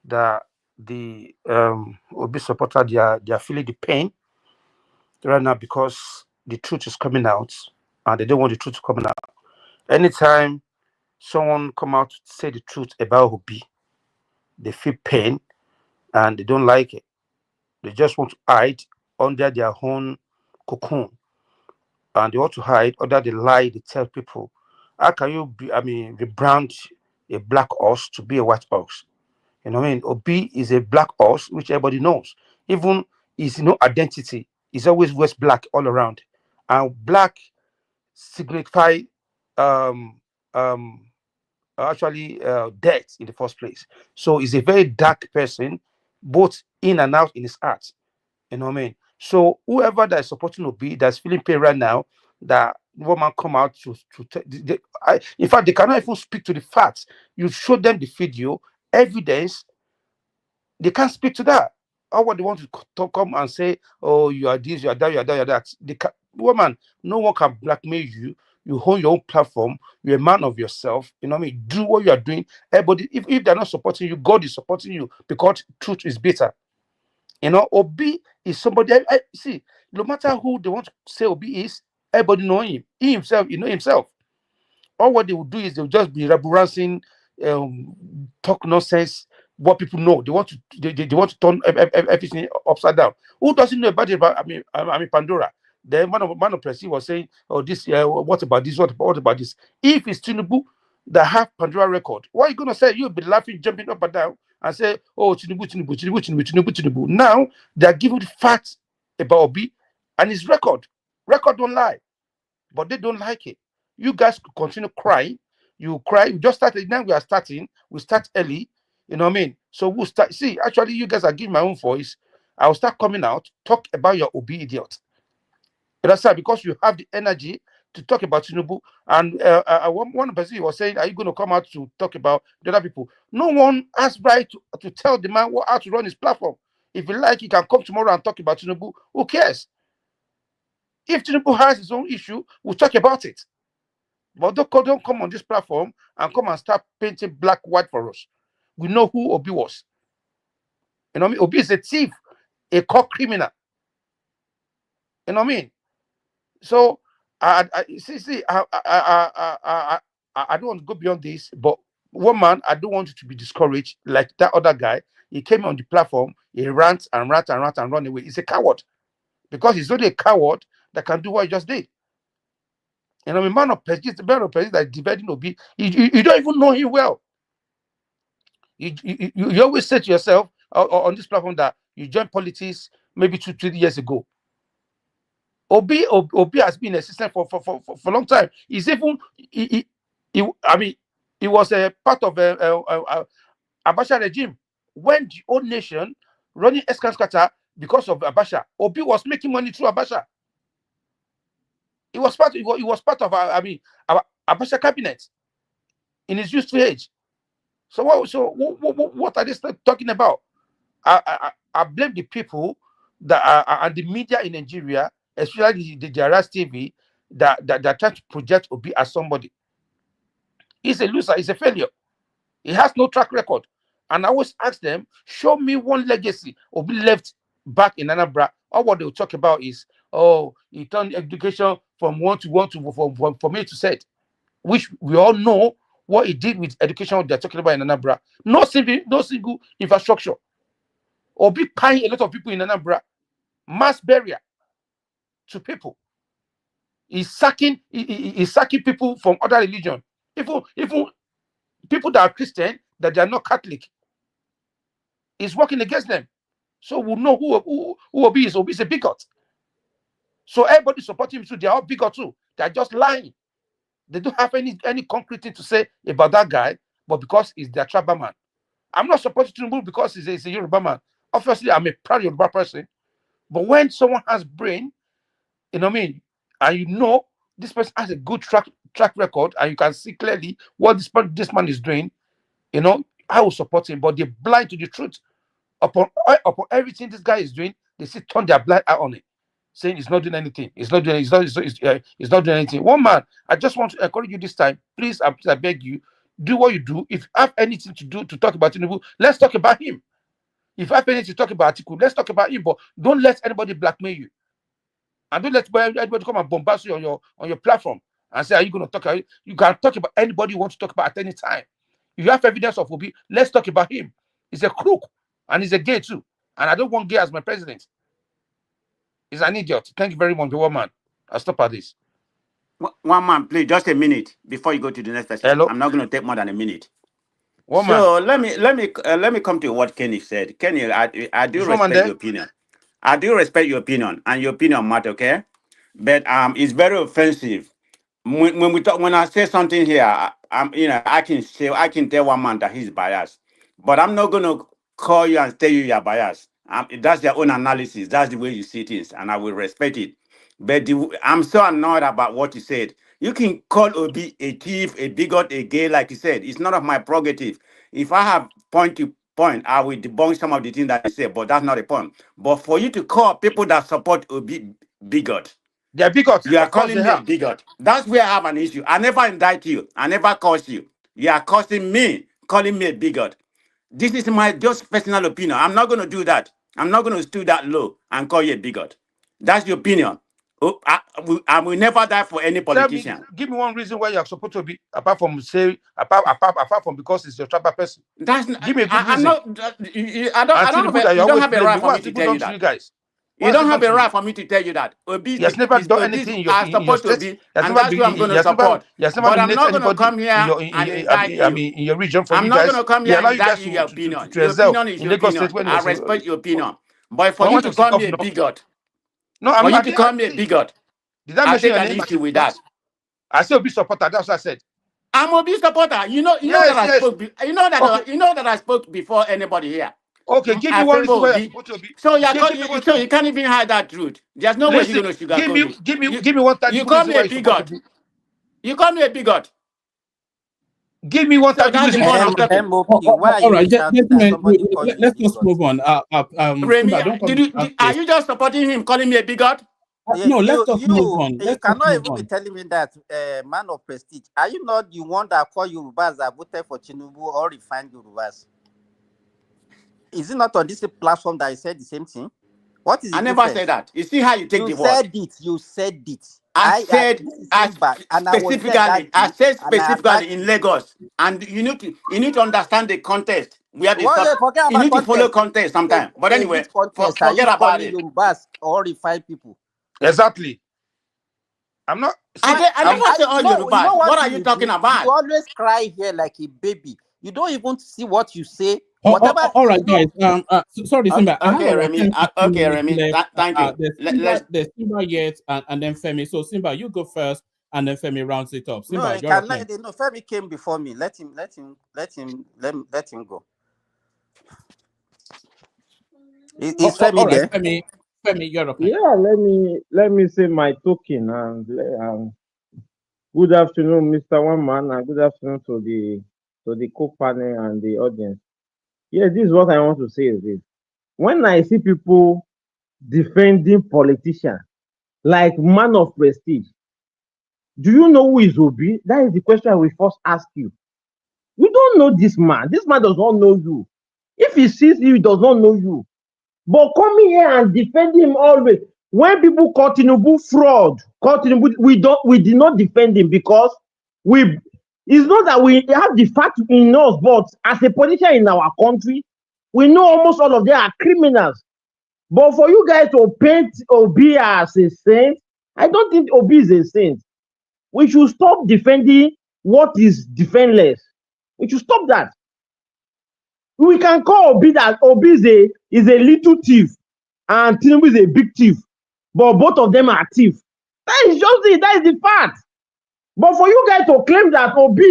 that the Obi supporter, they are feeling the pain right now, because the truth is coming out, and they don't want the truth to come out. Anytime someone come out to say the truth about Obi, they feel pain and they don't like it. They just want to hide under their own cocoon, and they want to hide under the lie they tell people. How can you rebrand a black horse to be a white horse? You know what I mean? Obi is a black horse, which everybody knows. Even his identity is always wears black all around, and black signify death in the first place. So he's a very dark person, both in and out in his heart. You know what I mean? So whoever that is supporting Obi, that's feeling pain right now, that woman come out in fact, they cannot even speak to the facts. You show them the video, evidence, they can't speak to that. Or what they want to come and say, oh, you are this, you are that, you are that, you are that. Woman, no one can blackmail you. You own your own platform. You're a man of yourself. You know what I mean? Do what you are doing. Everybody, if they're not supporting you, God is supporting you, because truth is better. Obi is somebody. I see. No matter who they want to say Obi is, everybody know him. He himself, himself. All what they will do is they'll just be reverencing, talk nonsense. What people know, they want to turn everything upside down. Who doesn't know about it? Pandora. Then one of Presi was saying, "Oh, this. What about this? What about this?" If it's Tinubu that have Pandora record, what are you gonna say? You'll be laughing, jumping up and down, and say, "Oh, Tinubu." Now they are giving the facts about Obi and his record. Record don't lie, but they don't like it. You guys could continue crying. You cry. We just started. Now we are starting. We start early. You know what I mean? So we'll start. See, actually, you guys are giving my own voice. I'll start coming out, talk about your Obi idiot. That's right, because you have the energy to talk about Tinubu. And one person was saying, are you going to come out to talk about the other people? No one has right to tell the man how to run his platform. If you like, he can come tomorrow and talk about Tinubu. Who cares? If Tinubu has his own issue, we'll talk about it. But don't come on this platform and come and start painting black, white for us. We know who Obi was. You know what I mean? Obi is a thief, a core criminal. You know what I mean? So I don't want to go beyond this, but woman, I don't want you to be discouraged like that other guy. He came on the platform, he rants and run away. He's a coward, because he's only a coward that can do what he just did. You know, man of prejudice that dividing Obi, you don't even know him well. You always say to yourself on this platform that you joined politics maybe 2-3 years ago. Obi has been a system for a long time. He's even he was a part of Abacha regime when the old nation running Eskan Scatter because of Abacha. Obi was making money through Abacha. He was part of our special cabinet in his youthful age. So what are they talking about? I blame the people that are and the media in Nigeria, especially the Jaras TV, that try to project Obi as somebody. He's a loser. He's a failure. He has no track record. And I always ask them, show me one legacy Obi left back in Anambra. All what they'll talk about is, oh, he turned education from one to one to from A to Z, which we all know what he did with education they're talking about in Anambra. No single infrastructure. Obi paying a lot of people in Anambra, mass burial to people. He's sacking people from other religion. Even people that are Christian, that they are not Catholic. He's working against them. So we'll know who Obi is. Obi is a bigot. So everybody supporting him too. They are all bigot too. They are just lying. They don't have any concrete thing to say about that guy, but because he's their tribal man. I'm not supporting Tinubu because he's a Yoruba man. Obviously, I'm a proud Yoruba person. But when someone has brain, you know what I mean, and you know this person has a good track record, and you can see clearly what this man is doing, you know, I will support him. But they're blind to the truth. Upon everything this guy is doing, they still turn their blind eye on it, saying he's not doing anything. He's not doing anything. One man, I just want to encourage you this time. Please, I beg you, do what you do. If you have anything to do to talk about Tinubu, let's talk about him. If you have anything to talk about Atiku, let's talk about him. But don't let anybody blackmail you. And don't let anybody come and bombast you on your platform and say, are you going to talk? You can talk about anybody you want to talk about at any time. If you have evidence of Obi, let's talk about him. He's a crook and he's a gay too. And I don't want gay as my president. He's an idiot. Thank you very much, one man. I'll stop at this. One man, please, just a minute before you go to the next person. Hello? I'm not going to take more than a minute. One so man. let me come to what Kenny said. Kenny, I do respect your opinion. I do respect your opinion, and your opinion matter, okay? But it's very offensive when I say something here. I can tell one man that he's biased, but I'm not gonna call you and tell you you're biased. That's your own analysis. That's the way you see things, and I will respect it. But I'm so annoyed about what you said. You can call Obi a thief, a bigot, a gay, like you said. It's none of my prerogative. If I have point to point, I will debunk some of the things that you say, but that's not the point. But for you to call people that support Obi bigot, they're bigots. You are calling me a bigot. That's where I have an issue. I never indict you. I never curse you. You are cursing me, calling me a bigot. This is my just personal opinion. I'm not going to do that. I'm not going to stoop that low and call you a bigot. That's your opinion. I will never die for any politician. Give me one reason why you are supposed to be, apart from because it's your tribal person. That's give me a good reason. You don't have a right for me to tell you that. You guys. You don't have a right for me to tell you that. Obi has never done anything in your state. And that's who I'm going to support. But I'm not going to come here and indict you. In your region, I'm not going to come here and indict you your opinion. Your opinion is your opinion. I respect your opinion. But for you to call me a bigot, for you to call me a bigot, I take an issue with that. I say Obi supporter. That's what I said. I'm Obi supporter. You know that I spoke. You know that I spoke before anybody here. Okay, give me one reason why you're supposed to be. So you can't even hide that truth. There's no way you're going to sugarcoat it. Give me one time. You call me a bigot. You call me a bigot. Give me one time. All right, gentlemen, let's just move on. Remy, are you just supporting him, calling me a bigot? No, let's just move on. You cannot even be telling me that man of prestige. Are you not the one that called Yorubas that voted for Tinubu or refined Yorubas? Is it not on this platform that I said the same thing? What is it? I never said that. You see how you take the word. You said it. I said specifically in Lagos, and you need to understand the context. We have you need to follow context sometimes. But anyway, forget about it. Yorubas or refined people. Exactly. I'm not. I never say all Yorubas. What are you talking about? You always cry here like a baby. You don't even see what you say. All right, guys. Sorry, Simba. Okay, Remy. Thank you. There's Simba yet, and then Femi. So Simba, you go first, and then Femi rounds it up. Simba, no, Femi came before me. Let him go. Is Femi there? Femi, you're okay. Yeah, let me say my token and good afternoon, Mr. One Man, and good afternoon to the co-panel and the audience. Yes, this is what I want to say is this. When I see people defending politicians like man of prestige, do you know who is Obi? That is the question I will first ask you. You don't know this man. This man does not know you. If he sees you, he does not know you. But coming here and defend him always. When people call Tinubu fraud, we did not defend him because it's not that we have the fact in us, but as a politician in our country, we know almost all of them are criminals. But for you guys to paint Obi as a saint, I don't think Obi is a saint. We should stop defending what is defenseless. We should stop that. We can call Obi that Obi is a little thief and Tinubu is a big thief, but both of them are thieves. That is just it. That is the fact. But for you guys to claim that Obi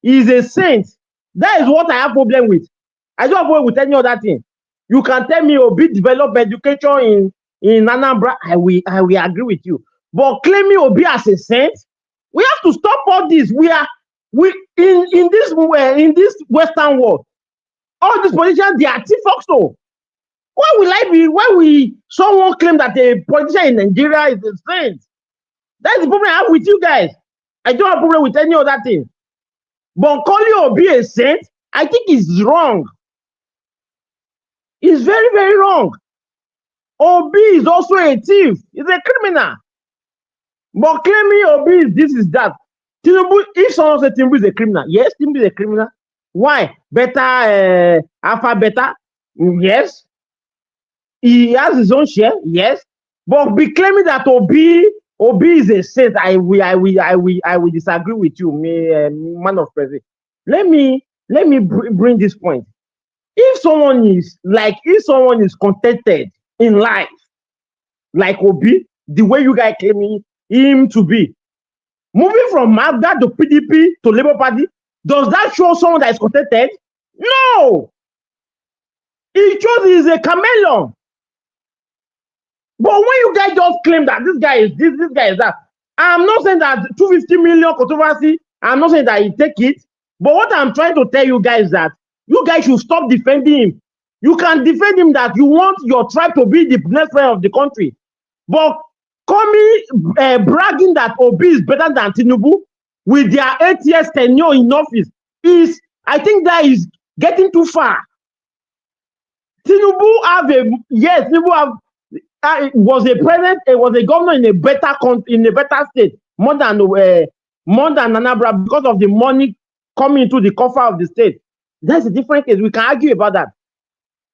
is a saint, that is what I have problem with. I don't have problem with any other thing. You can tell me Obi develop education in Anambra, I will agree with you. But claiming Obi as a saint, we have to stop all this. In this Western world, all these politicians, they are thief also. Why someone claim that a politician in Nigeria is a saint? That's the problem I have with you guys. I don't have a problem with any other thing. But calling Obi a saint, I think is wrong. It's very, very wrong. Obi is also a thief. He's a criminal. But claiming Obi is this, is that. Tinubu, if someone says Tinubu is a criminal, yes, Tinubu is a criminal. Why? Better, Alpha Beta? Yes. He has his own share, yes. But be claiming that Obi is a saint, I will disagree with you, man of president. Let me bring this point. If someone is contented in life, like Obi, the way you guys claiming him to be, moving from MAGA to PDP to Labour Party, does that show someone that is contented? No. It shows he is a chameleon. But when you guys just claim that this guy is this guy is that, I'm not saying that 250 million controversy, I'm not saying that he take it, but what I'm trying to tell you guys is that you guys should stop defending him. You can defend him that you want your tribe to be the next friend of the country. But bragging that Obi is better than Tinubu with their 8 years tenure in office I think that is getting too far. Tinubu was a president, was a governor in a better state, more than Anambra, because of the money coming into the coffer of the state. That's a different case. We can argue about that.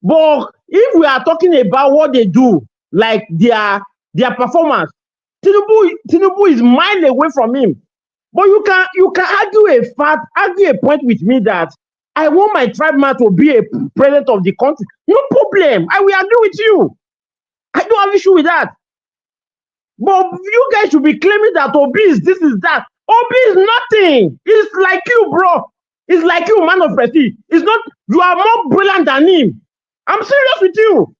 But if we are talking about what they do, like their performance, Tinubu is miles away from him. But you can argue a point with me that I want my tribesman to be a president of the country. No problem. I will agree with you. I don't have issue with that. But you guys should be claiming that Obi is this, is that. Obi is nothing. It's like you, bro. It's like you, man of prestige. It's not, you are more brilliant than him. I'm serious with you.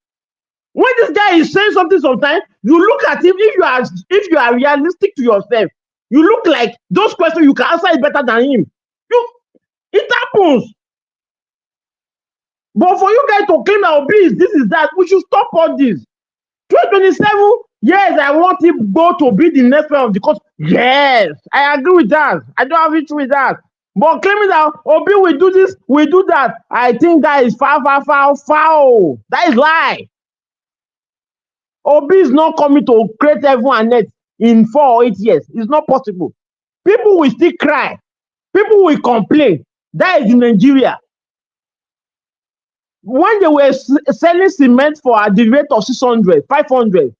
When this guy is saying something sometimes, you look at him, if you are realistic to yourself, you look like those questions you can answer it better than him. It happens. But for you guys to claim that Obi is this, is that, we should stop all this. 2027, yes, I want him to be the next one of the country. Yes, I agree with that. I don't have issue with that. But claiming that Obi will do this, will do that, I think that is foul. That is lie. Obi is not coming to create heaven and earth in 4 or 8 years. It's not possible. People will still cry. People will complain. That is in Nigeria. When they were selling cement for at the rate of 600, 500,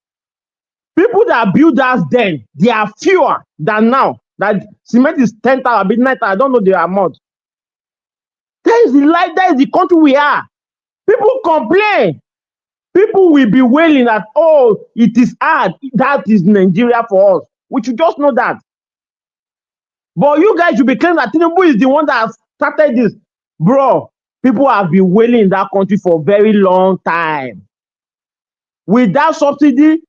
people that build us then, they are fewer than now. That cement is 10,000, 9,000, I don't know the amount. That is the life, that is the country we are. People complain. People will be wailing that, oh, it is hard. That is Nigeria for us. We should just know that. But you guys should be claiming that Tinubu is the one that started this. Bro, people have been wailing in that country for a very long time. Without subsidy,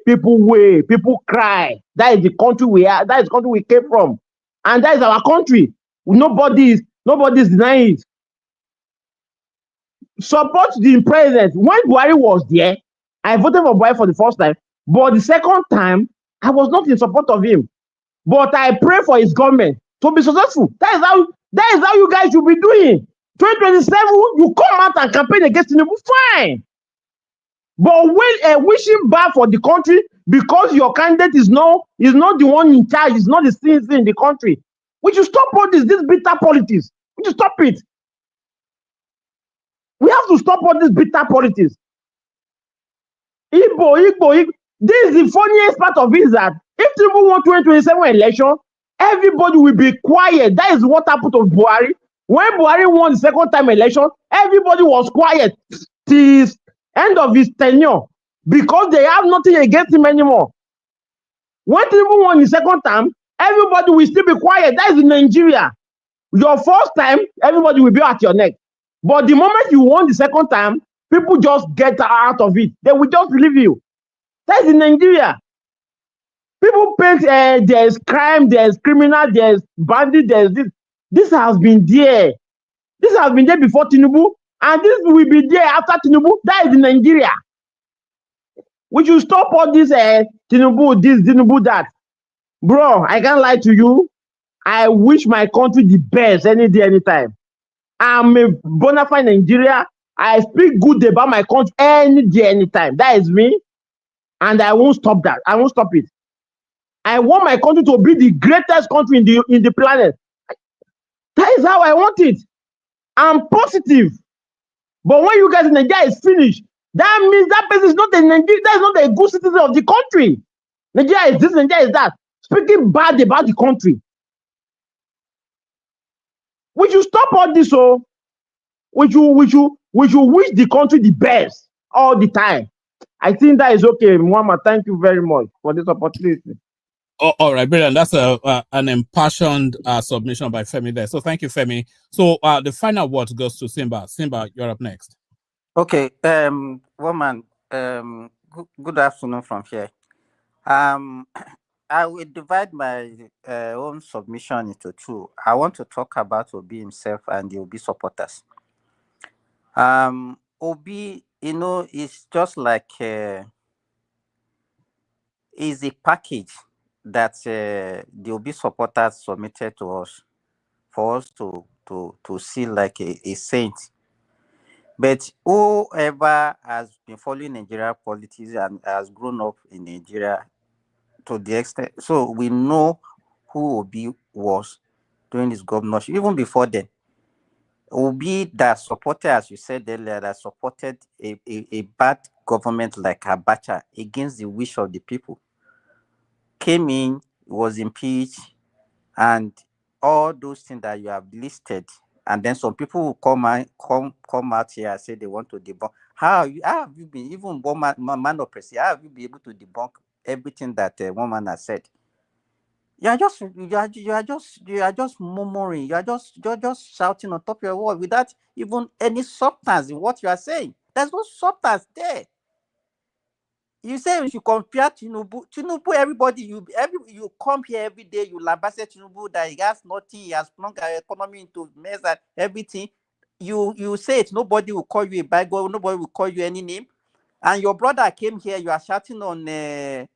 people cry. That is the country we are. That is the country we came from, and that is our country. Nobody is denying it. Support the president. When Buhari was there, I voted for Buhari for the first time, but the second time I was not in support of him. But I pray for his government to be successful. That is how you guys should be doing. 2027, you come out and campaign against Tinubu, fine. But when wishing bad for the country because your candidate is not the one in charge, is not the citizen in the country, we should stop all this bitter politics. We should stop it. We have to stop all this bitter politics. Igbo. This is the funniest part of it, that if Tinubu won 2027 election, everybody will be quiet. That is what happened to Buhari. When Buhari won the second time election, everybody was quiet till end of his tenure because they have nothing against him anymore. When Tinubu won the second time, everybody will still be quiet. That is in Nigeria. Your first time, everybody will be at your neck. But the moment you won the second time, people just get out of it. They will just leave you. That is in Nigeria. People paint there's crime, there's criminal, there's bandit, there's this. This has been there. This has been there before Tinubu, and this will be there after Tinubu. That is in Nigeria. We should stop all this Tinubu, this, Tinubu, that. Bro, I can't lie to you. I wish my country the best any day, anytime. I'm a bona fide Nigeria. I speak good about my country any day, anytime. That is me. And I won't stop that. I won't stop it. I want my country to be the greatest country in the planet. That is how I want it. I'm positive. But when you guys in Nigeria is finished, that means that person is not a Nigerian, that is not a good citizen of the country. Nigeria is this, Nigeria is that. Speaking bad about the country. We should stop all this, so we should wish the country the best all the time. I think that is okay, Muhammad. Thank you very much for this opportunity. Oh, all right, brilliant. That's an impassioned submission by Femi there. So thank you, Femi. So the final word goes to Simba. Simba, you're up next. Okay, woman, good afternoon from here. I will divide my own submission into two. I want to talk about Obi himself and the Obi supporters. Obi, is just like is a package that the Obi supporters submitted to us for us to see like a saint. But whoever has been following Nigeria politics and has grown up in Nigeria to the extent, so we know who Obi was during his governorship, even before then. Obi that supported, as you said earlier, that supported a bad government like Abacha against the wish of the people, came in, was impeached, and all those things that you have listed. And then some people will come out here and say they want to debunk. How have you been, even one man of press, how have you been able to debunk everything that one man has said? You are just murmuring. You're just shouting on top of your wall without even any substance in what you are saying. There's no substance there. You say if you compare Tinubu, everybody, you come here every day, you lambast Tinubu that he has nothing, he has plunged our economy into mess and everything. You say it, nobody will call you a bad guy, nobody will call you any name. And your brother came here, you are shouting on Kenny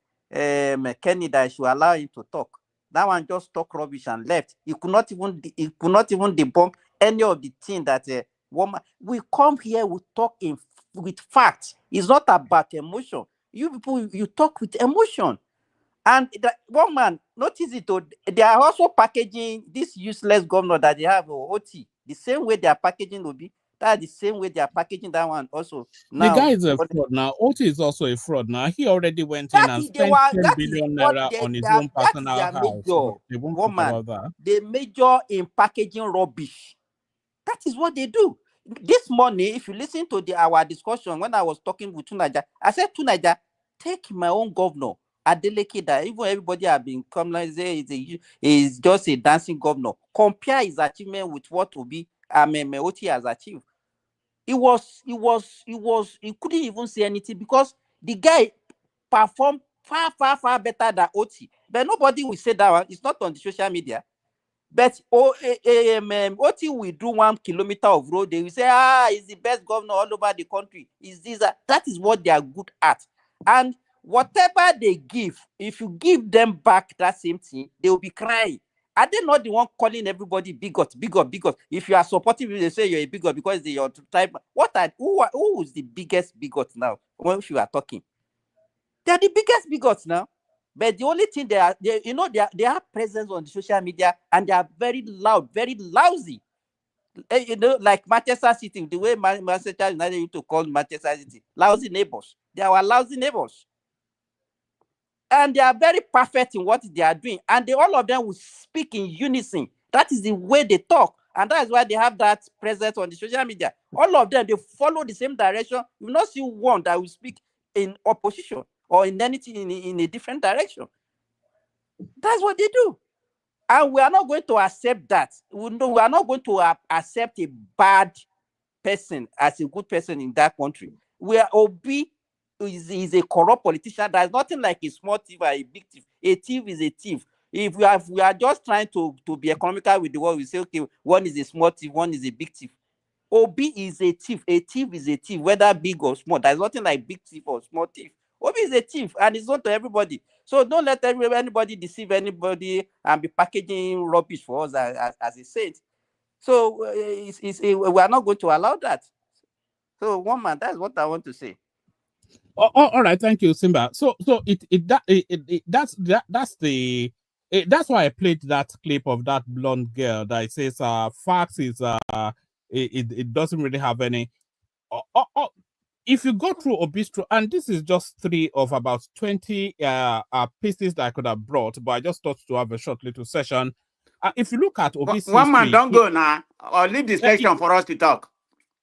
that you should allow him to talk. That one just talk rubbish and left. He could not even debunk any of the things that woman. We come here, we talk with facts. It's not about emotion. You people, you talk with emotion. And that one man, notice it, they are also packaging this useless governor that they have, OT, the same way they are packaging Obi. That's the same way they are packaging that one also. Now, the guy is a fraud now. Oti is also a fraud now. He already went in and spent 10 billion naira on his own personal house. They won't talk about that. They major in packaging rubbish. That is what they do. This morning, if you listen to our discussion when I was talking with Tunaja, I said, Tunaja, take my own governor, Adeleke, that even everybody have been coming say is just a dancing governor. Compare his achievement with what Oti has achieved. He couldn't even say anything because the guy performed far better than OT. But nobody will say that one. It's not on the social media. But OT will do 1 kilometer of road. They will say, he's the best governor all over the country. That is what they are good at. And whatever they give, if you give them back that same thing, they will be crying. Are they not the one calling everybody bigot? If you are supporting me, they say you're a bigot because they are type. Who is the biggest bigot now? When you are talking, they are the biggest bigots now. But the only thing they have presence on the social media and they are very loud, very lousy. Like Manchester City, the way Manchester United used to call Manchester City, lousy neighbors. They are our lousy neighbors. And they are very perfect in what they are doing. And all of them will speak in unison. That is the way they talk. And that is why they have that presence on the social media. All of them, they follow the same direction. You will not see one that will speak in opposition or in anything in a different direction. That's what they do. And we are not going to accept that. We are not going to accept a bad person as a good person in that country. Where Obi is a corrupt politician. There's nothing like a small thief or a big thief. A thief is a thief. If we are just trying to be economical with the world, we say, okay, one is a small thief, one is a big thief. Obi is a thief. A thief is a thief, whether big or small. There's nothing like big thief or small thief. Obi is a thief, and it's known to everybody. So don't let anybody deceive anybody and be packaging rubbish for us as a saint. So we are not going to allow that. So one man, that's what I want to say. All right, thank you, Simba. So that's why I played that clip of that blonde girl that says facts is it doesn't really have any. If you go through Obistro, and this is just 3 of about 20 pieces that I could have brought, but I just thought to have a short little session. If you look at Obi's one man, don't go now, or leave the section for us to talk.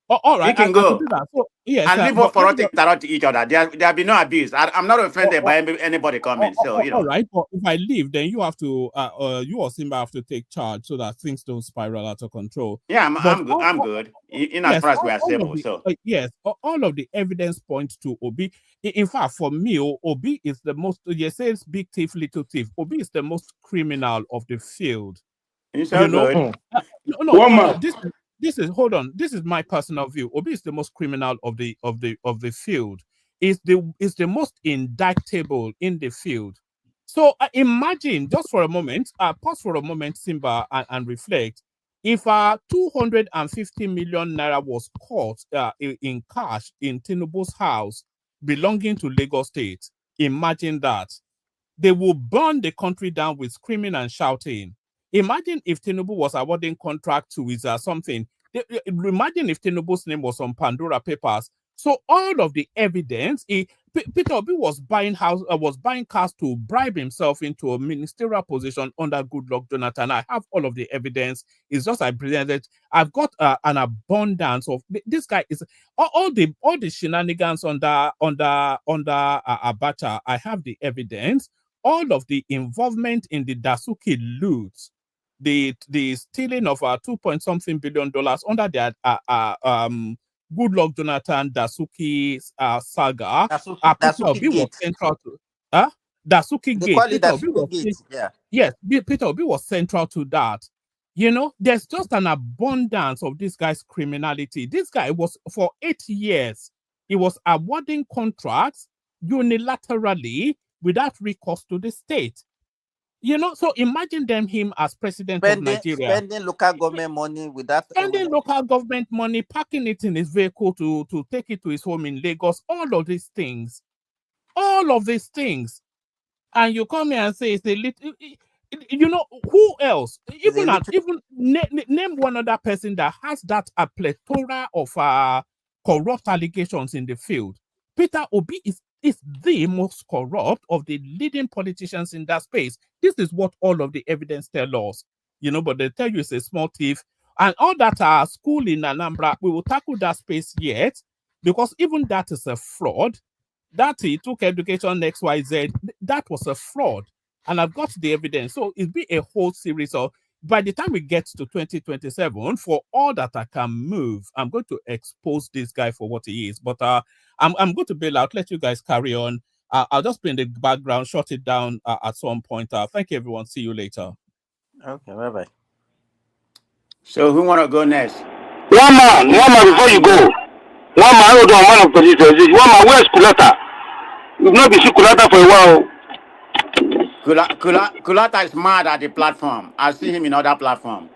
All right, you can go. So, yes, and leave for us to interrupt each other. There'll be no abuse. I'm not offended by anybody coming. So you know. All right, but if I leave, then you have to, you or Simba have to take charge so that things don't spiral out of control. Yeah, I'm good. In as far as we are stable. So yes, all of the evidence points to Obi. In fact, for me, Obi is the most. You say it's big thief, little thief. Obi is the most criminal of the field. It's so good. No, this is hold on. This is my personal view. Obi is the most criminal of the field. Is the most indictable in the field. So imagine just for a moment. Pause for a moment, Simba, and reflect. If 250 million naira was caught in cash in Tinubu's house belonging to Lagos State, imagine that. They will burn the country down with screaming and shouting. Imagine if Tinubu was awarding contract to his something. Imagine if Tinubu's name was on Pandora Papers. So all of the evidence, Peter Obi was buying cars to bribe himself into a ministerial position under Goodluck Jonathan. I have all of the evidence. It's just I presented. I've got an abundance of this guy is all the shenanigans under Abacha. I have the evidence. All of the involvement in the Dasuki loot, the stealing of $2.something billion under the Goodluck Jonathan Dasuki saga. Dasuki Peter Obi was central to Dasuki Gate. Yes, Peter Obi was central to that. You know, there's just an abundance of this guy's criminality. This guy was for 8 years. He was awarding contracts unilaterally without recourse to the state. You know, so imagine him as president of Nigeria. Spending local government money without... Spending local government money, parking it in his vehicle to take it to his home in Lagos. All of these things. And you come here and say it's a little... You know, who else? Name one other person that has that a plethora of corrupt allegations in the field. Peter Obi is the most corrupt of the leading politicians in that space. This is what all of the evidence tells us. You know, but they tell you it's a small thief. And all that school in Anambra, we will tackle that space yet, because even that is a fraud. That he took education XYZ, that was a fraud. And I've got the evidence. So it'll be a whole series of, by the time we get to 2027, for all that I can move, I'm going to expose this guy for what he is. But I'm going to bail out. Let you guys carry on. I'll just play in the background, shut it down at some point. Thank you, everyone. See you later. Okay, bye-bye. So who want to go next? One man before you go. One man, hold on, one of producers. One man, where's Kulata? You've not been seeing Kulata for a while. Kulata is mad at the platform. I see him in other platform.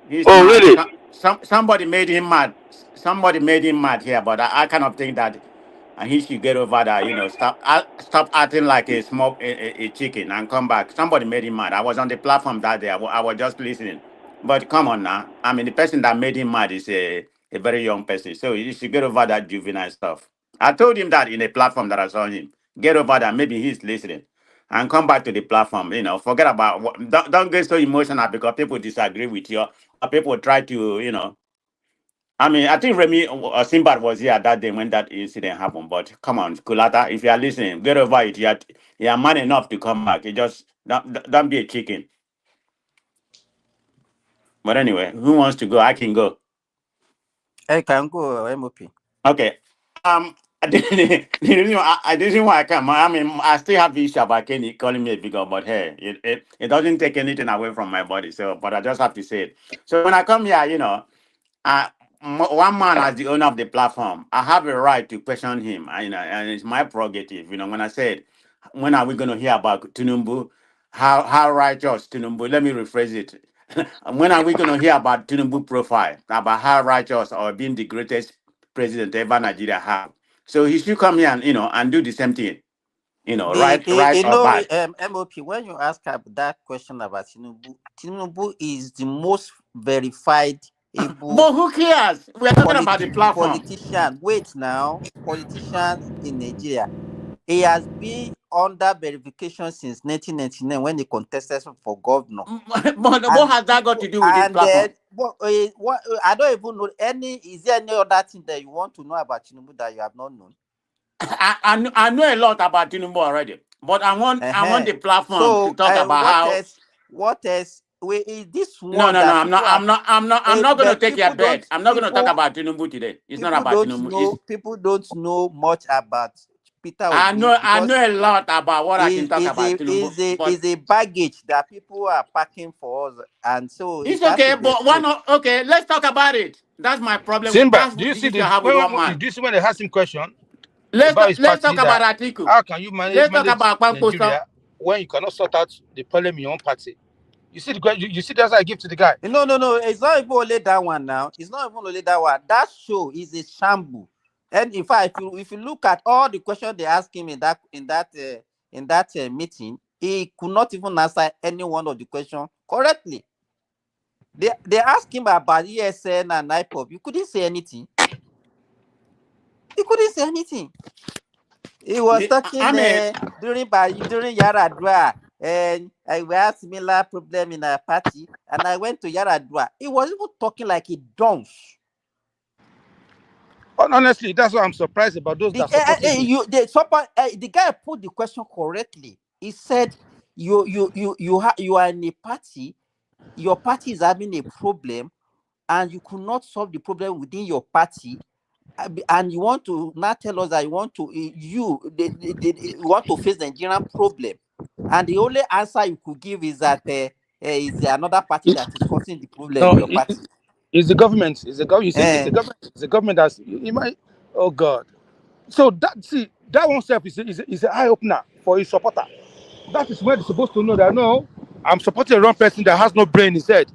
He's Oh, mad. really? Somebody made him mad. Somebody made him mad here, but I kind of think that he should get over that. You know, stop acting like a small a chicken and come back. Somebody made him mad. I was on the platform that day. I was just listening. But come on now. I mean, the person that made him mad is a very young person. So you should get over that juvenile stuff. I told him that in a platform that I saw him. Get over that. Maybe he's listening. And come back to the platform. You know, forget about don't get so emotional because people disagree with you or people try to, you know. I mean, I think Remy Simbat was here that day when that incident happened. But come on, Kulata, if you are listening, get over it. You are man enough to come back. You just don't be a chicken. But anyway, who wants to go? I can go. I can go, MOP. Okay. The reason why I come, I mean, I still have issue about Kenny calling me a bigot, but hey, it doesn't take anything away from my body. So, but I just have to say it. So when I come here, you know, one man as the owner of the platform, I have a right to question him. You know, and it's my prerogative. You know, when I said, when are we going to hear about Tinubu? How righteous Tinubu? Let me rephrase it. When are we going to hear about Tinubu profile, about how righteous or being the greatest president ever Nigeria have? So he should come here and, you know, and do the same thing. You know, right or bad. MOP, when you ask that question about Tinubu is the most verified able. But who cares? We are talking about the platform. Politician. Wait now. Politicians in Nigeria. He has been under verification since 1999 when he contested for governor. But what has that got to do with this platform? I don't even know is there any other thing that you want to know about Tinubu that you have not known? I know a lot about Tinubu already, but I want the platform to talk about how. What else? Is this one? No, I'm not going to take your bet. I'm not going to talk about Tinubu today. It's not about Tinubu. People don't know much about Peter Obi. I know a lot about what I can talk about Tinubu. It's a baggage that people are packing for us, and so it's okay. But why not? Okay, let's talk about it. That's my problem. Simba, do you see do you see when they ask him question? Let's talk about Atiku. How can you manage? Let's talk about Nigeria when you cannot sort out the problem in your own party? You see you see that's I give to the guy. No. It's not even only that one now. It's not even only that one. That show is a shambles. And in fact, if you look at all the questions they asked him in that meeting, he could not even answer any one of the questions correctly. They asked him about ESN and IPOB. You couldn't say anything. He couldn't say anything. He was talking during Yaradua, and we had similar problem in our party, and I went to Yaradua. He was even talking like a dunce. Honestly, that's what I'm surprised about those that the guy put the question correctly. He said, "You are in a party. Your party is having a problem, and you could not solve the problem within your party, and you want to now tell us that you want to want to face the Nigerian problem, and the only answer you could give is that is another party that is causing the problem in your party." It's the government. It's the government. It's the government. It's the government that's you might. Oh God! So that one self is an eye opener for his supporter. That is where they're supposed to know that no, I'm supporting a wrong person that has no brain in his head.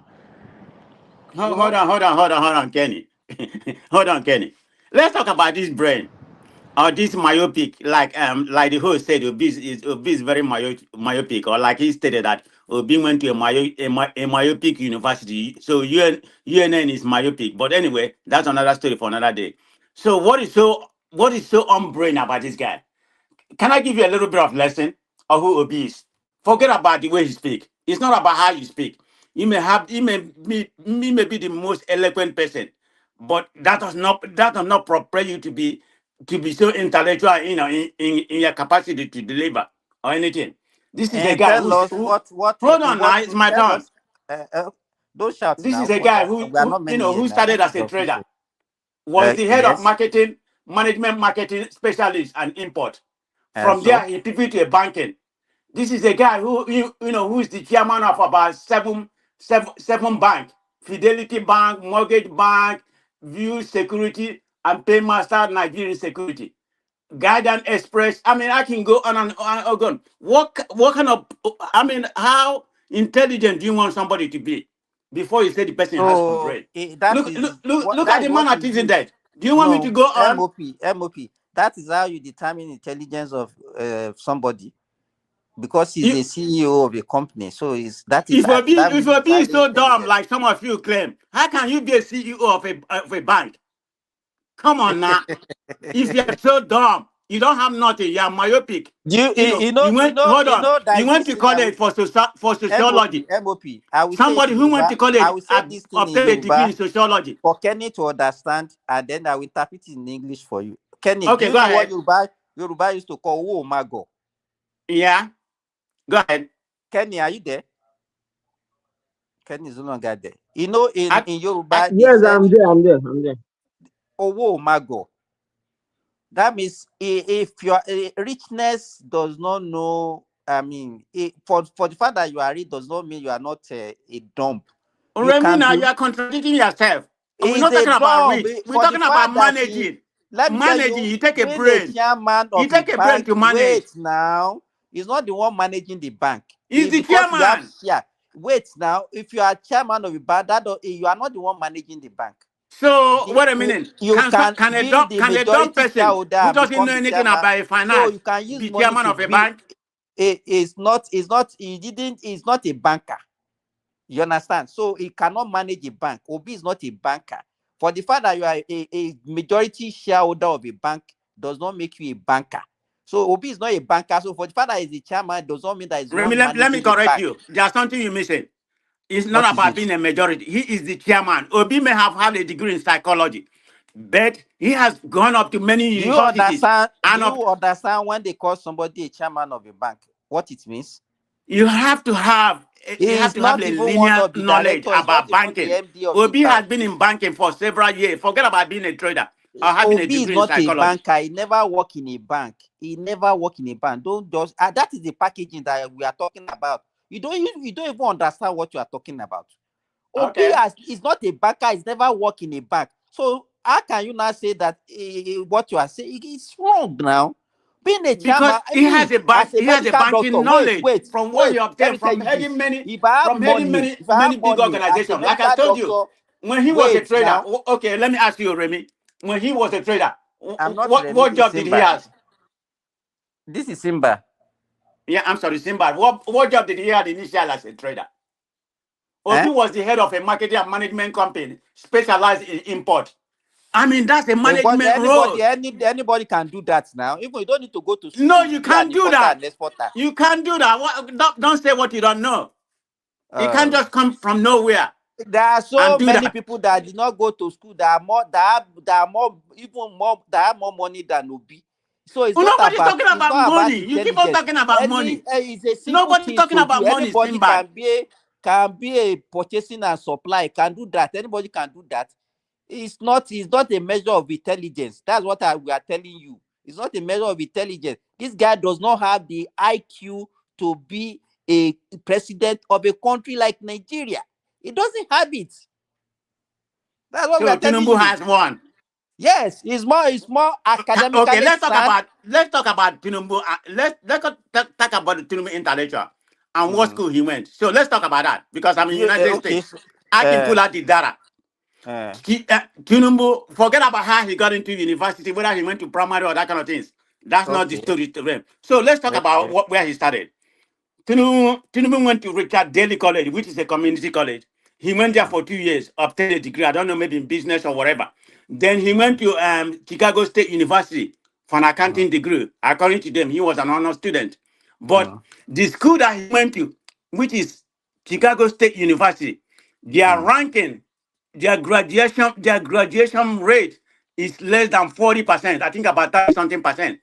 Hold on, Kenny. Hold on, Kenny. Let's talk about this brain or this myopic. Like the host said, Obi is very myopic, or like he stated that Obi went to a myopic university. So UNN is myopic. But anyway, that's another story for another day. So what is so unbrain about this guy? Can I give you a little bit of lesson of who Obi is? Forget about the way he speaks. It's not about how you speak. He may be the most eloquent person, but that does not prepare you to be so intellectual, you know, in your capacity to deliver or anything. This is a And guy tell who's us what hold in on now, what it's my tell turn. us. Don't shout This is now. a guy We are not you many know here who now. started as a So trader, people. was the head of Yes. marketing, management marketing specialist and import. From there, So he pivoted to a banking. This is a guy who is the chairman of about seven bank, Fidelity Bank, Mortgage Bank, View Security, and Paymaster Nigerian Security. Guidance Express. I mean, I can go on and on. What kind of? I mean, how intelligent do you want somebody to be before you say the person has some brain? that Look, is look at that the is man what at you isn't use. that. Do you want me to No, go on? MOP. That is how you determine intelligence of somebody, because he's a CEO of a company. So that If means you're he's being highly so dumb, intelligent. like some of you claim, how can you be a CEO of a bank? Come on now. If you're so dumb, you don't have nothing. You're myopic. You went. Hold on. That You is went this to thing I will college for sociology. MOP. I will say it Somebody in who went Yoruba. to college I will say this thing in obtained a degree Yoruba in sociology. for Kenny to understand, and then I will interpret it in English for you. Kenny, do Okay, you go know what ahead. Yoruba used to call Wo Mago? Yeah, go ahead. Kenny, are you there? Kenny is no longer there. You know, in Yoruba, they Yes, said I'm there. Owo Mago. That means if your richness does not know, I mean, for the fact that you are rich does not mean you are not a dump. You Remy, can now be. you are contradicting yourself. We're Is not a talking about dump rich. We're for the talking about fact that managing. let me tell you, You take a being a brain. chairman You of a take a brain bank. to manage. Wait now, he's not the one managing the bank. He's the Because you have chairman. share. Wait now, if you are chairman of a bank, you are not the one managing the bank. So wait a minute. You can a be dumb the majority person shareholder who and doesn't become know the anything chairman. about So finance you can use be money chairman to of a build. bank? He's not a banker. You understand? So he cannot manage a bank. Obi is not a banker. For the fact that you are a majority shareholder of a bank does not make you a banker. So Obi is not a banker. So for the fact that he's a chairman does not mean that he's Remy, one let me managing the correct bank. you. There's something you're missing. It's not What is about it? being a majority. He is the chairman. Obi may have had a degree in psychology, but he has gone up to many Do you universities. understand when they call somebody a chairman of a bank, what it means? You have to have He's not a even one linear of the knowledge directors. He's not about even the banking. MD of the Obi has bank. been in banking for several years. Forget about being a trader or having a Obi is degree in not a psychology. banker. He never worked in a bank. Don't just that is the packaging that we are talking about. You don't even understand what you are talking about. Obi is not a banker. He's never worked in a bank. So how can you now say that what you are saying is wrong now? Being a chairman, Because he has a banking knowledge from what he let me obtained tell from you heading this. If I have money big as a organizations. Like I medical told you, doctor, when he was a trader, now. okay, let me ask you, Remy. When he was a trader, I'm not Remy, what job did he Simba. have? This is Simba. Yeah, I'm sorry, Simba. What job did he have initially as a trader? Obi was the head of a marketing and management company specialized in import. I mean, that's a management role. Anybody can do that now. Even you don't need to go to school. No, you can't do that. You can't do that. Don't say what you don't know. You can't just come from nowhere. There are so many people that did not go to school that have more money than Obi. So it's nobody's talking about money. You keep on talking about money. It's a simple Nobody's thing talking to about do. money. Anybody can be a purchasing and supply. Can do that. Anybody can do that. It's not a measure of intelligence. That's what we are telling you. It's not a measure of intelligence. This guy does not have the IQ to be a president of a country like Nigeria. He doesn't have it. That's what we are telling you. Tinubu has one. Yes, it's more academically. Okay, let's talk about Tinubu. Let's talk about the Tinubu intellectual and what school he went. So let's talk about that because I'm in the United States. I can pull out the data. Tinubu, forget about how he got into university, whether he went to primary or that kind of things. That's not the story to them. So let's talk about where he started. Tinubu went to Richard Daly College, which is a community college. He went there for 2 years, obtained a degree. I don't know, maybe in business or whatever. Then he went to Chicago State University for an accounting degree. According to them, he was an honor student. But the school that he went to, which is Chicago State University, their ranking, their graduation rate is less than 40%. I think about 30 something percent.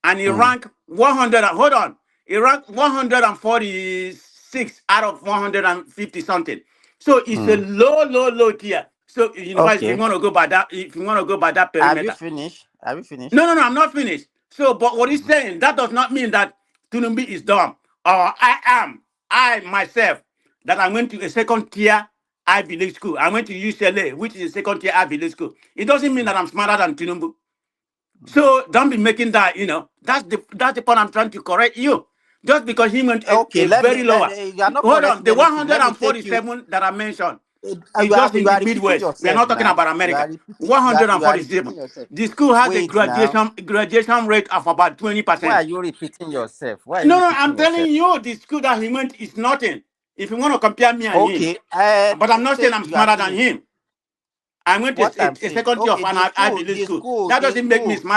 And he ranked 100. Hold on. He ranked 146 out of 150 something. So it's a low tier. So if you want to go by that, perimeter. Have you finished? No, I'm not finished. So, but what he's saying, that does not mean that Tinubu is dumb. Or I myself, that I went to a second tier Ivy League school. I went to UCLA, which is a second tier Ivy League school. It doesn't mean that I'm smarter than Tinubu. So don't be making that, that's the point I'm trying to correct you. Just because he went very lower. Hold on, the 147 that I mentioned. It's just in the Midwest. We are not talking about America. 147. The school has a graduation rate of about 20%. Why are you repeating yourself? No, I'm telling you, the school that he went is nothing. If you want to compare me and him, but I'm not saying I'm smarter than him. I went to a second tier of an Ivy League school. That doesn't make me smart.